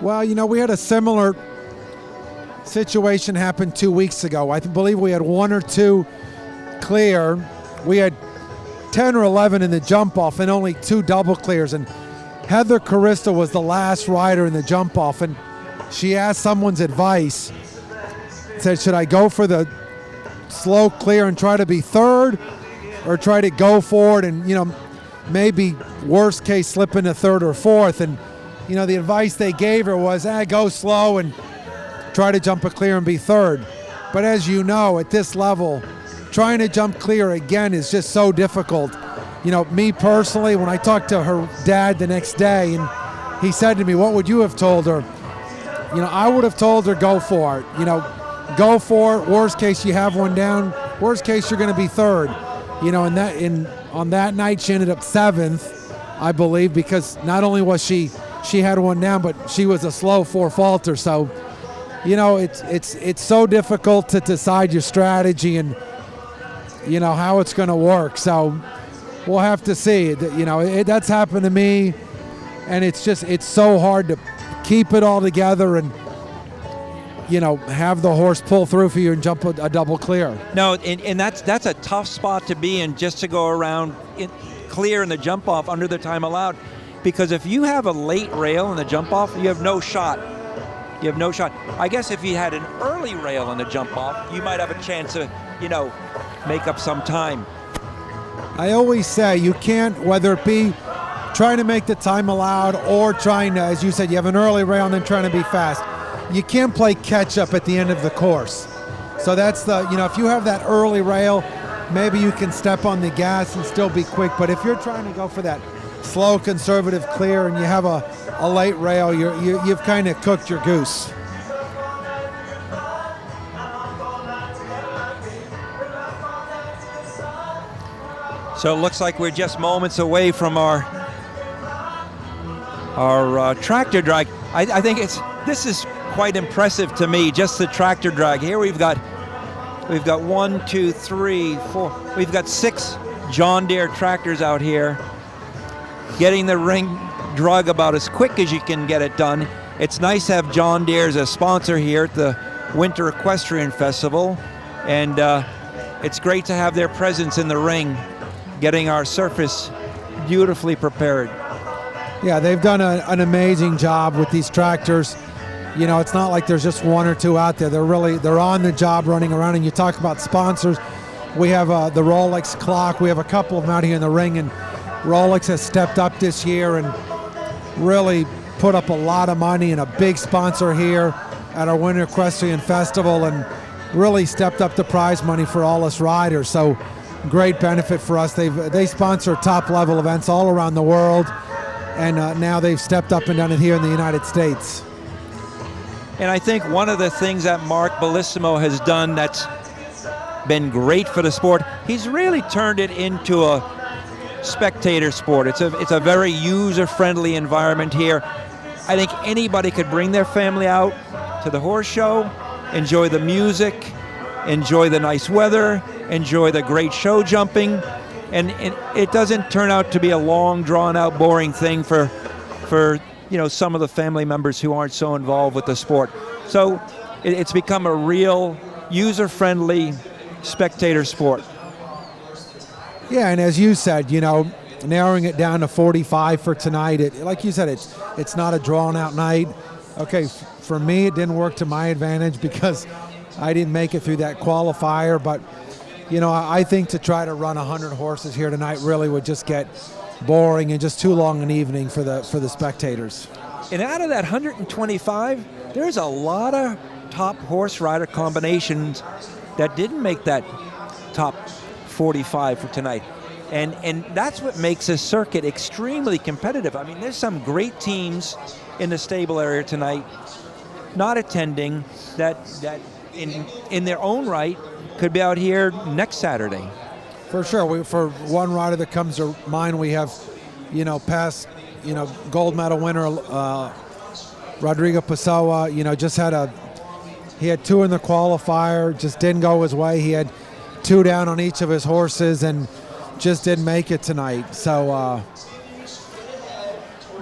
Well, you know, we had a similar situation happen 2 weeks ago. I believe we had one or two clear. We had 10 or 11 in the jump off and only 2 double clears. And Heather Carista was the last rider in the jump off, and she asked someone's advice. Said, should I go for the slow clear and try to be third, or try to go for it and, you know, maybe worst case slip into third or fourth? And, you know, the advice they gave her was, go slow and try to jump a clear and be third. But as you know, at this level, trying to jump clear again is just so difficult. You know, me personally, when I talked to her dad the next day, and he said to me, what would you have told her? You know, I would have told her, go for it. You know, go for it. Worst case, you have one down. Worst case, you're going to be third. You know, on that night, she ended up 7th, I believe, because not only was she had one down, but she was a slow 4-faulter. So, you know, it's so difficult to decide your strategy and, you know, how it's going to work. So we'll have to see. You know, that's happened to me, and it's so hard to keep it all together. And have the horse pull through for you and jump a double clear. No, and that's a tough spot to be in, just to go around clear in the jump off under the time allowed. Because if you have a late rail in the jump off, you have no shot. You have no shot. I guess if you had an early rail in the jump off, you might have a chance to, make up some time. I always say you can't, whether it be trying to make the time allowed or trying to, as you said, you have an early rail and then trying to be fast. You can't play catch up at the end of the course. So that's if you have that early rail, maybe you can step on the gas and still be quick. But if you're trying to go for that slow, conservative clear and you have a late rail, you've kind of cooked your goose. So it looks like we're just moments away from our tractor drag. I think this is quite impressive to me, just the tractor drag. Here we've got 1, 2, 3, 4. We've got 6 John Deere tractors out here, getting the ring drug about as quick as you can get it done. It's nice to have John Deere as a sponsor here at the Winter Equestrian Festival, and it's great to have their presence in the ring, getting our surface beautifully prepared. Yeah, they've done an amazing job with these tractors. It's not like there's just 1 or 2 out there. They're on the job running around. And you talk about sponsors. We have the Rolex clock. We have a couple of them out here in the ring, and Rolex has stepped up this year and really put up a lot of money, and a big sponsor here at our Winter Equestrian Festival, and really stepped up the prize money for all us riders. So great benefit for us. They sponsor top level events all around the world, and now they've stepped up and done it here in the United States. And I think one of the things that Mark Bellissimo has done that's been great for the sport, he's really turned it into a spectator sport. It's a very user-friendly environment here. I think anybody could bring their family out to the horse show, enjoy the music, enjoy the nice weather, enjoy the great show jumping, and it doesn't turn out to be a long, drawn-out, boring thing for some of the family members who aren't so involved with the sport. So it's become a real user-friendly spectator sport. Yeah, and as you said, narrowing it down to 45 for tonight, like you said, it's not a drawn-out night. Okay, for me, it didn't work to my advantage because I didn't make it through that qualifier, but I think to try to run 100 horses here tonight really would just get boring and just too long an evening for the spectators. And out of that 125, there's a lot of top horse rider combinations that didn't make that top 45 for tonight. And that's what makes this circuit extremely competitive. I mean, there's some great teams in the stable area tonight not attending that in their own right could be out here next Saturday. For sure. For one rider that comes to mind, we have, past, gold medal winner Rodrigo Pessoa. Just he had 2 in the qualifier, just didn't go his way. He had 2 down on each of his horses and just didn't make it tonight. So,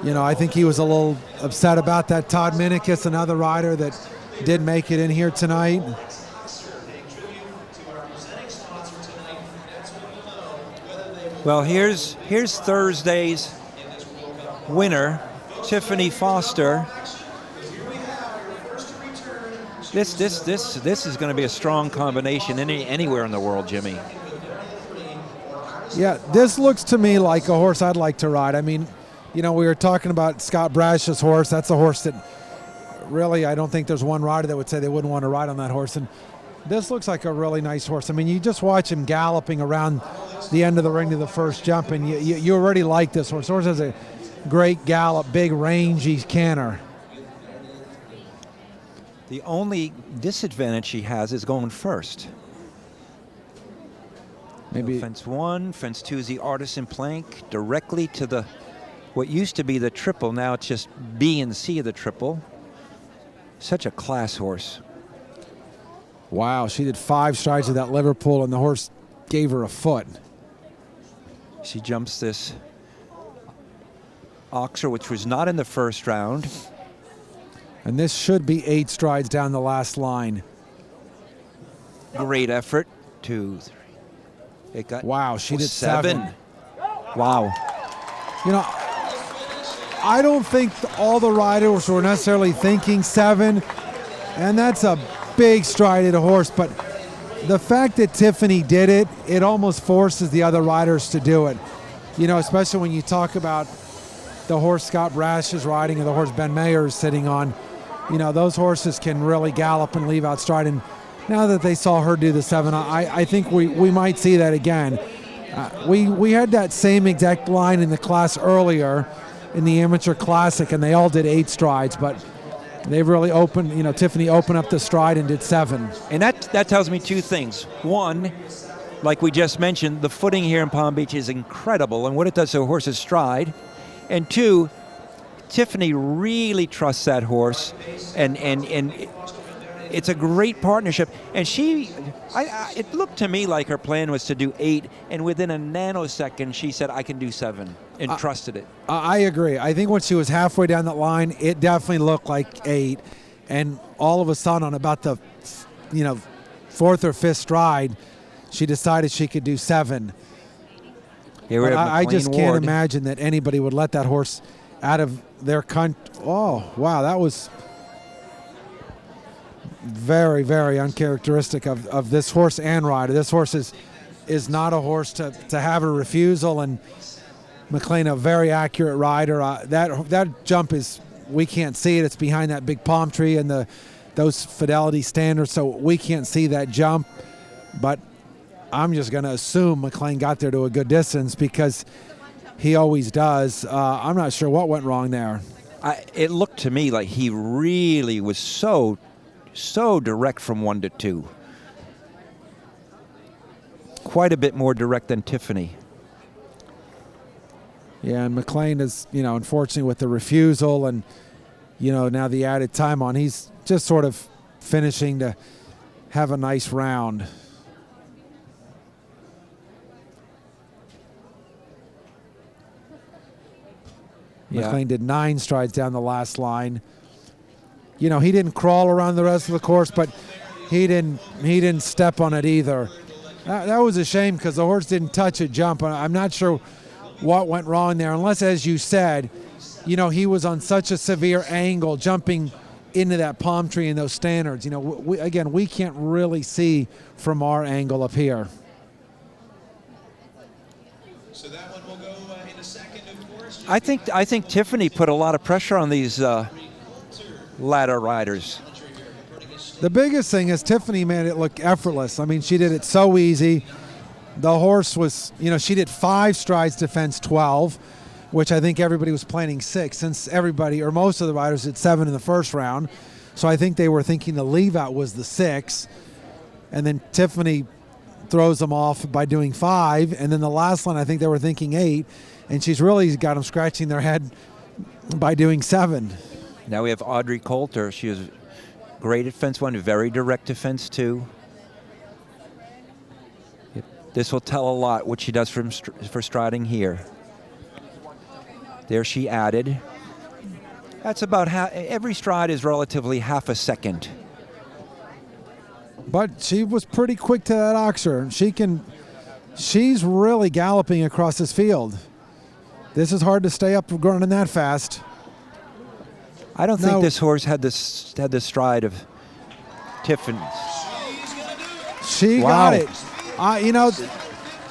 I think he was a little upset about that. Todd Minikis, another rider that did make it in here tonight. Well, here's Thursday's winner, Tiffany Foster. This is going to be a strong combination anywhere in the world, Jimmy. Yeah, this looks to me like a horse I'd like to ride. I mean, we were talking about Scott Brash's horse. That's a horse that really I don't think there's one rider that would say they wouldn't want to ride on that horse. And this looks like a really nice horse. I mean, you just watch him galloping around the end of the ring to the first jump, and you already like this horse. The horse has a great gallop, big, rangy canter. The only disadvantage she has is going first. Maybe so fence 1, fence 2 is the Artisan Plank, directly to what used to be the triple. Now it's just B and C of the triple. Such a class horse. Wow, she did 5 strides of that Liverpool, and the horse gave her a foot. She jumps this Oxer, which was not in the first round. And this should be 8 strides down the last line. Great effort. 2, 3. It got wow, she did 7. Wow. You know, I don't think all the riders were necessarily thinking 7, and that's a big stride at a horse, but the fact that Tiffany did it, it almost forces the other riders to do it. You know, especially when you talk about the horse Scott Brash is riding and the horse Ben Mayer is sitting on. You know, those horses can really gallop and leave out stride, and now that they saw her do the 7, I think we might see that again. We had that same exact line in the class earlier in the Amateur Classic, and they all did 8 strides, but they've really opened, you know, Tiffany opened up the stride and did 7. And that tells me 2 things. One, like we just mentioned, the footing here in Palm Beach is incredible and what it does to a horse's stride. And 2, Tiffany really trusts that horse, and it's a great partnership. And it looked to me like her plan was to do 8, and within a nanosecond she said, I can do 7, and trusted it. I agree. I think when she was halfway down that line, it definitely looked like 8, and all of a sudden on about the 4th or 5th stride, she decided she could do 7. But I just can't imagine that anybody would let that horse out of their country. Oh, wow, that was very, very uncharacteristic of this horse and rider. This horse is not a horse to have a refusal, and McLean, a very accurate rider. That jump is, we can't see it. It's behind that big palm tree and those fidelity standards, so we can't see that jump. But I'm just going to assume McLean got there to a good distance because he always does. I'm not sure what went wrong there. It looked to me like he really was so direct from 1 to 2. Quite a bit more direct than Tiffany. Yeah, and McLean is, unfortunately with the refusal and, now the added time on, he's just sort of finishing to have a nice round. Yeah. McLean did 9 strides down the last line. He didn't crawl around the rest of the course, but he didn't step on it either. That was a shame because the horse didn't touch a jump. I'm not sure what went wrong there, unless, as you said, he was on such a severe angle jumping into that palm tree and those standards. We can't really see from our angle up here. So that one will go in a second, of course. I think Tiffany put a lot of pressure on these ladder riders. The biggest thing is Tiffany made it look effortless. I mean, she did it so easy. The horse was, she did 5 strides to fence 12, which I think everybody was planning 6, since everybody, or most of the riders, did 7 in the first round. So I think they were thinking the leave out was the 6. And then Tiffany throws them off by doing 5. And then the last line, I think they were thinking 8. And she's really got them scratching their head by doing 7. Now we have Audrey Coulter. She was great at fence 1, very direct to fence 2. This will tell a lot what she does for striding here. There she added. That's about every stride is relatively half a second. But she was pretty quick to that oxer. She's really galloping across this field. This is hard to stay up running that fast. I don't think this horse had the stride of Tiffany's. She got it.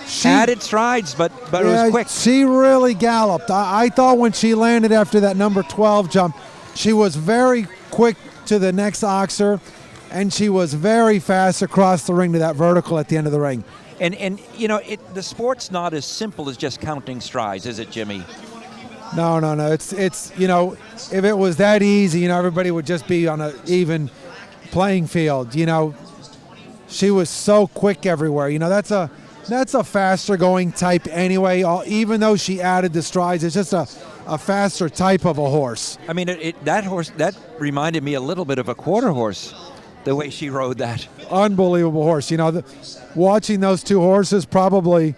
She added strides, but it was quick. She really galloped. I thought when she landed after that number 12 jump, she was very quick to the next oxer, and she was very fast across the ring to that vertical at the end of the ring. And the sport's not as simple as just counting strides, is it, Jimmy? No. It's if it was that easy, everybody would just be on an even playing field. She was so quick everywhere. That's a faster going type anyway. Even though she added the strides, it's just a faster type of a horse. I mean, that horse, that reminded me a little bit of a quarter horse, the way she rode that. Unbelievable horse. Watching those two horses, probably,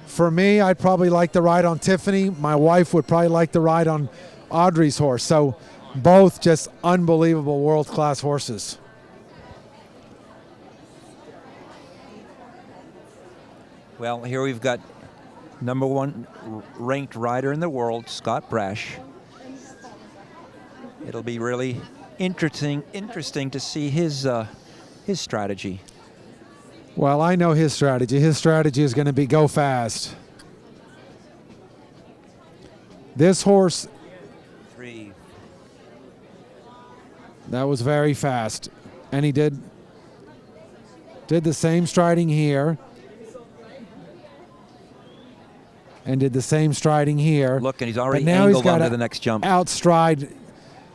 for me, I'd probably like the ride on Tiffany. My wife would probably like the ride on Audrey's horse. So Both just unbelievable world-class horses. Well, here we've got #1 ranked rider in the world, Scott Brash. It'll be really interesting to see his strategy. Well, I know his strategy. His strategy is going to be go fast. This horse, 3. that was very fast. And he did the same striding here. And did the same striding here. Look, and he's already now angled got onto the next jump. Outstride.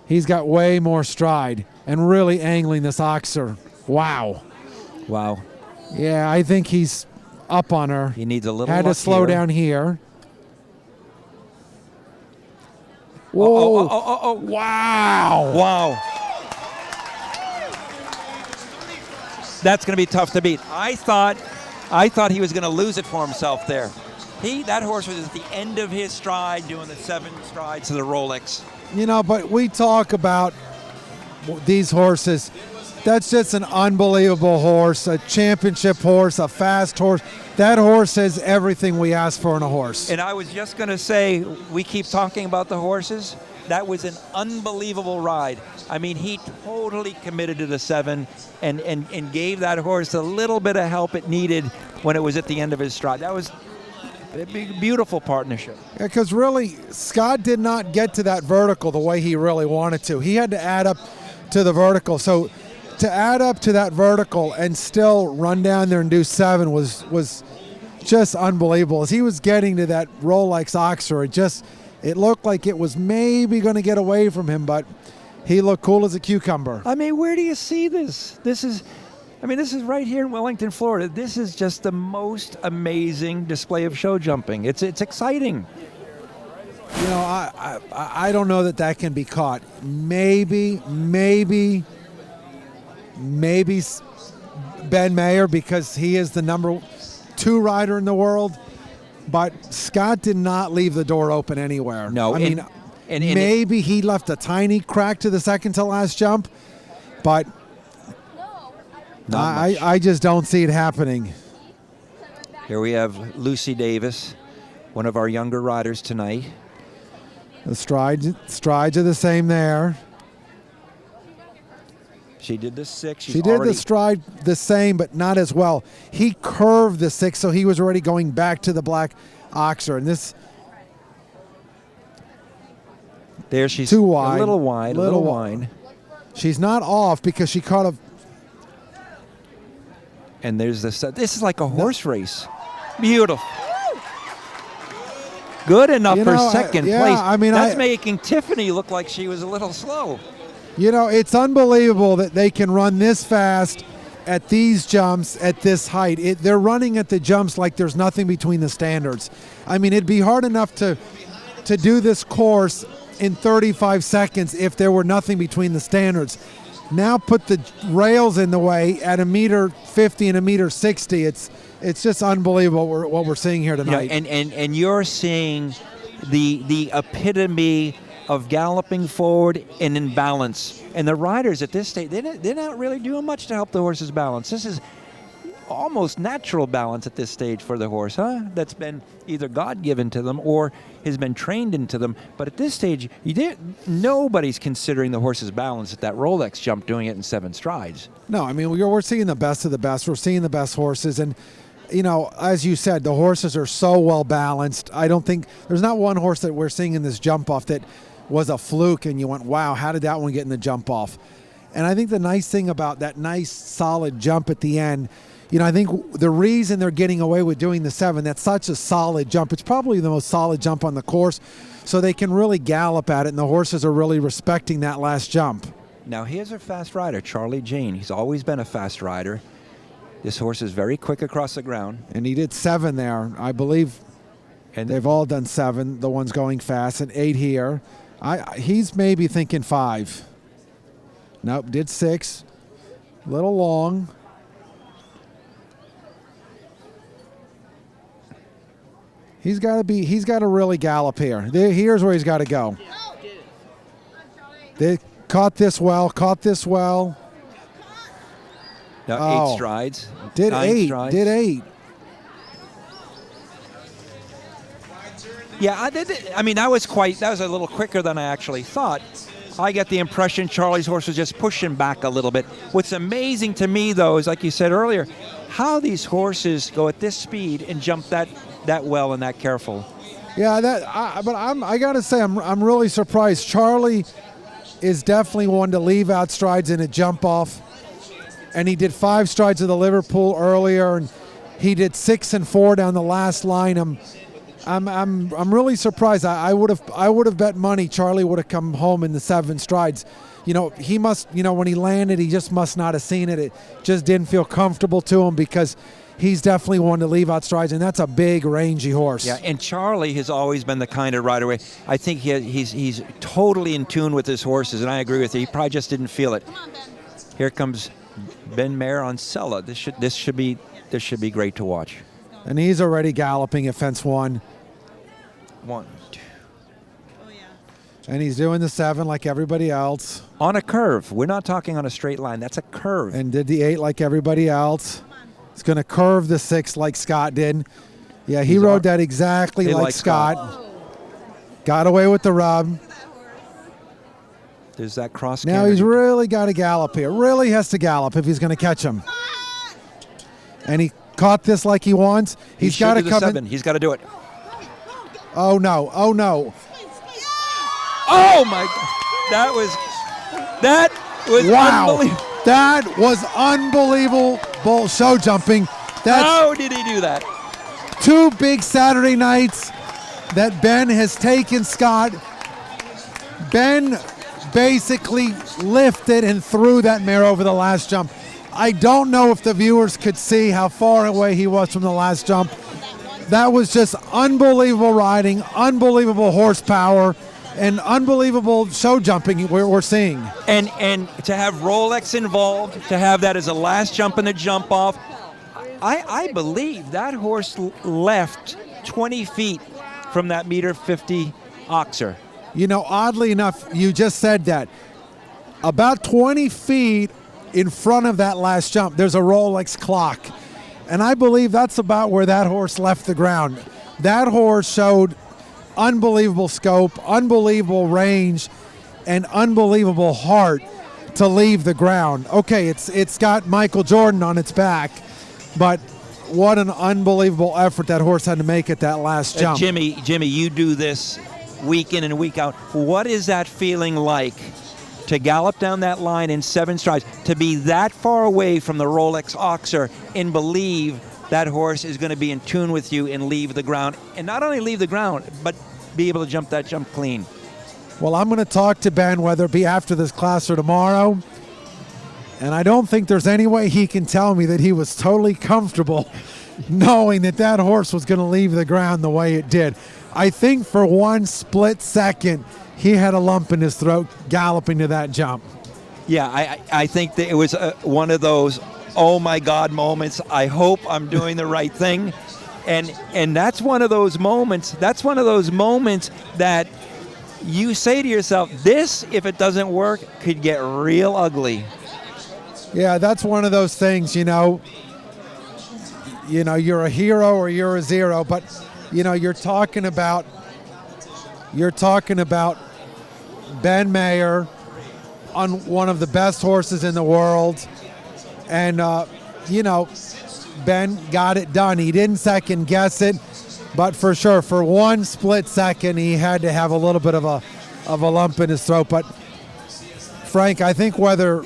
He's got way more stride and really angling this oxer. Wow. Wow. Yeah, I think he's up on her. He needs a little Had to luck slow here. down here. Whoa. Oh, wow. Wow. That's going to be tough to beat. I thought he was going to lose it for himself there. That horse was at the end of his stride doing the 7 strides to the Rolex. You know, but we talk about these horses. That's just an unbelievable horse, a championship horse, a fast horse. That horse has everything we ask for in a horse. And I was just going to say, we keep talking about the horses. That was an unbelievable ride. I mean, he totally committed to the 7 and gave that horse a little bit of help it needed when it was at the end of his stride. That was a beautiful partnership. Yeah, because really, Scott did not get to that vertical the way he really wanted to. He had to add up to the vertical. So to add up to that vertical and still run down there and do 7 was just unbelievable. As he was getting to that Rolex Oxer, it looked like it was maybe going to get away from him, but he looked cool as a cucumber. I mean, where do you see this? This is right here in Wellington, Florida. This is just the most amazing display of show jumping. It's exciting. You know, I don't know that can be caught. Maybe Ben Mayer, because he is the #2 rider in the world. But Scott did not leave the door open anywhere. No, I mean, maybe he left a tiny crack to the second to last jump, but I just don't see it happening. Here we have Lucy Davis, one of our younger riders tonight. The strides are the same there. She did the 6. She did the stride the same, but not as well. He curved the 6, so he was already going back to the black Oxer. And this... There she's too wide. A little wide. She's not off because she caught a... And there's this. This is like a horse race. Beautiful. Good enough for second place. I mean, that's making Tiffany look like she was a little slow. You know, it's unbelievable that they can run this fast at these jumps at this height. They're running at the jumps like there's nothing between the standards. I mean, it'd be hard enough to do this course in 35 seconds if there were nothing between the standards. Now put the rails in the way at 1.50 and 1.60. It's just unbelievable what we're seeing here tonight. You know, and you're seeing the epitome of galloping forward and in balance. And the riders at this stage, they're not really doing much to help the horses balance. This is almost natural balance at this stage for the horse, huh? That's been either God-given to them or has been trained into them. But at this stage, nobody's considering the horse's balance at that Rolex jump, doing it in 7 strides. No, I mean, we're seeing the best of the best. We're seeing the best horses. And, you know, as you said, the horses are so well balanced. I don't think there's not one horse that we're seeing in this jump off that was a fluke and you went, wow, how did that one get in the jump off? And I think the nice thing about that nice solid jump at the end, you know, I think the reason they're getting away with doing the 7, that's such a solid jump. It's probably the most solid jump on the course, so they can really gallop at it, and the horses are really respecting that last jump. Now here's a fast rider, Charlie Jane. He's always been a fast rider. This horse is very quick across the ground. And he did 7 there, I believe. And they've all done 7, the ones going fast, and 8 here. He's maybe thinking 5. Nope, did 6. A little long. He's got to really gallop here. Here's where he's got to go. They caught this well, Now, Oh. 8 strides. Did 9 eight, strides. did 8. Yeah, I mean, that was a little quicker than I actually thought. I get the impression Charlie's horse was just pushing back a little bit. What's amazing to me, though, is like you said earlier, how these horses go at this speed and jump that well and that careful. Yeah, but I gotta say I'm really surprised. Charlie is definitely one to leave out strides in a jump off, and he did 5 strides of the Liverpool earlier, and he did 6 and 4 down the last line. I'm really surprised. I would have bet money Charlie would have come home in the 7 strides. He must, when he landed, he just must not have seen it. It just didn't feel comfortable to him, because he's definitely one to leave out strides, and that's a big, rangy horse. Yeah, and Charlie has always been the kind of rider. I think he's totally in tune with his horses, and I agree with you. He probably just didn't feel it. Here comes Ben Mayer on Sella. This should be great to watch. And he's already galloping at fence 1. 1, 2. And he's doing the 7 like everybody else. On a curve. We're not talking on a straight line. That's a curve. And did the 8 like everybody else. He's going to curve the 6 like Scott did. Yeah, he rode that exactly like Scott. Got away with the rub. There's that cross. Now he's really got to gallop here. Really has to gallop if he's going to catch him. And he caught this like he wants. He's got to come 7. in. He's got to do it. Oh, no. Oh, no. Oh, my God. That was wow. unbelievable. That was unbelievable show jumping. How did he do that? 2 big Saturday nights that Ben has taken Scott. Ben basically lifted and threw that mare over the last jump. I don't know if the viewers could see how far away he was from the last jump. That was just unbelievable riding, unbelievable horsepower, and unbelievable show jumping we're seeing. And to have Rolex involved, to have that as a last jump and a jump off, I believe that horse left 20 feet from that meter 50 oxer. Oddly enough, you just said that. About 20 feet in front of that last jump, there's a Rolex clock. And I believe that's about where that horse left the ground. That horse showed unbelievable scope, unbelievable range, and unbelievable heart to leave the ground. Okay, it's got Michael Jordan on its back, but what an unbelievable effort that horse had to make at that last jump. Jimmy, you do this week in and week out. What is that feeling like to gallop down that line in 7 strides, to be that far away from the Rolex oxer and believe that horse is going to be in tune with you and leave the ground, and not only leave the ground, but be able to jump that jump clean? Well, I'm going to talk to Ben, whether it be after this class or tomorrow, and I don't think there's any way he can tell me that he was totally comfortable knowing that horse was going to leave the ground the way it did. I think for 1 split second, he had a lump in his throat galloping to that jump. Yeah, I think that it was one of those, oh my God moments. I hope I'm doing the right thing. And that's one of those moments. That's one of those moments that you say to yourself, this, if it doesn't work, could get real ugly. Yeah, that's one of those things, you're a hero or you're a zero, but you're talking about Ben Mayer on one of the best horses in the world, and Ben got it done. He didn't second guess it, but for sure, for 1 split second, he had to have a little bit of a lump in his throat. But Frank, I think whether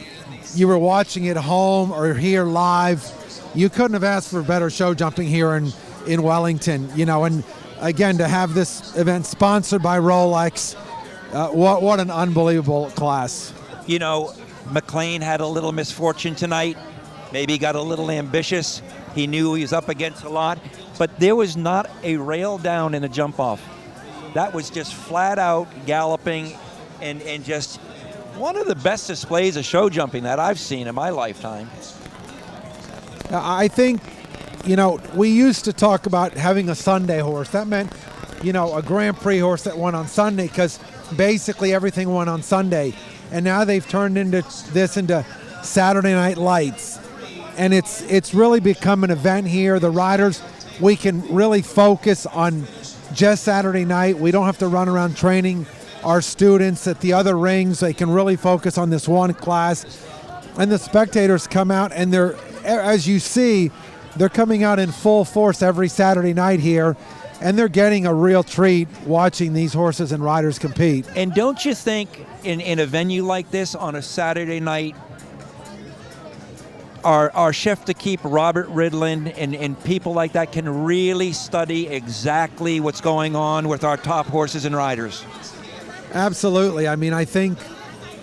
you were watching at home or here live, you couldn't have asked for better show jumping here in Wellington. And again, to have this event sponsored by Rolex, what an unbelievable class. McLean had a little misfortune tonight. Maybe got a little ambitious. He knew he was up against a lot, but there was not a rail down in a jump off. That was just flat out galloping and just one of the best displays of show jumping that I've seen in my lifetime. I think, we used to talk about having a Sunday horse. That meant, a Grand Prix horse that went on Sunday, because basically everything went on Sunday. And now they've turned into Saturday Night Lights. And it's really become an event here. The riders, we can really focus on just Saturday night. We don't have to run around training our students at the other rings. They can really focus on this one class. And the spectators come out, and they're, as you see, they're coming out in full force every Saturday night here, and they're getting a real treat watching these horses and riders compete. And don't you think in a venue like this on a Saturday night, our chef to keep, Robert Ridland, and people like that can really study exactly what's going on with our top horses and riders? Absolutely. I mean, I think,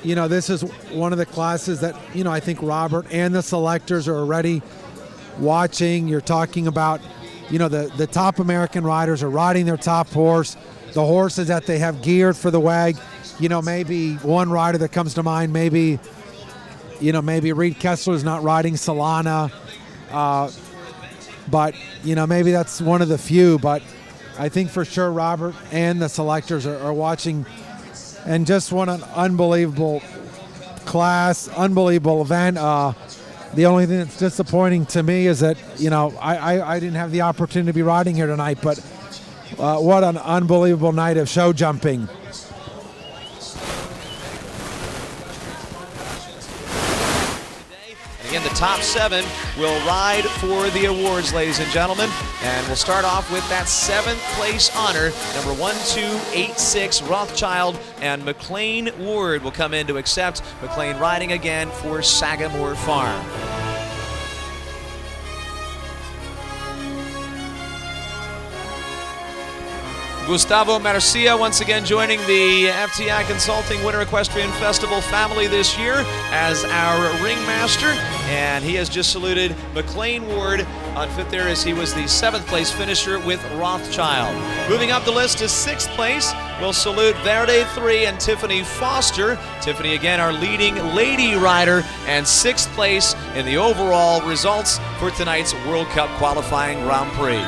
this is one of the classes that, I think Robert and the selectors are already watching. You're talking about, the top American riders are riding their top horse, the horses that they have geared for the WAG. Maybe one rider that comes to mind, maybe Reed Kessler's not riding Solana, but, maybe that's one of the few. But I think for sure Robert and the selectors are watching, and just what an unbelievable class, unbelievable event. The only thing that's disappointing to me is that, I didn't have the opportunity to be riding here tonight, but what an unbelievable night of show jumping. Again, the top 7 will ride for the awards, ladies and gentlemen. And we'll start off with that 7th place honor. Number 1286, Rothschild, and McLean Ward will come in to accept. McLean riding again for Sagamore Farm. Gustavo Marcia once again joining the FTI Consulting Winter Equestrian Festival family this year as our ringmaster, and he has just saluted McLean Ward on fifth there as he was the 7th place finisher with Rothschild. Moving up the list to 6th place, we'll salute Verde 3 and Tiffany Foster. Tiffany again our leading lady rider, and 6th place in the overall results for tonight's World Cup qualifying Grand Prix.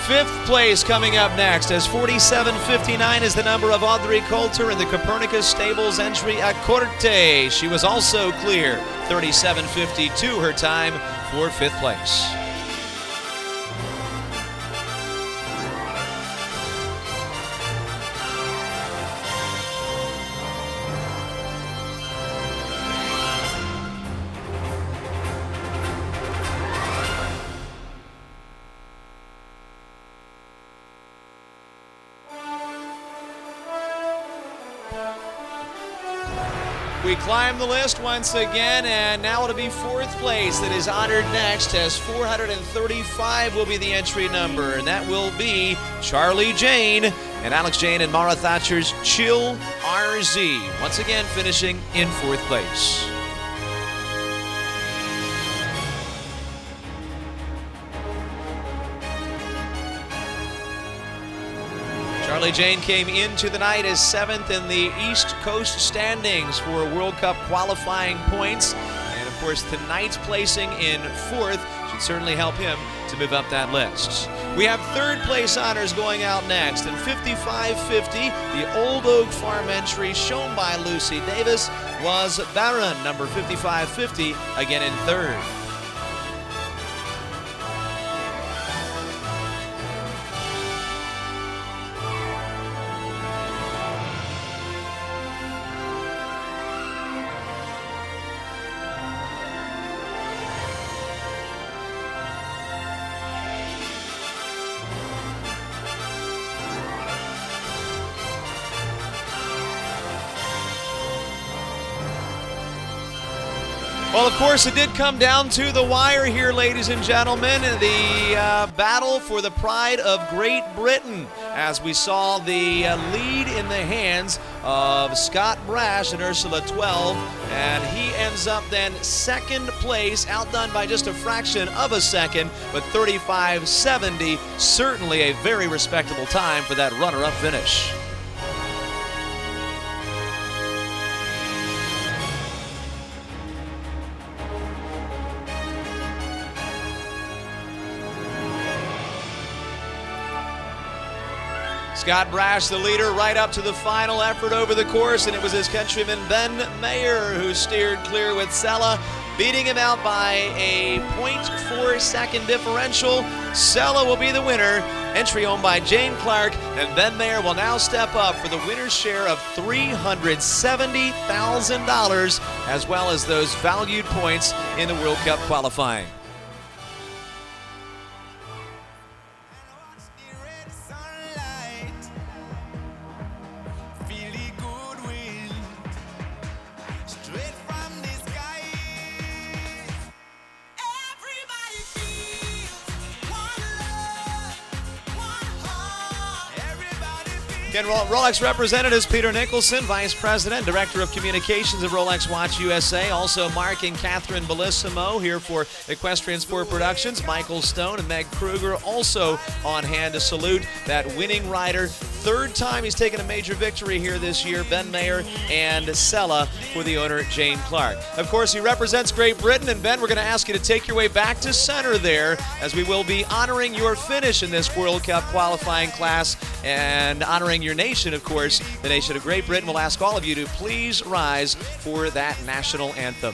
Fifth place coming up next, as 47.59 is the number of Audrey Coulter in the Copernicus Stables entry at Corte. She was also clear, 37.52 her time for 5th place. We climb the list once again, and now it'll be 4th place that is honored next, as 435 will be the entry number, and that will be Charlie Jane and Alex Jane and Mara Thatcher's Chill RZ, once again finishing in 4th place. Charlie Jane came into the night as 7th in the East Coast standings for World Cup qualifying points. And of course, tonight's placing in 4th should certainly help him to move up that list. We have 3rd place honors going out next. In 55.50, the Old Oak Farm entry shown by Lucy Davis was Baron, number 55.50, again in 3rd. Well, of course, it did come down to the wire here, ladies and gentlemen. The battle for the pride of Great Britain, as we saw the lead in the hands of Scott Brash and Ursula 12, and he ends up then 2nd place, outdone by just a fraction of a second, but 35.70, certainly a very respectable time for that runner-up finish. Scott Brash, the leader, right up to the final effort over the course, and it was his countryman Ben Mayer who steered clear with Sella, beating him out by a 0.4 second differential. Sella will be the winner. Entry owned by Jane Clark, and Ben Mayer will now step up for the winner's share of $370,000, as well as those valued points in the World Cup qualifying. Again, Rolex representatives Peter Nicholson, Vice President, Director of Communications of Rolex Watch USA. Also Mark and Catherine Bellissimo here for Equestrian Sports Productions. Michael Stone and Meg Kruger also on hand to salute that winning rider. Third time he's taken a major victory here this year, Ben Mayer and Sella for the owner, Jane Clark. Of course, he represents Great Britain, and Ben, we're going to ask you to take your way back to center there, as we will be honoring your finish in this World Cup qualifying class and honoring your nation, of course, the nation of Great Britain. We'll ask all of you to please rise for that national anthem.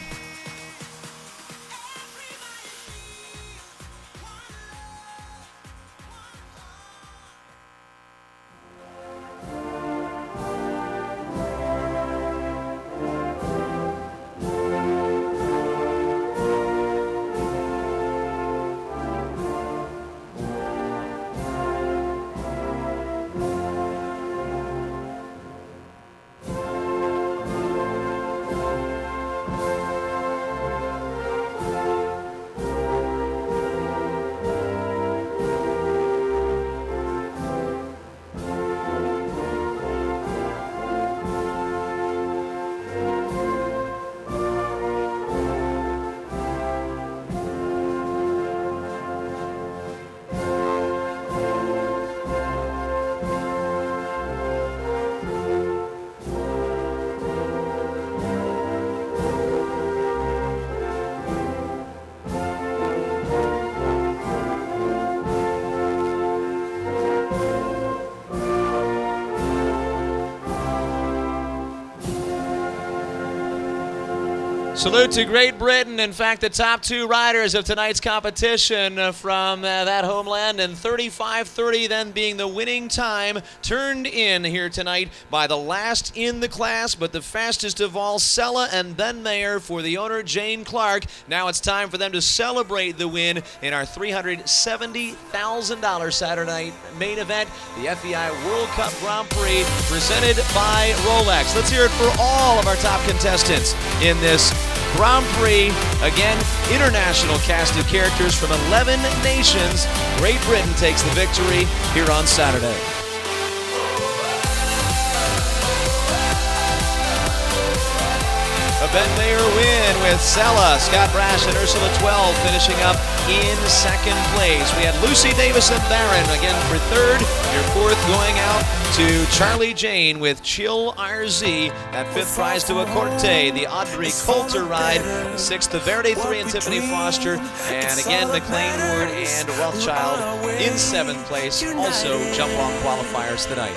Salute to Great Britain. In fact, the top two riders of tonight's competition from that homeland, and 35:30 then being the winning time, turned in here tonight by the last in the class, but the fastest of all, Sella and Ben Mayer for the owner, Jane Clark. Now it's time for them to celebrate the win in our $370,000 Saturday night main event, the FEI World Cup Grand Prix, presented by Rolex. Let's hear it for all of our top contestants in this Grand Prix. Again, international cast of characters from 11 nations. Great Britain takes the victory here on Saturday. A Ben Mayer win with Sella, Scott Brash, and Ursula 12 finishing up in second place. We had Lucy Davison Barron again for third. Your fourth going out to Charlie Jane with Chill RZ. That fifth prize to a Corte, the Audrey Coulter ride. The sixth to Verde 3 and Tiffany Foster. And again, McLean Ward and Rothschild in seventh place. Also jump off qualifiers tonight.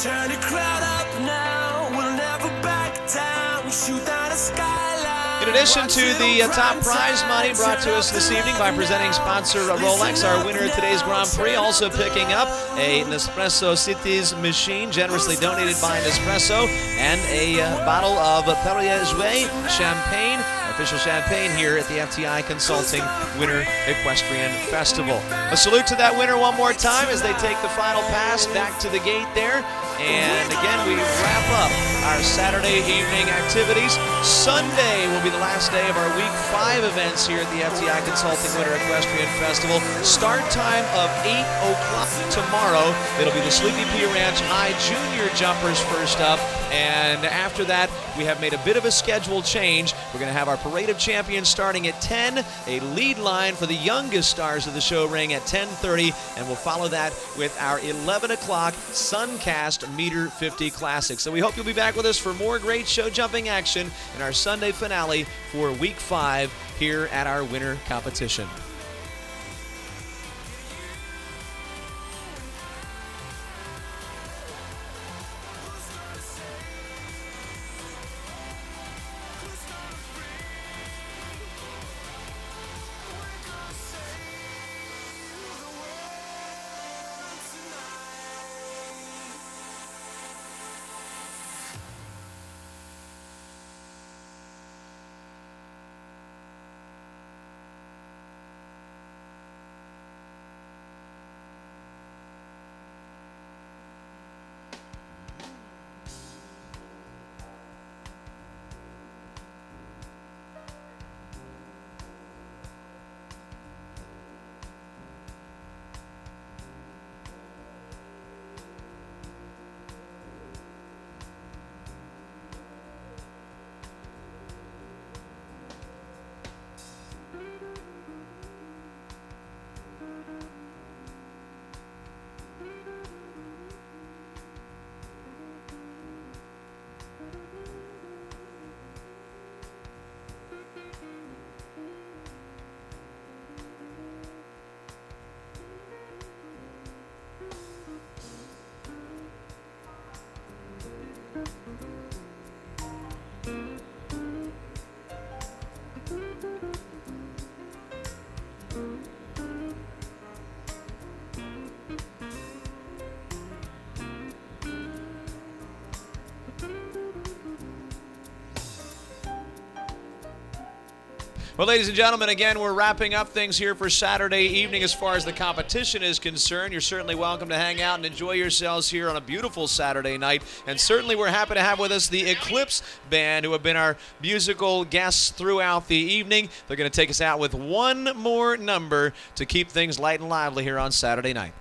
Turn the crowd up now, we'll never back down, shoot down the skyline. In addition to the top prize money brought to us this evening by presenting sponsor Rolex, our winner of today's Grand Prix also picking up a Nespresso Cities machine generously donated by Nespresso, and a bottle of Perrier Jouet champagne, official champagne here at the FTI Consulting Winter Equestrian Festival. A salute to that winner one more time as they take the final pass back to the gate there. And again, we wrap up our Saturday evening activities. Sunday will be the last day of our Week 5 events here at the FTI Consulting Winter Equestrian Festival. Start time of 8 o'clock tomorrow. It'll be the Sleepy Pea Ranch High Junior Jumpers first up. And after that, we have made a bit of a schedule change. We're going to have our Parade of Champions starting at 10, a lead line for the youngest stars of the show ring at 10:30, and we'll follow that with our 11 o'clock Suncast Meter 50 Classic. So we hope you'll be back with us for more great show jumping action in our Sunday finale for Week 5 here at our winter competition. Well, ladies and gentlemen, again, we're wrapping up things here for Saturday evening as far as the competition is concerned. You're certainly welcome to hang out and enjoy yourselves here on a beautiful Saturday night. And certainly we're happy to have with us the Eclipse Band, who have been our musical guests throughout the evening. They're going to take us out with one more number to keep things light and lively here on Saturday night.